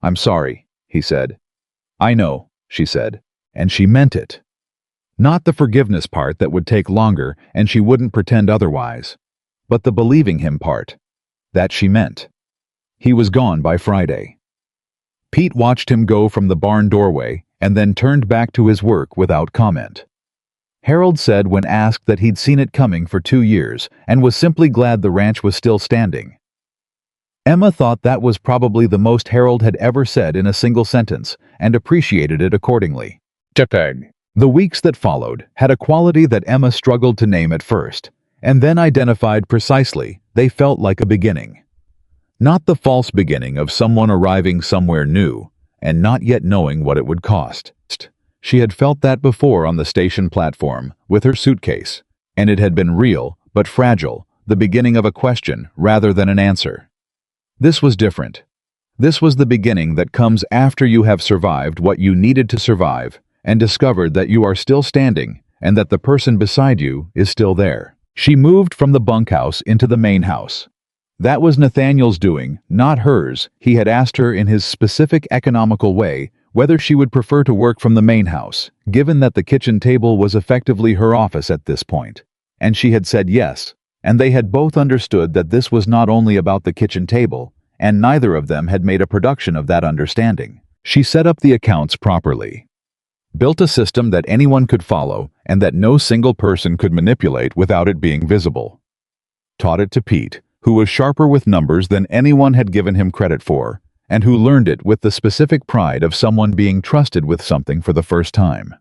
"I'm sorry," he said. "I know," she said, and she meant it. Not the forgiveness part that would take longer and she wouldn't pretend otherwise, but the believing him part. That she meant. He was gone by Friday. Pete watched him go from the barn doorway and then turned back to his work without comment. Harold said when asked that he'd seen it coming for 2 years and was simply glad the ranch was still standing. Emma thought that was probably the most Harold had ever said in a single sentence and appreciated it accordingly. JPEG. The weeks that followed had a quality that Emma struggled to name at first, and then identified precisely. They felt like a beginning. Not the false beginning of someone arriving somewhere new and not yet knowing what it would cost. She had felt that before on the station platform with her suitcase, and it had been real but fragile, the beginning of a question rather than an answer. This was different. This was the beginning that comes after you have survived what you needed to survive and discovered that you are still standing and that the person beside you is still there. She moved from the bunkhouse into the main house. That was Nathaniel's doing, not hers. He had asked her in his specific economical way whether she would prefer to work from the main house, given that the kitchen table was effectively her office at this point. And she had said yes, and they had both understood that this was not only about the kitchen table, and neither of them had made a production of that understanding. She set up the accounts properly, built a system that anyone could follow and that no single person could manipulate without it being visible. Taught it to Pete, who was sharper with numbers than anyone had given him credit for, and who learned it with the specific pride of someone being trusted with something for the first time.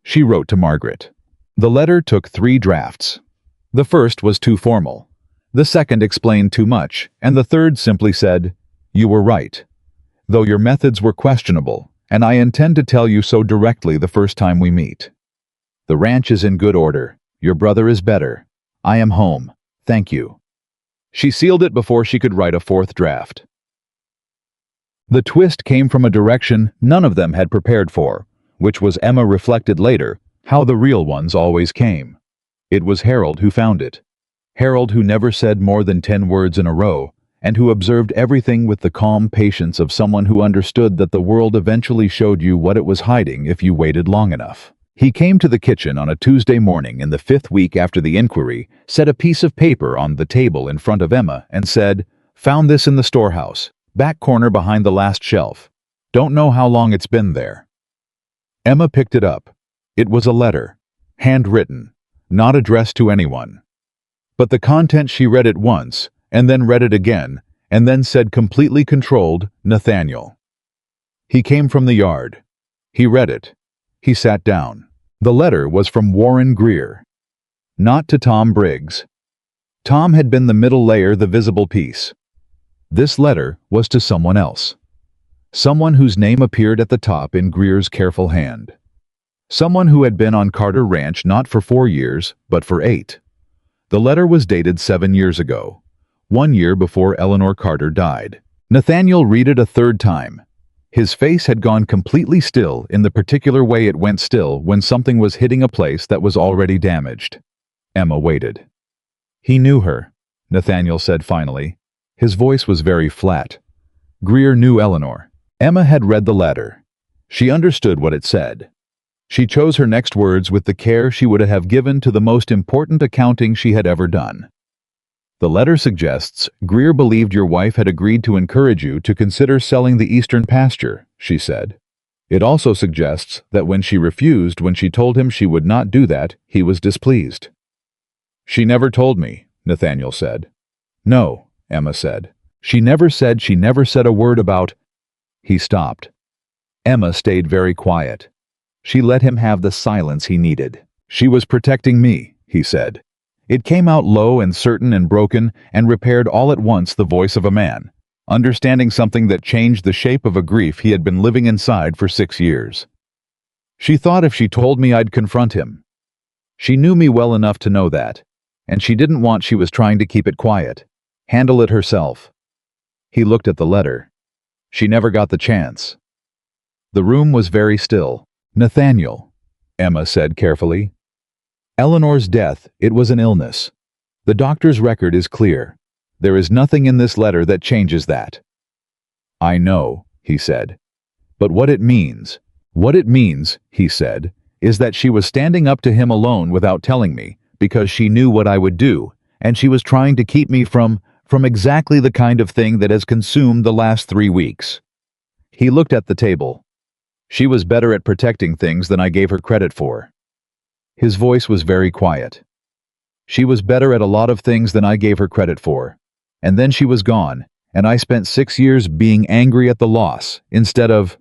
She wrote to Margaret. The letter took 3 drafts. The first was too formal. The second explained too much, and the third simply said, "You were right. Though your methods were questionable, and I intend to tell you so directly the first time we meet. The ranch is in good order. Your brother is better. I am home. Thank you." She sealed it before she could write a 4th draft. The twist came from a direction none of them had prepared for, which was, Emma reflected later, how the real ones always came. It was Harold who found it. Harold who never said more than 10 words in a row, and who observed everything with the calm patience of someone who understood that the world eventually showed you what it was hiding if you waited long enough. He came to the kitchen on a Tuesday morning in the 5th week after the inquiry, set a piece of paper on the table in front of Emma, and said, "Found this in the storehouse. Back corner behind the last shelf. Don't know how long it's been there." Emma picked it up. It was a letter, handwritten, not addressed to anyone. But the content, she read it once, and then read it again, and then said completely controlled, "Nathaniel." He came from the yard. He read it. He sat down. The letter was from Warren Greer. Not to Tom Briggs. Tom had been the middle layer, the visible piece. This letter was to someone else. Someone whose name appeared at the top in Greer's careful hand. Someone who had been on Carter Ranch not for 4 years, but for 8. The letter was dated 7 years ago, 1 year before Eleanor Carter died. Nathaniel read it a 3rd time. His face had gone completely still in the particular way it went still when something was hitting a place that was already damaged. Emma waited. "He knew her," Nathaniel said finally. His voice was very flat. Greer knew Eleanor. Emma had read the letter. She understood what it said. She chose her next words with the care she would have given to the most important accounting she had ever done. The letter suggests Greer believed your wife had agreed to encourage you to consider selling the eastern pasture, she said. It also suggests that when she refused when she told him she would not do that, he was displeased. She never told me, Nathaniel said. No, Emma said. She never said a word about... He stopped. Emma stayed very quiet. She let him have the silence he needed. She was protecting me, he said. It came out low and certain and broken and repaired all at once the voice of a man, understanding something that changed the shape of a grief he had been living inside for 6 years. She thought if she told me I'd confront him. She knew me well enough to know that, and she didn't want she was trying to keep it quiet, handle it herself. He looked at the letter. She never got the chance. The room was very still. Nathaniel, Emma said carefully. Eleanor's death, it was an illness. The doctor's record is clear. There is nothing in this letter that changes that. I know, he said. But what it means, he said, is that she was standing up to him alone without telling me, because she knew what I would do, and she was trying to keep me from exactly the kind of thing that has consumed the last 3 weeks. He looked at the table. She was better at protecting things than I gave her credit for. His voice was very quiet. She was better at a lot of things than I gave her credit for. And then she was gone, and I spent 6 years being angry at the loss, instead of...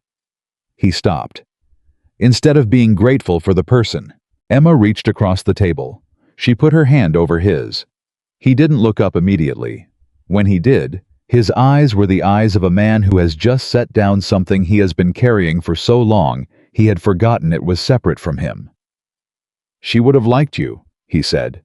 He stopped. Instead of being grateful for the person. Emma reached across the table. She put her hand over his. He didn't look up immediately. When he did, his eyes were the eyes of a man who has just set down something he has been carrying for so long he had forgotten it was separate from him. She would have liked you, he said.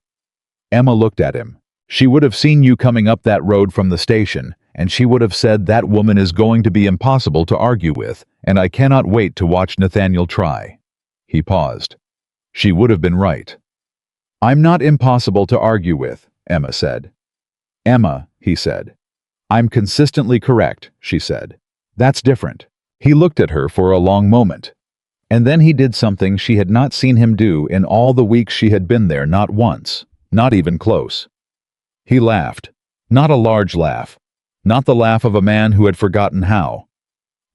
Emma looked at him. She would have seen you coming up that road from the station, and she would have said that woman is going to be impossible to argue with, and I cannot wait to watch Nathaniel try. He paused. She would have been right. I'm not impossible to argue with, Emma said. Emma, he said. I'm consistently correct, she said. That's different. He looked at her for a long moment. And then he did something she had not seen him do in all the weeks she had been there, not once, not even close. He laughed. Not a large laugh. Not the laugh of a man who had forgotten how.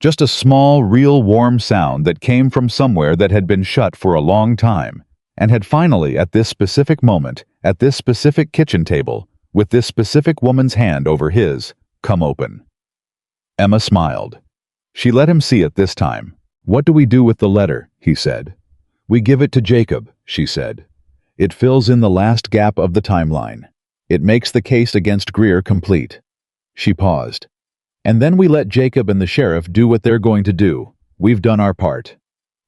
Just a small, real warm sound that came from somewhere that had been shut for a long time, and had finally, at this specific moment, at this specific kitchen table, with this specific woman's hand over his, come open. Emma smiled. She let him see it this time. What do we do with the letter? He said. We give it to Jacob, she said. It fills in the last gap of the timeline. It makes the case against Greer complete. She paused. And then we let Jacob and the sheriff do what they're going to do. We've done our part.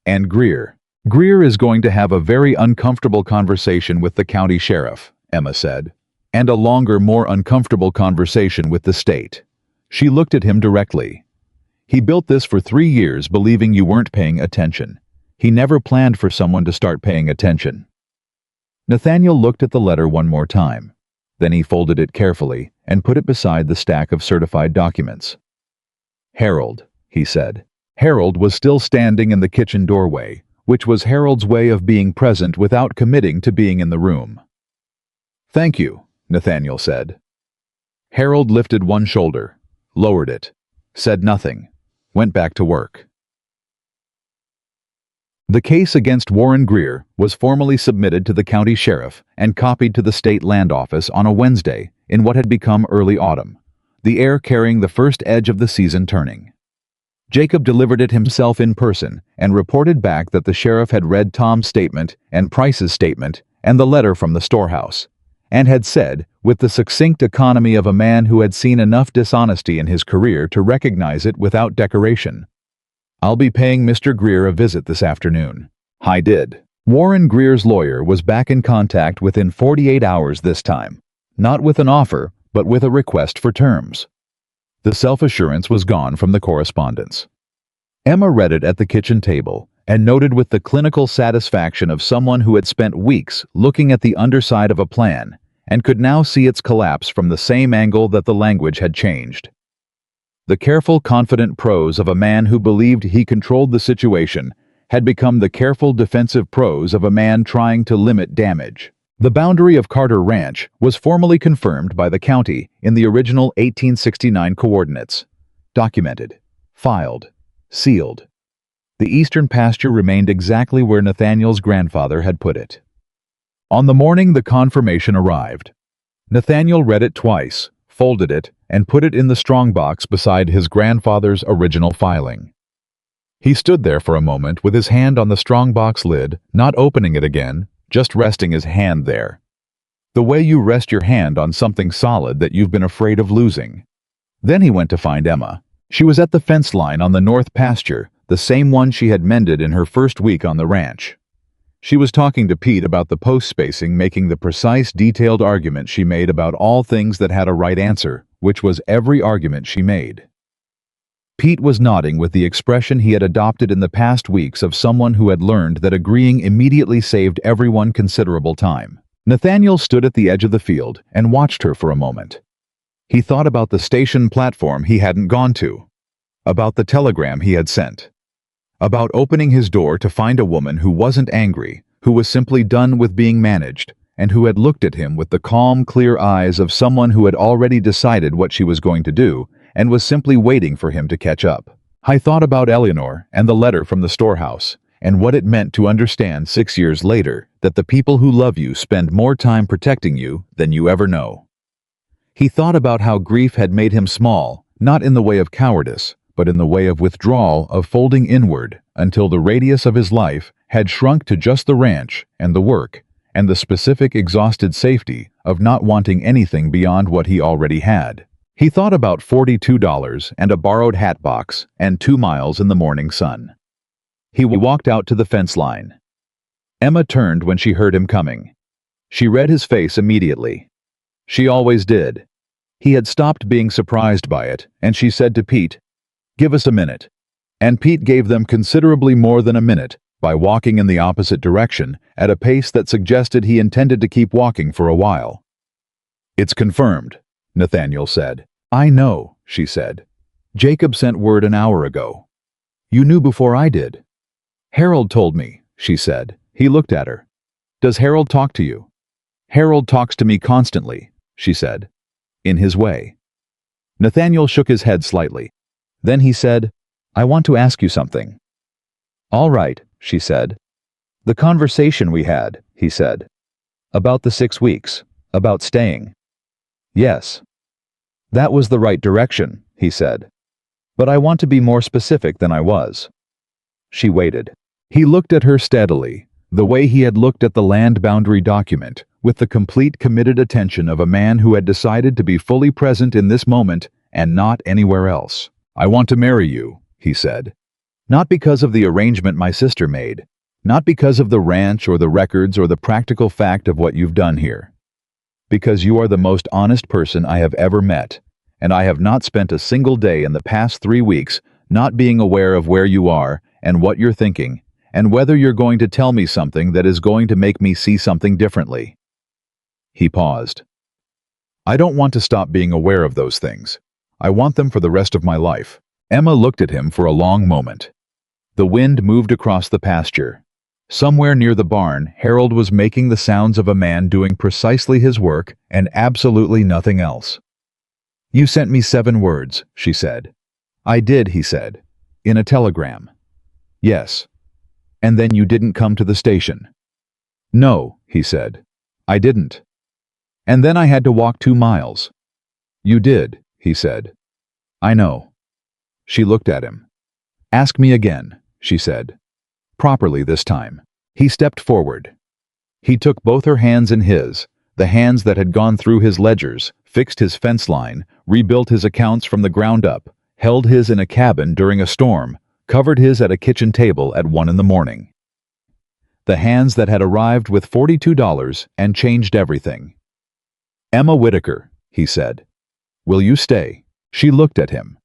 And Greer is going to have a very uncomfortable conversation with the county sheriff, Emma said. And a longer, more uncomfortable conversation with the state. She looked at him directly. He built this for 3 years believing you weren't paying attention. He never planned for someone to start paying attention. Nathaniel looked at the letter one more time. Then he folded it carefully and put it beside the stack of certified documents. Harold, he said. Harold was still standing in the kitchen doorway, which was Harold's way of being present without committing to being in the room. Thank you, Nathaniel said. Harold lifted one shoulder, lowered it, said nothing, went back to work. The case against Warren Greer was formally submitted to the county sheriff and copied to the state land office on a Wednesday in what had become early autumn, the air carrying the first edge of the season turning. Jacob delivered it himself in person and reported back that the sheriff had read Tom's statement and Price's statement and the letter from the storehouse, and had said, with the succinct economy of a man who had seen enough dishonesty in his career to recognize it without decoration, I'll be paying Mr. Greer a visit this afternoon. I did. Warren Greer's lawyer was back in contact within 48 hours this time, not with an offer, but with a request for terms. The self-assurance was gone from the correspondence. Emma read it at the kitchen table and noted with the clinical satisfaction of someone who had spent weeks looking at the underside of a plan and could now see its collapse from the same angle that the language had changed. The careful, confident prose of a man who believed he controlled the situation had become the careful, defensive prose of a man trying to limit damage. The boundary of Carter Ranch was formally confirmed by the county in the original 1869 coordinates. Documented, filed, sealed. The eastern pasture remained exactly where Nathaniel's grandfather had put it. On the morning the confirmation arrived, Nathaniel read it twice, folded it, and put it in the strongbox beside his grandfather's original filing. He stood there for a moment with his hand on the strongbox lid, not opening it again, just resting his hand there. The way you rest your hand on something solid that you've been afraid of losing. Then he went to find Emma. She was at the fence line on the north pasture, the same one she had mended in her first week on the ranch. She was talking to Pete about the post spacing, making the precise, detailed argument she made about all things that had a right answer, which was every argument she made. Pete was nodding with the expression he had adopted in the past weeks of someone who had learned that agreeing immediately saved everyone considerable time. Nathaniel stood at the edge of the field and watched her for a moment. He thought about the station platform he hadn't gone to, about the telegram he had sent, about opening his door to find a woman who wasn't angry, who was simply done with being managed, and who had looked at him with the calm, clear eyes of someone who had already decided what she was going to do and was simply waiting for him to catch up. I thought about Eleanor and the letter from the storehouse, and what it meant to understand 6 years later that the people who love you spend more time protecting you than you ever know. He thought about how grief had made him small, not in the way of cowardice, but in the way of withdrawal, of folding inward, until the radius of his life had shrunk to just the ranch and the work, and the specific exhausted safety of not wanting anything beyond what he already had. He thought about $42 and a borrowed hat box and 2 miles in the morning sun. He walked out to the fence line. Emma turned when she heard him coming. She read his face immediately. She always did. He had stopped being surprised by it, and she said to Pete, "Give us a minute." And Pete gave them considerably more than a minute by walking in the opposite direction at a pace that suggested he intended to keep walking for a while. "It's confirmed," Nathaniel said. "I know," she said. "Jacob sent word an hour ago. You knew before I did." "Harold told me," she said. He looked at her. "Does Harold talk to you?" "Harold talks to me constantly," she said. "In his way." Nathaniel shook his head slightly. Then he said, "I want to ask you something." "All right," she said. "The conversation we had," he said. "About the 6 weeks, about staying." "Yes." "That was the right direction," he said. "But I want to be more specific than I was." She waited. He looked at her steadily, the way he had looked at the land boundary document, with the complete committed attention of a man who had decided to be fully present in this moment and not anywhere else. "I want to marry you," he said. "Not because of the arrangement my sister made, not because of the ranch or the records or the practical fact of what you've done here. Because you are the most honest person I have ever met, and I have not spent a single day in the past 3 weeks not being aware of where you are and what you're thinking, and whether you're going to tell me something that is going to make me see something differently." He paused. "I don't want to stop being aware of those things. I want them for the rest of my life." Emma looked at him for a long moment. The wind moved across the pasture. Somewhere near the barn, Harold was making the sounds of a man doing precisely his work and absolutely nothing else. "You sent me 7 words, she said. "I did," he said. "In a telegram." "Yes." "And then you didn't come to the station." "No," he said. "I didn't." "And then I had to walk 2 miles." "You did," he said. "I know." She looked at him. "Ask me again," she said. Properly this time. He stepped forward. He took both her hands in his, the hands that had gone through his ledgers, fixed his fence line, rebuilt his accounts from the ground up, held his in a cabin during a storm, covered his at a kitchen table at 1 in the morning. The hands that had arrived with $42 and changed everything. "Emma Whitaker," he said. "Will you stay?" She looked at him.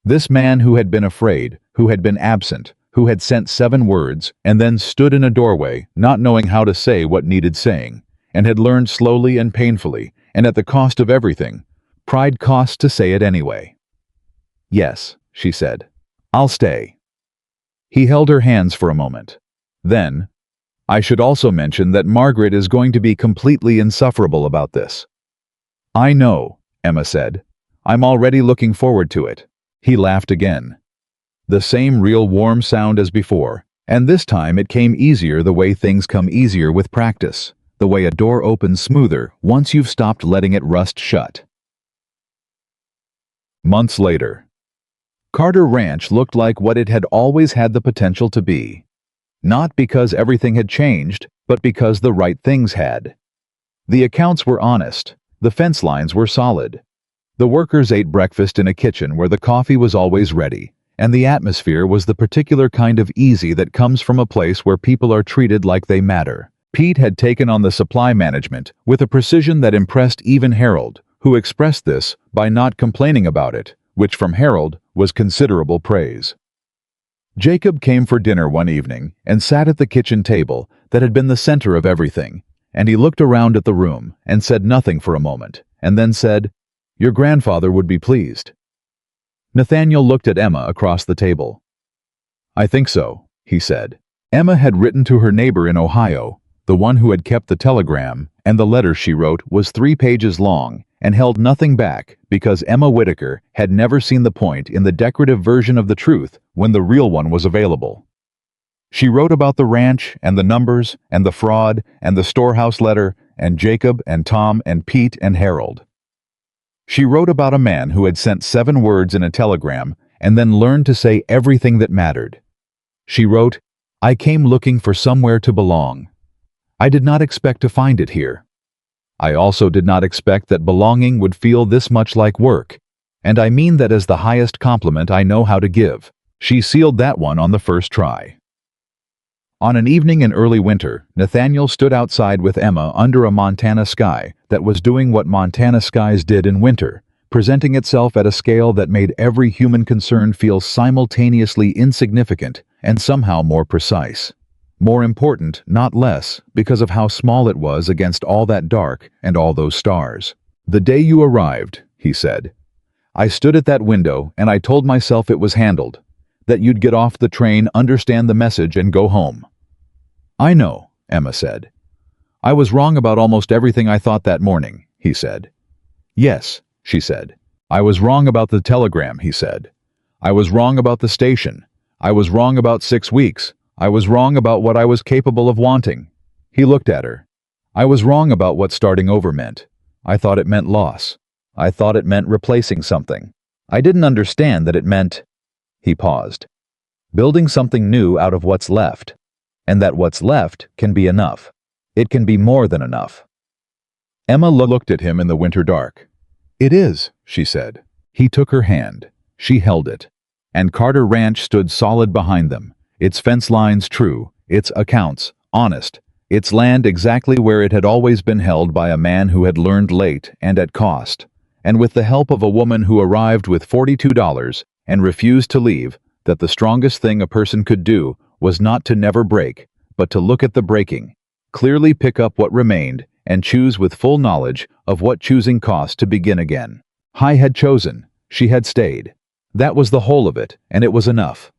This man who had been afraid, who had been absent, who had sent 7 words and then stood in a doorway, not knowing how to say what needed saying, and had learned slowly and painfully, and at the cost of everything, pride cost to say it anyway. "Yes," she said. "I'll stay." He held her hands for a moment. Then, I should also mention that Margaret is going to be completely insufferable about this. I know, Emma said. I'm already looking forward to it. He laughed again. The same real warm sound as before, and this time it came easier the way things come easier with practice, the way a door opens smoother once you've stopped letting it rust shut. Months later. Carter Ranch looked like what it had always had the potential to be. Not because everything had changed, but because the right things had. The accounts were honest, the fence lines were solid. The workers ate breakfast in a kitchen where the coffee was always ready, and the atmosphere was the particular kind of easy that comes from a place where people are treated like they matter. Pete had taken on the supply management with a precision that impressed even Harold, who expressed this by not complaining about it, which from Harold was considerable praise. Jacob came for dinner one evening and sat at the kitchen table that had been the center of everything, and he looked around at the room and said nothing for a moment, and then said, "Your grandfather would be pleased." Nathaniel looked at Emma across the table. "I think so," he said. Emma had written to her neighbor in Ohio, the one who had kept the telegram, and the letter she wrote was 3 pages long and held nothing back because Emma Whitaker had never seen the point in the decorative version of the truth when the real one was available. She wrote about the ranch and the numbers and the fraud and the storehouse letter and Jacob and Tom and Pete and Harold. She wrote about a man who had sent 7 words in a telegram and then learned to say everything that mattered. She wrote, "I came looking for somewhere to belong. I did not expect to find it here. I also did not expect that belonging would feel this much like work, and I mean that as the highest compliment I know how to give." She sealed that one on the first try. On an evening in early winter, Nathaniel stood outside with Emma under a Montana sky that was doing what Montana skies did in winter, presenting itself at a scale that made every human concern feel simultaneously insignificant and somehow more precise. More important, not less, because of how small it was against all that dark and all those stars. "The day you arrived," he said, "I stood at that window and I told myself it was handled, that you'd get off the train, understand the message, and go home." "I know," Emma said. "I was wrong about almost everything I thought that morning," he said. "Yes," she said. "I was wrong about the telegram," he said. "I was wrong about the station. I was wrong about 6 weeks. I was wrong about what I was capable of wanting." He looked at her. "I was wrong about what starting over meant. I thought it meant loss. I thought it meant replacing something. I didn't understand that it meant—" He paused. "Building something new out of what's left. And that what's left can be enough. It can be more than enough." Emma looked at him in the winter dark. "It is," she said. He took her hand. She held it. And Carter Ranch stood solid behind them, its fence lines true, its accounts honest, its land exactly where it had always been held by a man who had learned late and at cost, and with the help of a woman who arrived with $42 and refused to leave, that the strongest thing a person could do was not to never break, but to look at the breaking, clearly pick up what remained, and choose with full knowledge of what choosing cost to begin again. He had chosen, she had stayed. That was the whole of it, and it was enough.